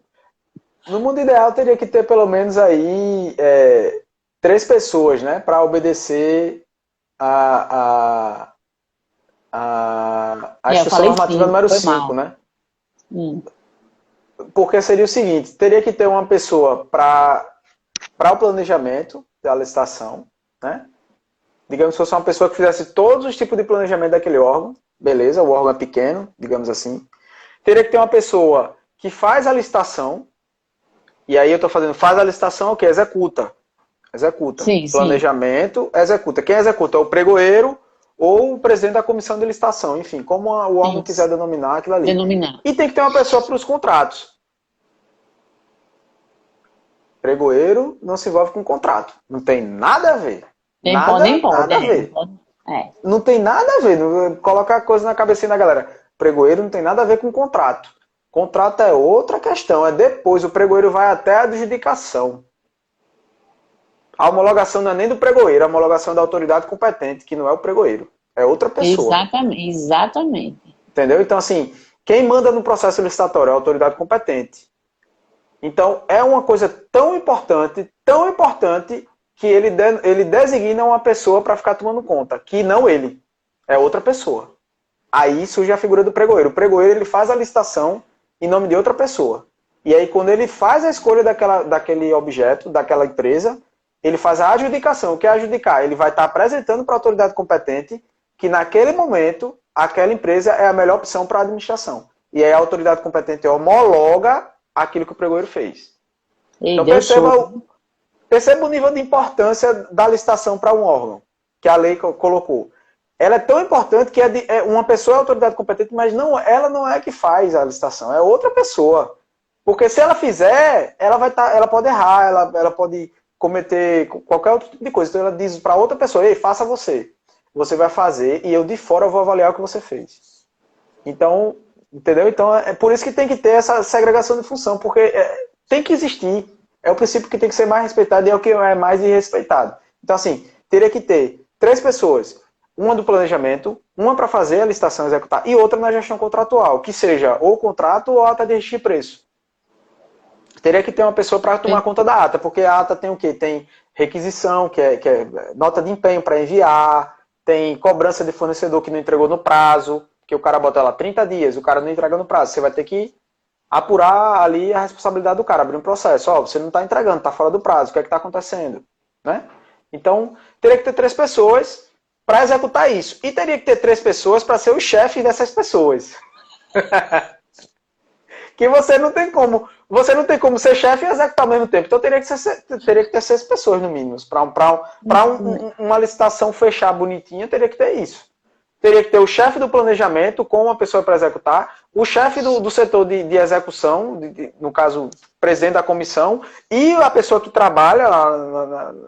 No mundo ideal teria que ter pelo menos aí 3 pessoas, né? Para obedecer a Eu instrução falei normativa sim, número foi 5, mal. né? Hum, Porque seria o seguinte, teria que ter uma pessoa para o planejamento da licitação, né? Digamos que fosse uma pessoa que fizesse todos os tipos de planejamento daquele órgão, beleza, o órgão é pequeno, digamos assim. Teria que ter uma pessoa que faz a licitação, e aí eu estou fazendo, faz a licitação, o que? Executa. Executa. sim, sim. Planejamento, executa. Quem executa é o pregoeiro ou o presidente da comissão de licitação, enfim, como o órgão quiser Isso. denominar aquilo ali. Denominar. E tem que ter uma pessoa para os contratos. Pregoeiro não se envolve com contrato. Não tem nada a ver. Nem pode, nem pode. Nada a Não ver. pode. Não tem nada a ver. Colocar a coisa na cabecinha da galera. Pregoeiro não tem nada a ver com contrato. Contrato é outra questão. É depois. O pregoeiro vai até a adjudicação. A homologação não é nem do pregoeiro. A homologação é da autoridade competente, que não é o pregoeiro. É outra pessoa. Exatamente, exatamente. Entendeu? Então, assim, quem manda no processo licitatório é a autoridade competente. Então, é uma coisa tão importante, que ele designa uma pessoa para ficar tomando conta, que não ele, é outra pessoa. Aí surge a figura do pregoeiro. O pregoeiro ele faz a licitação em nome de outra pessoa. E aí, quando ele faz a escolha daquele objeto, daquela empresa, ele faz a adjudicação. O que é adjudicar? Ele vai estar apresentando para a autoridade competente que, naquele momento, aquela empresa é a melhor opção para a administração. E aí a autoridade competente homologa aquilo que o pregoeiro fez. Ei, Então, deu show. perceba o nível de importância da licitação para um órgão, que a lei colocou. Ela é tão importante que uma pessoa é autoridade competente, mas ela não é que faz a licitação, é outra pessoa. Porque se ela fizer, ela pode errar, ela pode cometer qualquer outro tipo de coisa. Então ela diz para outra pessoa, ei, faça você. Você vai fazer e eu de fora vou avaliar o que você fez. Então, entendeu? Então é por isso que tem que ter essa segregação de função, porque tem que existir. É o princípio que tem que ser mais respeitado e é o que é mais irrespeitado. Então, assim, teria que ter 3 pessoas. Uma do planejamento, uma para fazer a licitação executar e outra na gestão contratual, que seja ou contrato ou ata de registro de preço. Teria que ter uma pessoa para tomar conta da ata, porque a ata tem o quê? Tem requisição, que é nota de empenho para enviar, tem cobrança de fornecedor que não entregou no prazo, que o cara bota lá 30 dias, o cara não entrega no prazo. Você vai ter que apurar ali a responsabilidade do cara, abrir um processo. Ó, você não está entregando, está fora do prazo, o que é que está acontecendo? Né? Então, teria que ter 3 pessoas para executar isso. E teria que ter 3 pessoas para ser o chefe dessas pessoas. Que você não tem como ser chefe e executar ao mesmo tempo. Então teria que ter 6 pessoas no mínimo. Para uma licitação fechar bonitinha, teria que ter isso. Teria que ter o chefe do planejamento com uma pessoa para executar, o chefe do setor de execução, no caso, presidente da comissão, e a pessoa que trabalha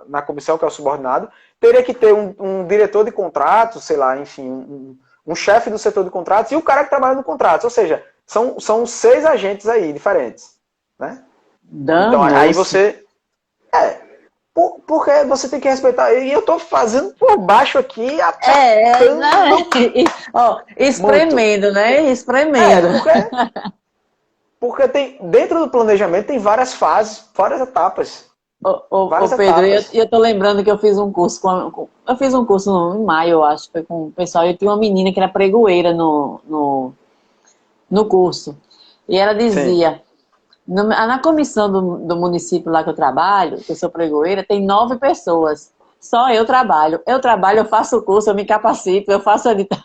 na comissão, que é o subordinado. Teria que ter um diretor de contratos, sei lá, enfim, um chefe do setor de contratos e o cara que trabalha no contrato. Ou seja, são 6 agentes aí diferentes. Né? Então aí você... porque você tem que respeitar. E eu tô fazendo por baixo aqui, espremendo, muito. Né? Espremendo. Porque tem, dentro do planejamento tem várias fases, várias etapas. Pedro, eu tô lembrando que eu fiz um curso eu fiz um curso em maio, eu acho, foi com o pessoal, e tinha uma menina que era pregoeira no curso. E ela dizia, na comissão do município lá que eu trabalho, que eu sou pregoeira, tem 9 pessoas. Só eu trabalho, eu faço o curso, eu me capacito, eu faço edital.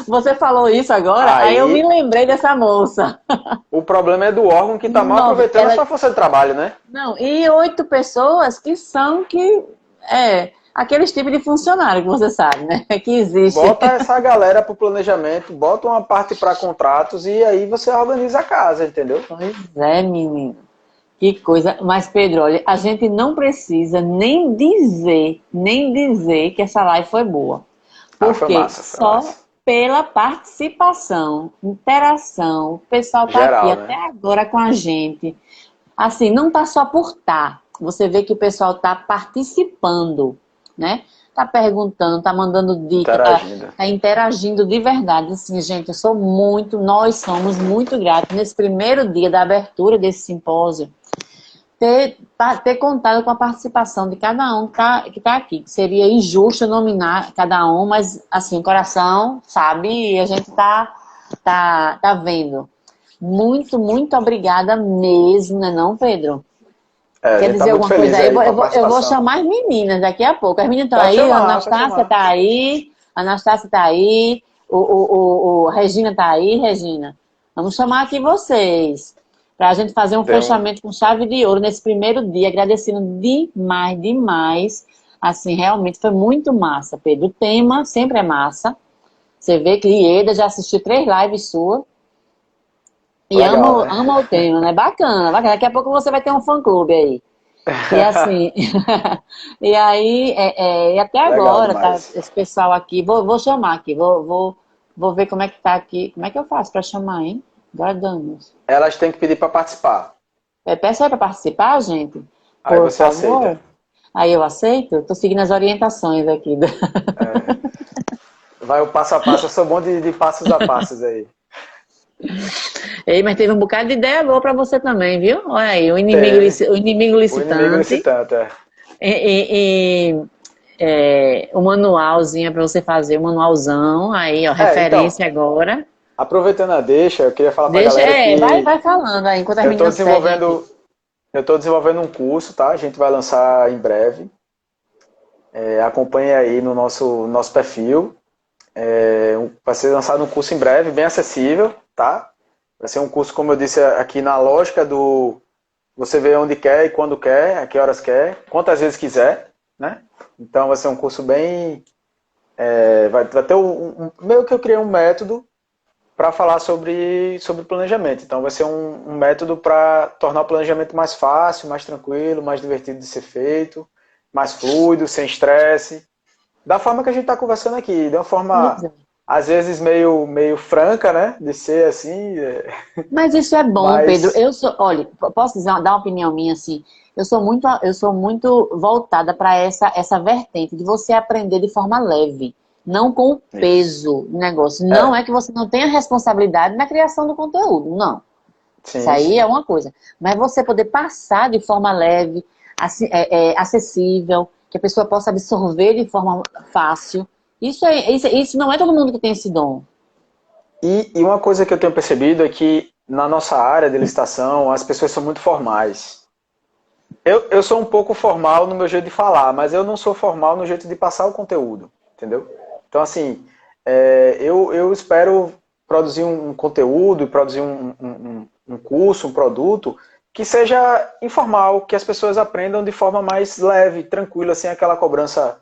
Você falou isso agora, aí eu me lembrei dessa moça. O problema é do órgão que está mal aproveitando essa força de trabalho, né? Não, e 8 pessoas que são aqueles tipos de funcionário que você sabe, né? Que existe. Bota essa galera para o planejamento, bota uma parte para contratos e aí você organiza a casa, entendeu? Pois é, menino. Que coisa. Mas, Pedro, olha, a gente não precisa nem dizer que essa live foi boa. Porque foi massa. Pela participação, interação, o pessoal está aqui até agora com a gente. Assim, não está só por estar. Você vê que o pessoal está participando, né? Está perguntando, está mandando dicas, está interagindo de verdade. Assim, gente, nós somos muito gratos nesse primeiro dia da abertura desse simpósio. Ter contado com a participação de cada um que tá aqui. Seria injusto nominar cada um, mas assim, o coração sabe e a gente tá vendo. Muito, muito obrigada mesmo, né não, Pedro? Quer dizer alguma coisa aí? Eu vou chamar as meninas daqui a pouco. As meninas estão aí, a Anastácia tá aí, a Regina tá aí, Regina. Vamos chamar aqui vocês. Para a gente fazer um fechamento com chave de ouro nesse primeiro dia, agradecendo demais. Assim, realmente foi muito massa, Pedro. O tema sempre é massa. Você vê que Ieda já assistiu 3 lives suas. E legal, ama o tema, né? Bacana. Daqui a pouco você vai ter um fã-clube aí. E assim... e aí, e até agora, tá, esse pessoal aqui... Vou chamar aqui, vou ver como é que tá aqui. Como é que eu faço para chamar, hein? Guardamos. Elas têm que pedir para participar. Peça aí para participar, gente? Aí você aceita. Aí eu aceito? Tô seguindo as orientações aqui. Vai o passo a passo, eu sou bom de passos a passos aí. Ei, mas teve um bocado de ideia boa para você também, viu? Olha aí, o inimigo licitante. O inimigo licitante, o manualzinho para você fazer, o manualzão, aí, ó, referência então, agora. Aproveitando a deixa, eu queria falar para a galera que... vai falando aí, enquanto as meninas eu estou desenvolvendo um curso, tá? A gente vai lançar em breve. Acompanhe aí no nosso perfil. Vai ser lançado um curso em breve, bem acessível, tá? Vai ser um curso, como eu disse aqui, na lógica do... Você vê onde quer e quando quer, a que horas quer, quantas vezes quiser, né? Então vai ser um curso bem... vai ter meio que eu criei um método para falar sobre planejamento. Então vai ser um método para tornar o planejamento mais fácil, mais tranquilo, mais divertido de ser feito, mais fluido, sem estresse. Da forma que a gente está conversando aqui, de uma forma, às vezes, meio franca, né? De ser assim. Mas isso é bom, Mas... Pedro. Olha, posso dar uma opinião minha assim? Eu sou muito voltada para essa vertente de você aprender de forma leve, não com o peso do negócio. Não é que você não tenha responsabilidade na criação do conteúdo, não. Sim, isso aí sim. é uma coisa. Mas você poder passar de forma leve, acessível, que a pessoa possa absorver de forma fácil. Isso não é todo mundo que tem esse dom. E uma coisa que eu tenho percebido é que na nossa área de licitação as pessoas são muito formais. Eu sou um pouco formal no meu jeito de falar, mas eu não sou formal no jeito de passar o conteúdo, entendeu? Então, assim, eu espero produzir um conteúdo, produzir um curso, um produto que seja informal, que as pessoas aprendam de forma mais leve, tranquila, sem aquela cobrança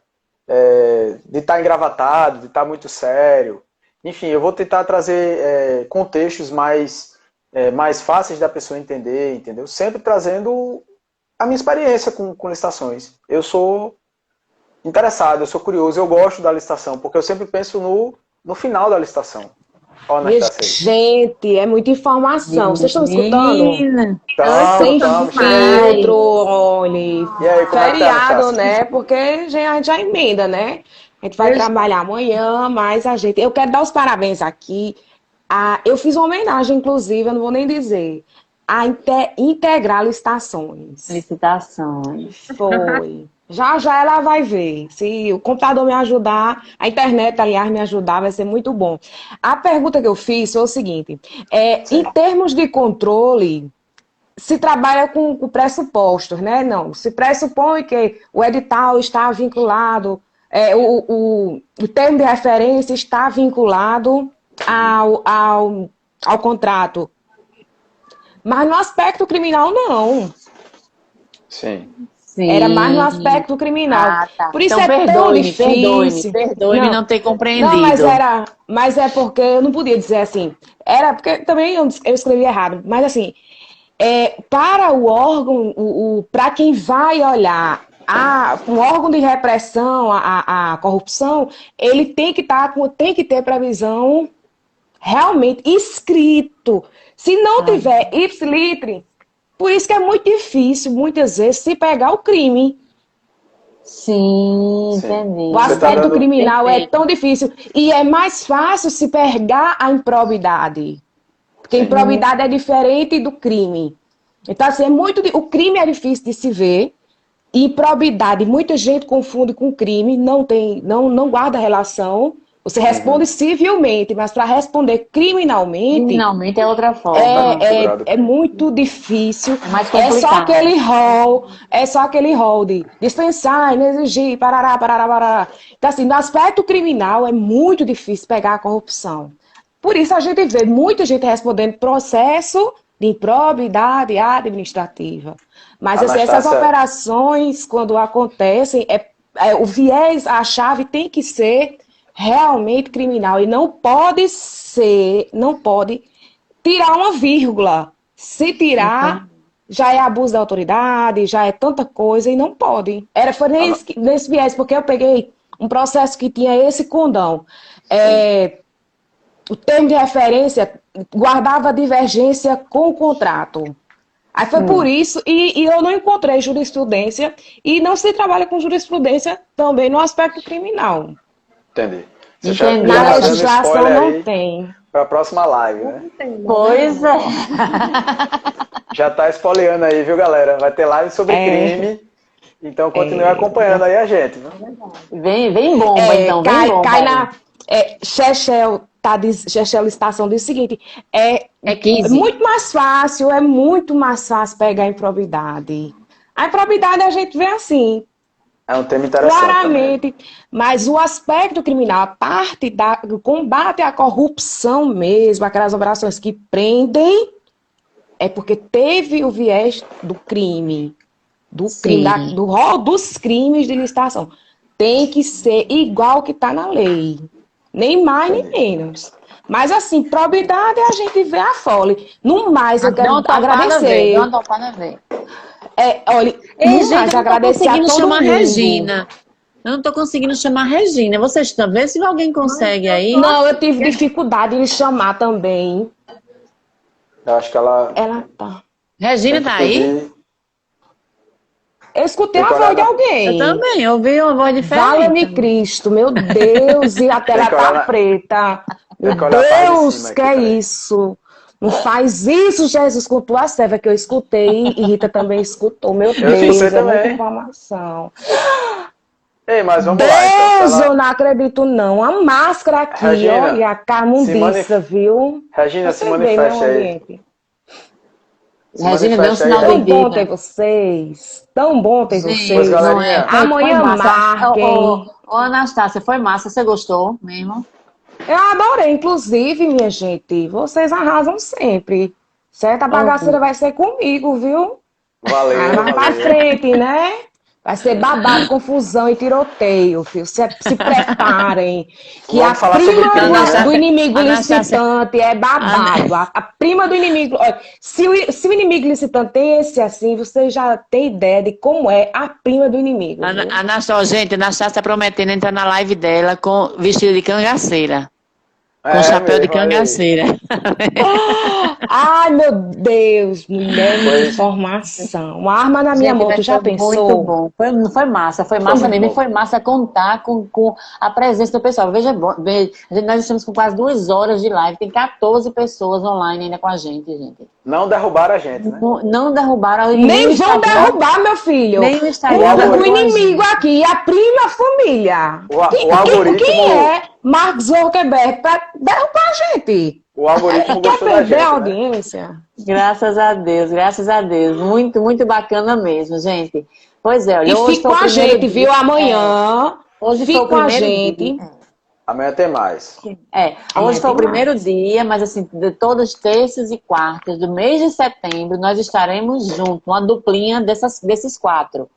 de estar engravatado, de estar muito sério. Enfim, eu vou tentar trazer contextos mais fáceis da pessoa entender, entendeu? Sempre trazendo a minha experiência com licitações. Eu sou interessado, eu sou curioso, eu gosto da licitação, porque eu sempre penso no final da licitação. Ó, Gente, é muita informação. Vocês estão escutando? Estamos, Sem filtro, olha. E aí, como Feriado, né? Porque a gente já emenda, né? A gente vai trabalhar amanhã, mas eu quero dar os parabéns aqui. Eu fiz uma homenagem, inclusive, eu não vou nem dizer. A Integral Licitações. Licitações. Foi. Já já ela vai ver. Se o computador me ajudar, a internet, aliás, me ajudar, vai ser muito bom. A pergunta que eu fiz foi o seguinte: em termos de controle, se trabalha com pressupostos, né? Não, se pressupõe que o edital está vinculado, o termo de referência está vinculado ao contrato. Mas no aspecto criminal, não. Sim. Sim. Era mais no aspecto criminal. Tá. Por isso então, tão difícil. Perdoe-me não ter compreendido. Não, mas é porque eu não podia dizer assim. Era porque também eu escrevi errado. Mas assim, para o órgão, para quem vai olhar um órgão de repressão à corrupção, ele tem que ter previsão realmente escrito. Se não tiver ipsilitri, por isso que é muito difícil, muitas vezes, se pegar o crime. Sim, entendi. O aspecto criminal é tão difícil. E é mais fácil se pegar a improbidade. Porque improbidade é diferente do crime. Então, assim, o crime é difícil de se ver. E improbidade, muita gente confunde com crime, não guarda relação. Você responde civilmente, mas para responder criminalmente... Criminalmente é outra forma. É muito difícil. É mais complicado. É só aquele rol de dispensar, exigir, parará, parará, parará. Então, assim, no aspecto criminal é muito difícil pegar a corrupção. Por isso a gente vê muita gente respondendo processo de improbidade administrativa. Mas assim, essas operações, quando acontecem, o viés, a chave tem que ser realmente criminal. E não pode tirar uma vírgula. Se tirar, já é abuso da autoridade, já é tanta coisa e não pode. Foi nesse viés, porque eu peguei um processo que tinha esse condão. O termo de referência guardava divergência com o contrato. Aí foi por isso, e eu não encontrei jurisprudência, e não se trabalha com jurisprudência também no aspecto criminal. Entendi. Na legislação não tem. Para a próxima live, né? Pois é. Já está espoleando aí, viu, galera? Vai ter live sobre crime. Então continue acompanhando aí a gente. Viu? Vem bomba, então. Vem bomba. Cai na... Chechel Licitação diz o seguinte: é muito mais fácil pegar a improbidade. A improbidade a gente vê assim. É um tema interessante. Claramente. Também. Mas o aspecto criminal, a parte do combate à corrupção mesmo, aquelas operações que prendem, é porque teve o viés do crime. Do rol dos crimes de licitação. Tem que ser igual que está na lei. Nem mais, nem menos. Mas assim, probidade é a gente ver a fole. No mais, eu quero Dá uma topada, agradecer. dá uma topada, ver. Olha, Ei, no gente, mais, eu não tô agradecer a conseguindo todo chamar a mundo. Regina. Eu não tô conseguindo chamar a Regina. Vocês estão vendo se alguém consegue aí? Não, eu tive dificuldade em chamar também. Eu acho que ela Ela tá. Regina tem que tá aí? pedir. Eu escutei Tem que a voz de olhar na, Eu alguém. também, eu ouvi uma voz Vala-me diferente. Cristo, meu Deus, e a tem tela que olhar tá preta. Meu tem que olhar a parte de Deus, cima que aqui, é peraí. isso? Não faz isso, Jesus, com tua serva, que eu escutei e Rita também escutou. Meu Eu escutei Deus, é muita também. informação. Ei, mas vamos lá, então. Se Deus, eu ela... não acredito não. A máscara aqui, Regina, olha, a carmundiça, viu? Regina, se Você vê, né, o manifeste aí. ambiente. Se Regina deu um manifeste aí, sinal de Tão bom ter vida. vocês. Tão bom ter Pois, Gente, vocês. não é? galerinha. Foi Amanhã massa. marquem. Anastácia, foi massa. Você gostou mesmo? Eu adorei, inclusive, minha gente. Vocês arrasam sempre. Certo? A bagaceira Oh, vai ser comigo, viu? Ah, Valeu, mais pra valeu. frente, né? Vai ser babado, confusão e tiroteio, filho. Se preparem. Que a Vamos falar sobre prima crime, do né? inimigo Anastácia, licitante é babado. A prima do inimigo. Olha, se o inimigo licitante tem esse assim, você já tem ideia de como é a prima do inimigo, viu? Gente, a Anastácia tá prometendo entrar na live dela com vestido de cangaceira. Com É chapéu de mesmo, olha aí. cangaceira. Ai, meu Deus, mulher, muita Pois, informação. Uma arma na minha Gente, mão, tu mas já foi muito pensou? bom. Foi foi massa muito mesmo. E bom. foi massa contar com a presença do pessoal. Veja, nós estamos com quase 2 horas de live. Tem 14 pessoas online ainda com a gente. Não derrubaram a gente, né? Não derrubaram Nem o vão Instagram, derrubar, meu filho. nem o O, Instagram O o derrubou a inimigo gente. aqui, a prima, a família. O algoritmo, Quem é Mark Zuckerberg para derrubar a gente? o algoritmo Quer gostou da perder a gente, né? audiência? Graças a Deus, graças a Deus. Muito, muito bacana mesmo, gente. Pois é, olha, E hoje fique foi com o a primeiro gente, dia. viu? Amanhã. Hoje foi Fique o com a primeiro dia. gente. Amanhã tem mais. Hoje Amanhã foi o tem primeiro mais. dia, mas assim, de todas terças e quartas do mês de setembro, nós estaremos juntos, uma duplinha desses 4,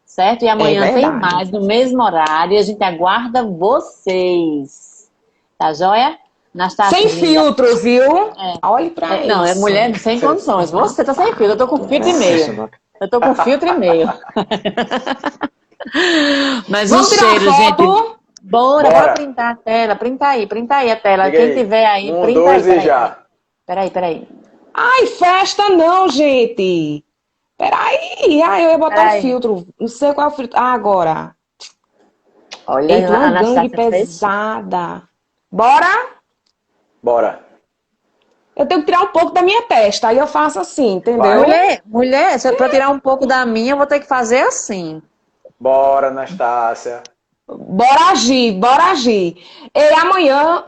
certo? E É amanhã tem verdade. mais, no mesmo horário, e a gente aguarda vocês. Tá joia? Sem Anastácia, linda. filtro, viu? Olhe pra Não, é isso. mulher sem condições. Você tá sem filtro, eu tô com filtro e meio. Eu tô com filtro e meio. Mas um Vamos tirar uma cheiro, gente. foto? Bora printar a tela. Printa aí a tela. Diga Quem aí. tiver aí, 1, printa 2 aí. e já. Peraí. Ai, festa não, gente. Peraí. Ai, eu ia botar o Peraí. filtro. Não sei qual é o filtro. Ah, agora. Olha, Eita, a uma gangue Anastácia fez. pesada. Bora? Bora. Eu tenho que tirar um pouco da minha testa. Aí eu faço assim, entendeu? Mulher, pra tirar um pouco da minha, eu vou ter que fazer assim. Bora, Anastácia. Bora agir, bora agir. E amanhã.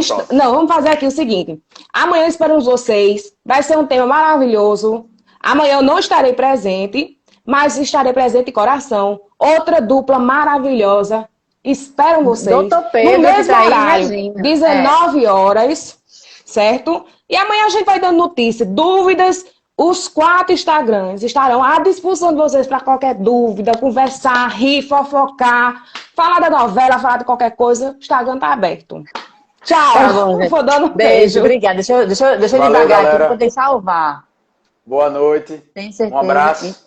Pronto. Não, vamos fazer aqui o seguinte. Amanhã esperamos vocês. Vai ser um tema maravilhoso. Amanhã eu não estarei presente, mas estarei presente de coração. Outra dupla maravilhosa. Esperam vocês. Doutor Pedro, no mesmo que tá aí, horário, Regina. 19 horas, certo? E amanhã a gente vai dando notícia, dúvidas. Os 4 Instagrams estarão à disposição de vocês para qualquer dúvida, conversar, rir, fofocar, falar da novela, falar de qualquer coisa. O Instagram tá aberto. Tchau. Tá bom, gente. Vou dando um Beijo, beijo. obrigada. Deixa eu Valeu, devagar aqui galera. pra poder salvar. Boa noite. Tem certeza. Um abraço.